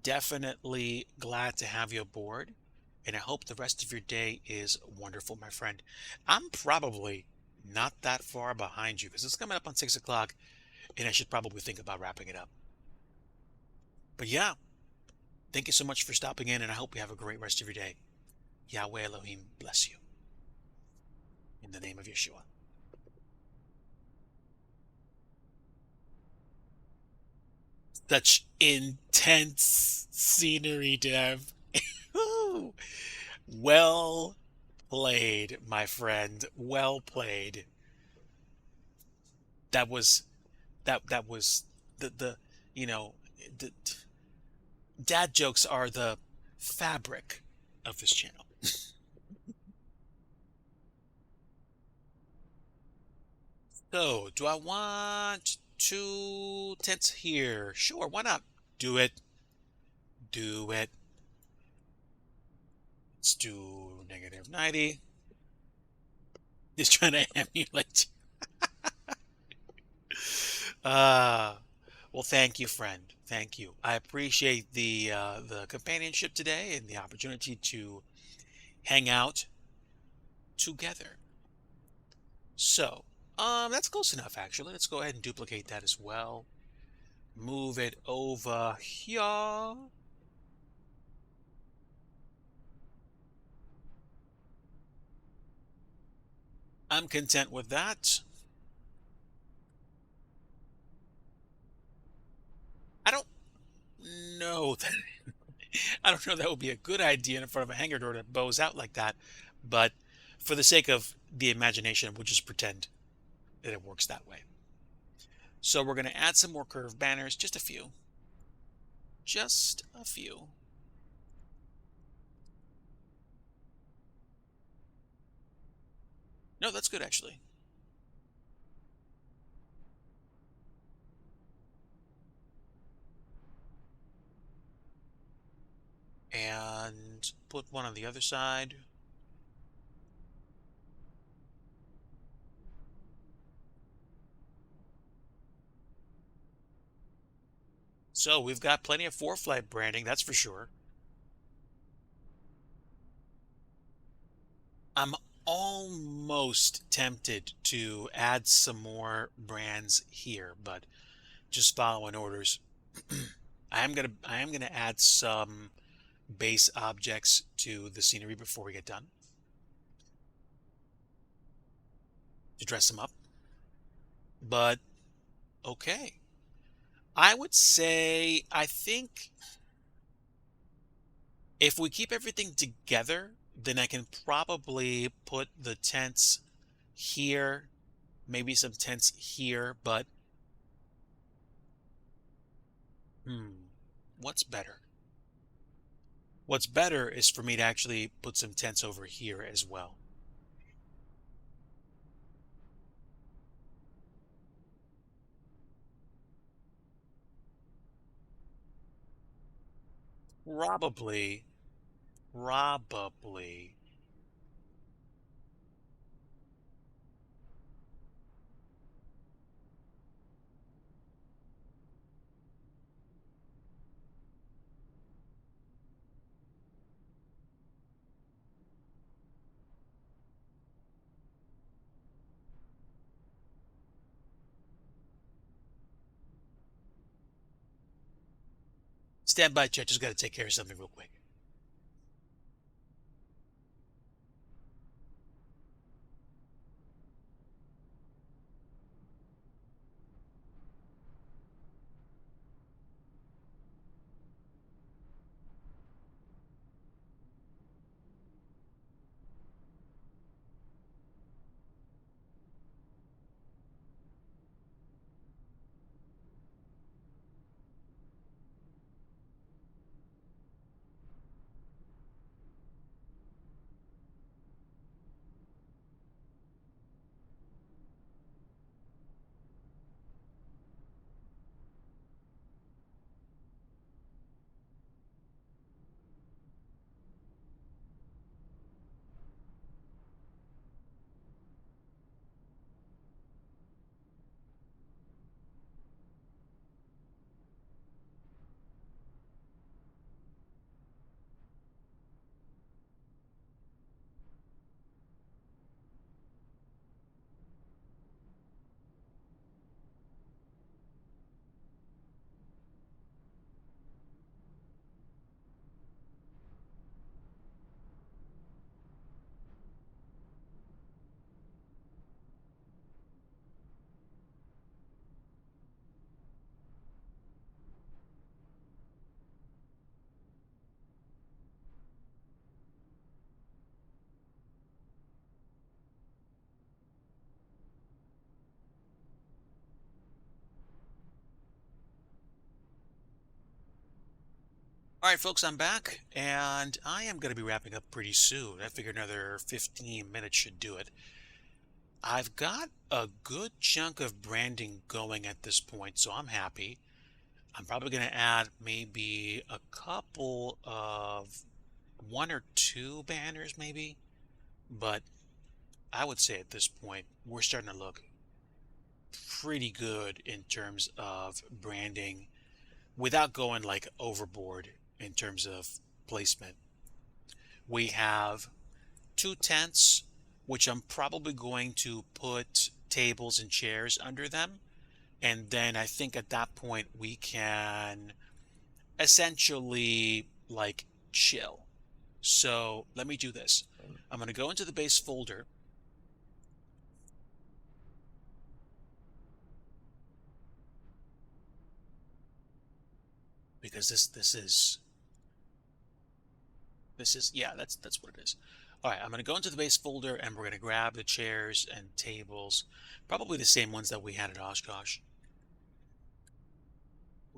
Definitely glad to have you aboard. And I hope the rest of your day is wonderful, my friend. I'm probably not that far behind you because it's coming up on 6 o'clock and I should probably think about wrapping it up. But yeah, thank you so much for stopping in and I hope you have a great rest of your day. Yahweh Elohim bless you. In the name of Yeshua. Such intense scenery, Dev. Well played, my friend. Well played. That was the you know the dad jokes are the fabric of this channel. So, do I want 2 tents here? Sure, why not? Do it. Do it. Let's do -90. Just trying to emulate. Uh, well, thank you, friend. Thank you. I appreciate the companionship today and the opportunity to hang out together. So, that's close enough, actually. Let's go ahead and duplicate that as well. Move it over here. I'm content with that. I don't know that I don't know that would be a good idea in front of a hangar door that bows out like that, but for the sake of the imagination, we'll just pretend that it works that way. So we're going to add some more curved banners, just a few. Just a few. No, that's good actually. And put one on the other side. So we've got plenty of ForeFlight branding, that's for sure. I'm almost tempted to add some more brands here, but just following orders. I am gonna add some base objects to the scenery before we get done to dress them up. But okay. I would say I think if we keep everything together, then I can probably put the tents here, maybe some tents here, but what's better? What's better is for me to actually put some tents over here as well. Probably, probably. stand by, chat. Just got to take care of something real quick. All right, folks, I'm back, and I am going to be wrapping up pretty soon. I figure another 15 minutes should do it. I've got a good chunk of branding going at this point, so I'm happy. I'm probably going to add maybe a couple of one or two banners, maybe. But I would say at this point, we're starting to look pretty good in terms of branding without going like overboard in terms of placement. We have two tents, which I'm probably going to put tables and chairs under them. And then I think at that point we can essentially like chill. So let me do this. I'm going to go into the base folder because this is yeah, that's what it is. All right, I'm going to go into the base folder and we're going to grab the chairs and tables, probably the same ones that we had at Oshkosh.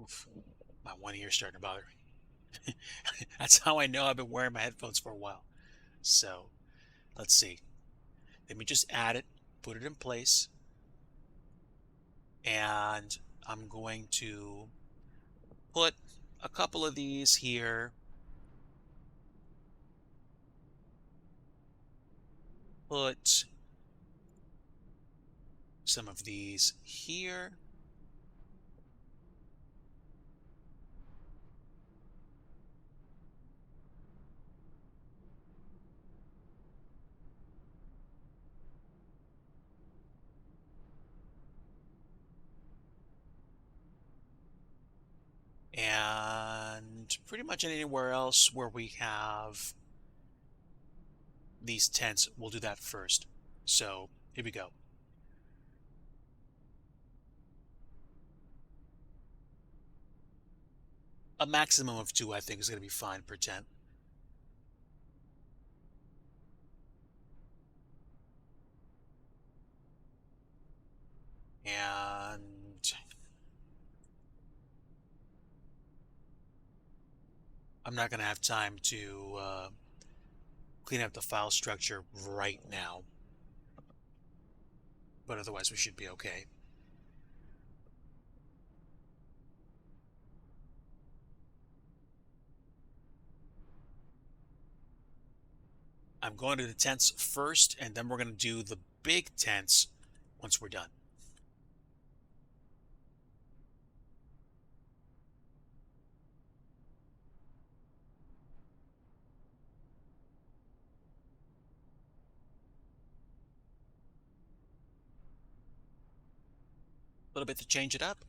Oof, my one ear's starting to bother me. That's how I know I've been wearing my headphones for a while. So let's see. Let me just add it, put it in place, and I'm going to put a couple of these here, put some of these here, and pretty much anywhere else where we have these tents, we'll do that first. So here we go. A maximum of two, I think, is going to be fine per tent. And I'm not going to have time to clean up the file structure right now, but otherwise we should be okay. I'm going to the tents first, and then we're going to do the big tents once we're done. A little bit to change it up.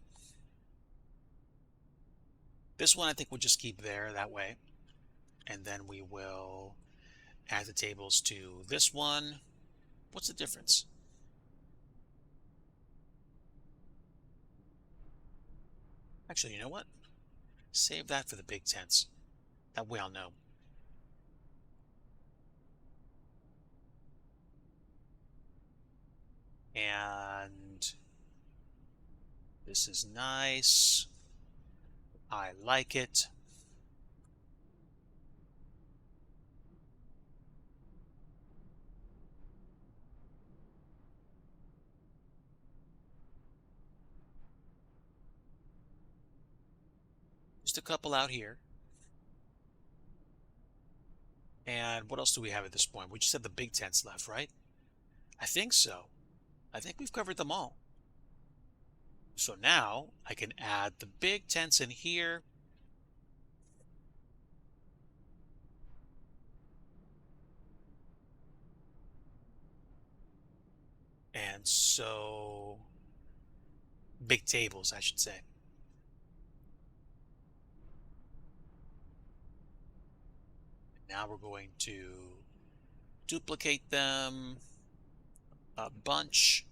This one I think we'll just keep there that way. And then we will add the tables to this one. What's the difference? Actually, you know what? Save that for the big tents. That way I'll know. And this is nice. I like it. Just a couple out here. And what else do we have at this point? We just have the big tents left, right? I think so. I think we've covered them all. So now I can add the big tents in here. And so big tables, I should say. Now we're going to duplicate them a bunch.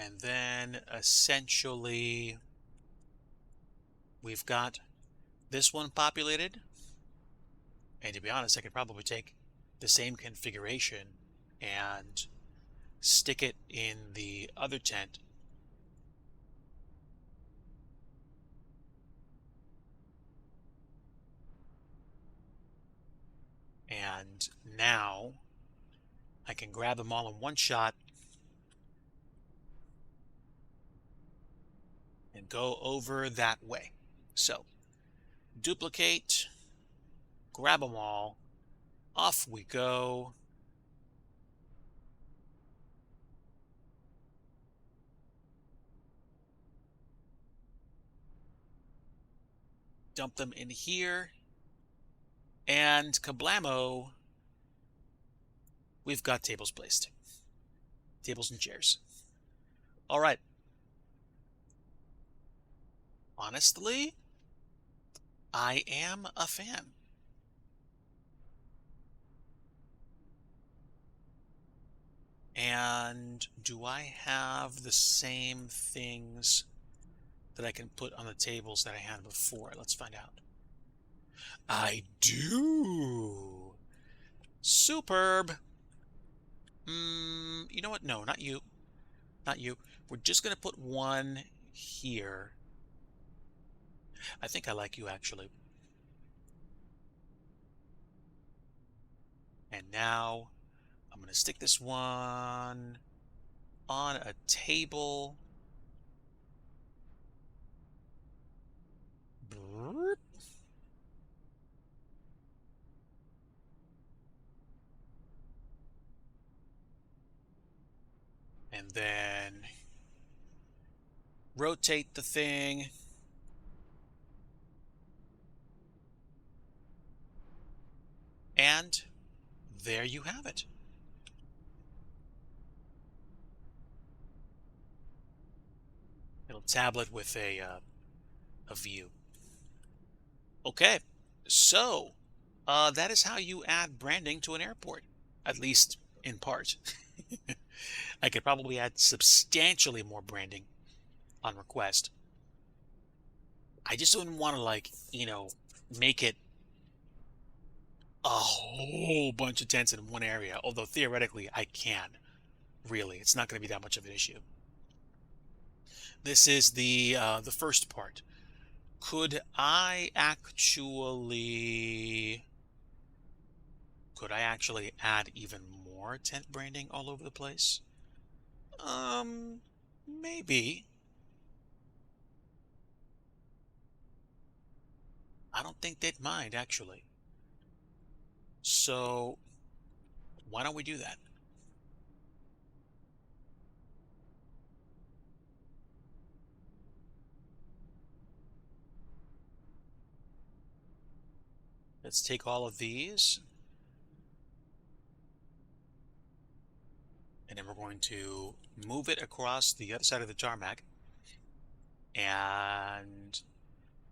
And then essentially we've got this one populated. And to be honest, I could probably take the same configuration and stick it in the other tent. And now I can grab them all in one shot and go over that way. So duplicate, grab them all, off we go. Dump them in here, and kablamo, we've got tables placed. Tables and chairs. All right. Honestly, I am a fan. And do I have the same things that I can put on the tables that I had before? Let's find out. I do. Superb. You know what? No, not you. Not you. We're just going to put one here. I think I like you, actually. And now I'm going to stick this one on a table. And then rotate the thing. And there you have it. Little tablet with a view. Okay, so that is how you add branding to an airport, at least in part. I could probably add substantially more branding on request. I just wouldn't want to, like, make it a whole bunch of tents in one area, although theoretically I can. Really, it's not going to be that much of an issue. This is the first part. Could I actually add even more tent branding all over the place? Um, Maybe. I don't think they'd mind, actually. So why don't we do that? Let's take all of these, and then we're going to move it across the other side of the tarmac. And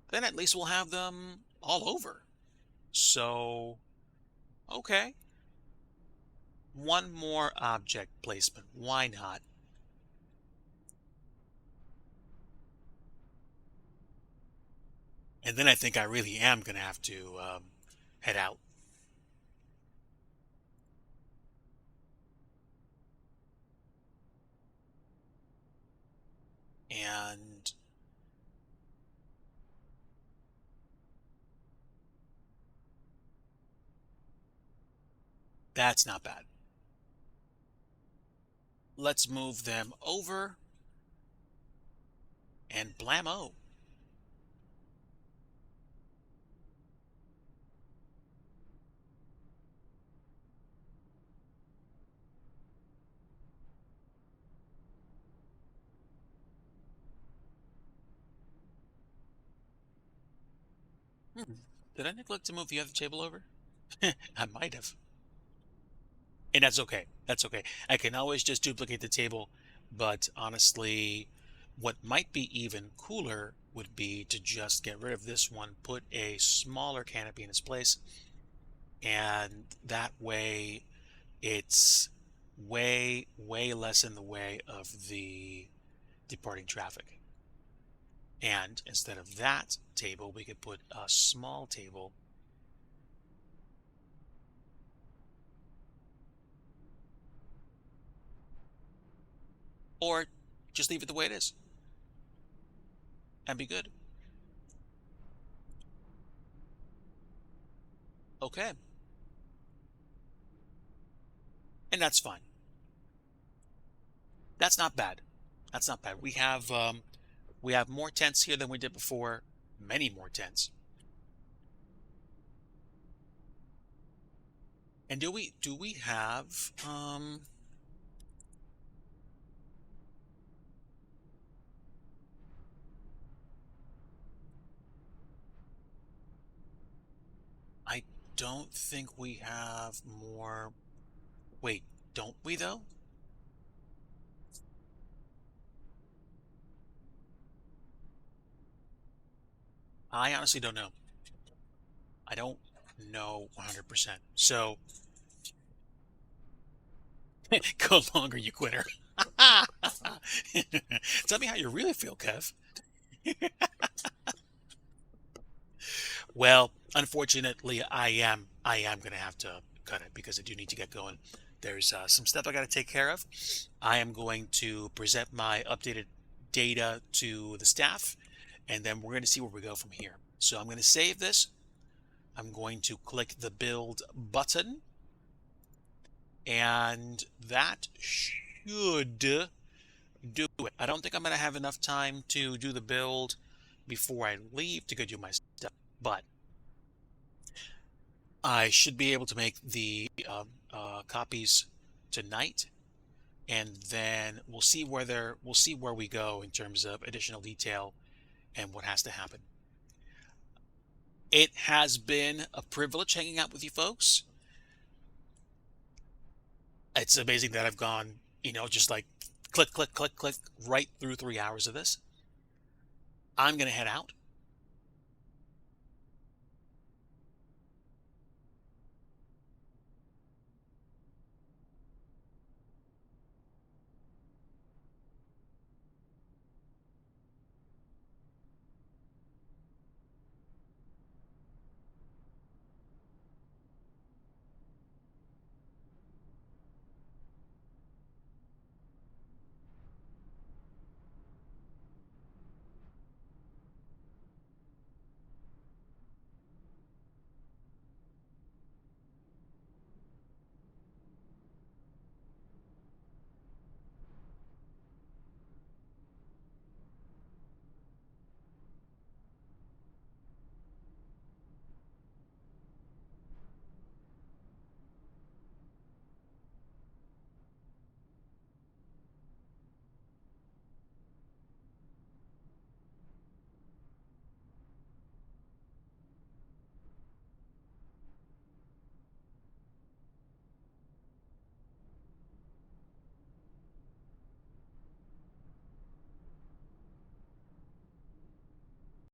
then at least we'll have them all over. So, okay. One more object placement. Why not? And then I think I really am going to have to head out. And that's not bad. Let's move them over and blammo. Hmm. Did I neglect to move the other table over? I might have. And that's okay. That's okay. I can always just duplicate the table, but honestly, what might be even cooler would be to just get rid of this one, put a smaller canopy in its place, and that way it's way less in the way of the departing traffic. And instead of that table, we could put a small table, or just leave it the way it is and be good. Okay. And that's fine. That's not bad. That's not bad. We have more tents here than we did before, many more tents. And do we have I don't think we have more. Wait, don't we though? I honestly don't know. I don't know 100%. So go longer, you quitter. Tell me how you really feel, Kev. Well, unfortunately, I am gonna have to cut it because I do need to get going. There's some stuff I got to take care of. I am going to present my updated data to the staff, and then we're going to see where we go from here. So I'm going to save this. I'm going to click the build button, and that should do it. I don't think I'm going to have enough time to do the build before I leave to go do my stuff, but I should be able to make the copies tonight, and then we'll see where we go in terms of additional detail and what has to happen. It has been a privilege hanging out with you folks. It's amazing that I've gone, just like click, click, click, click right through 3 hours of this. I'm going to head out.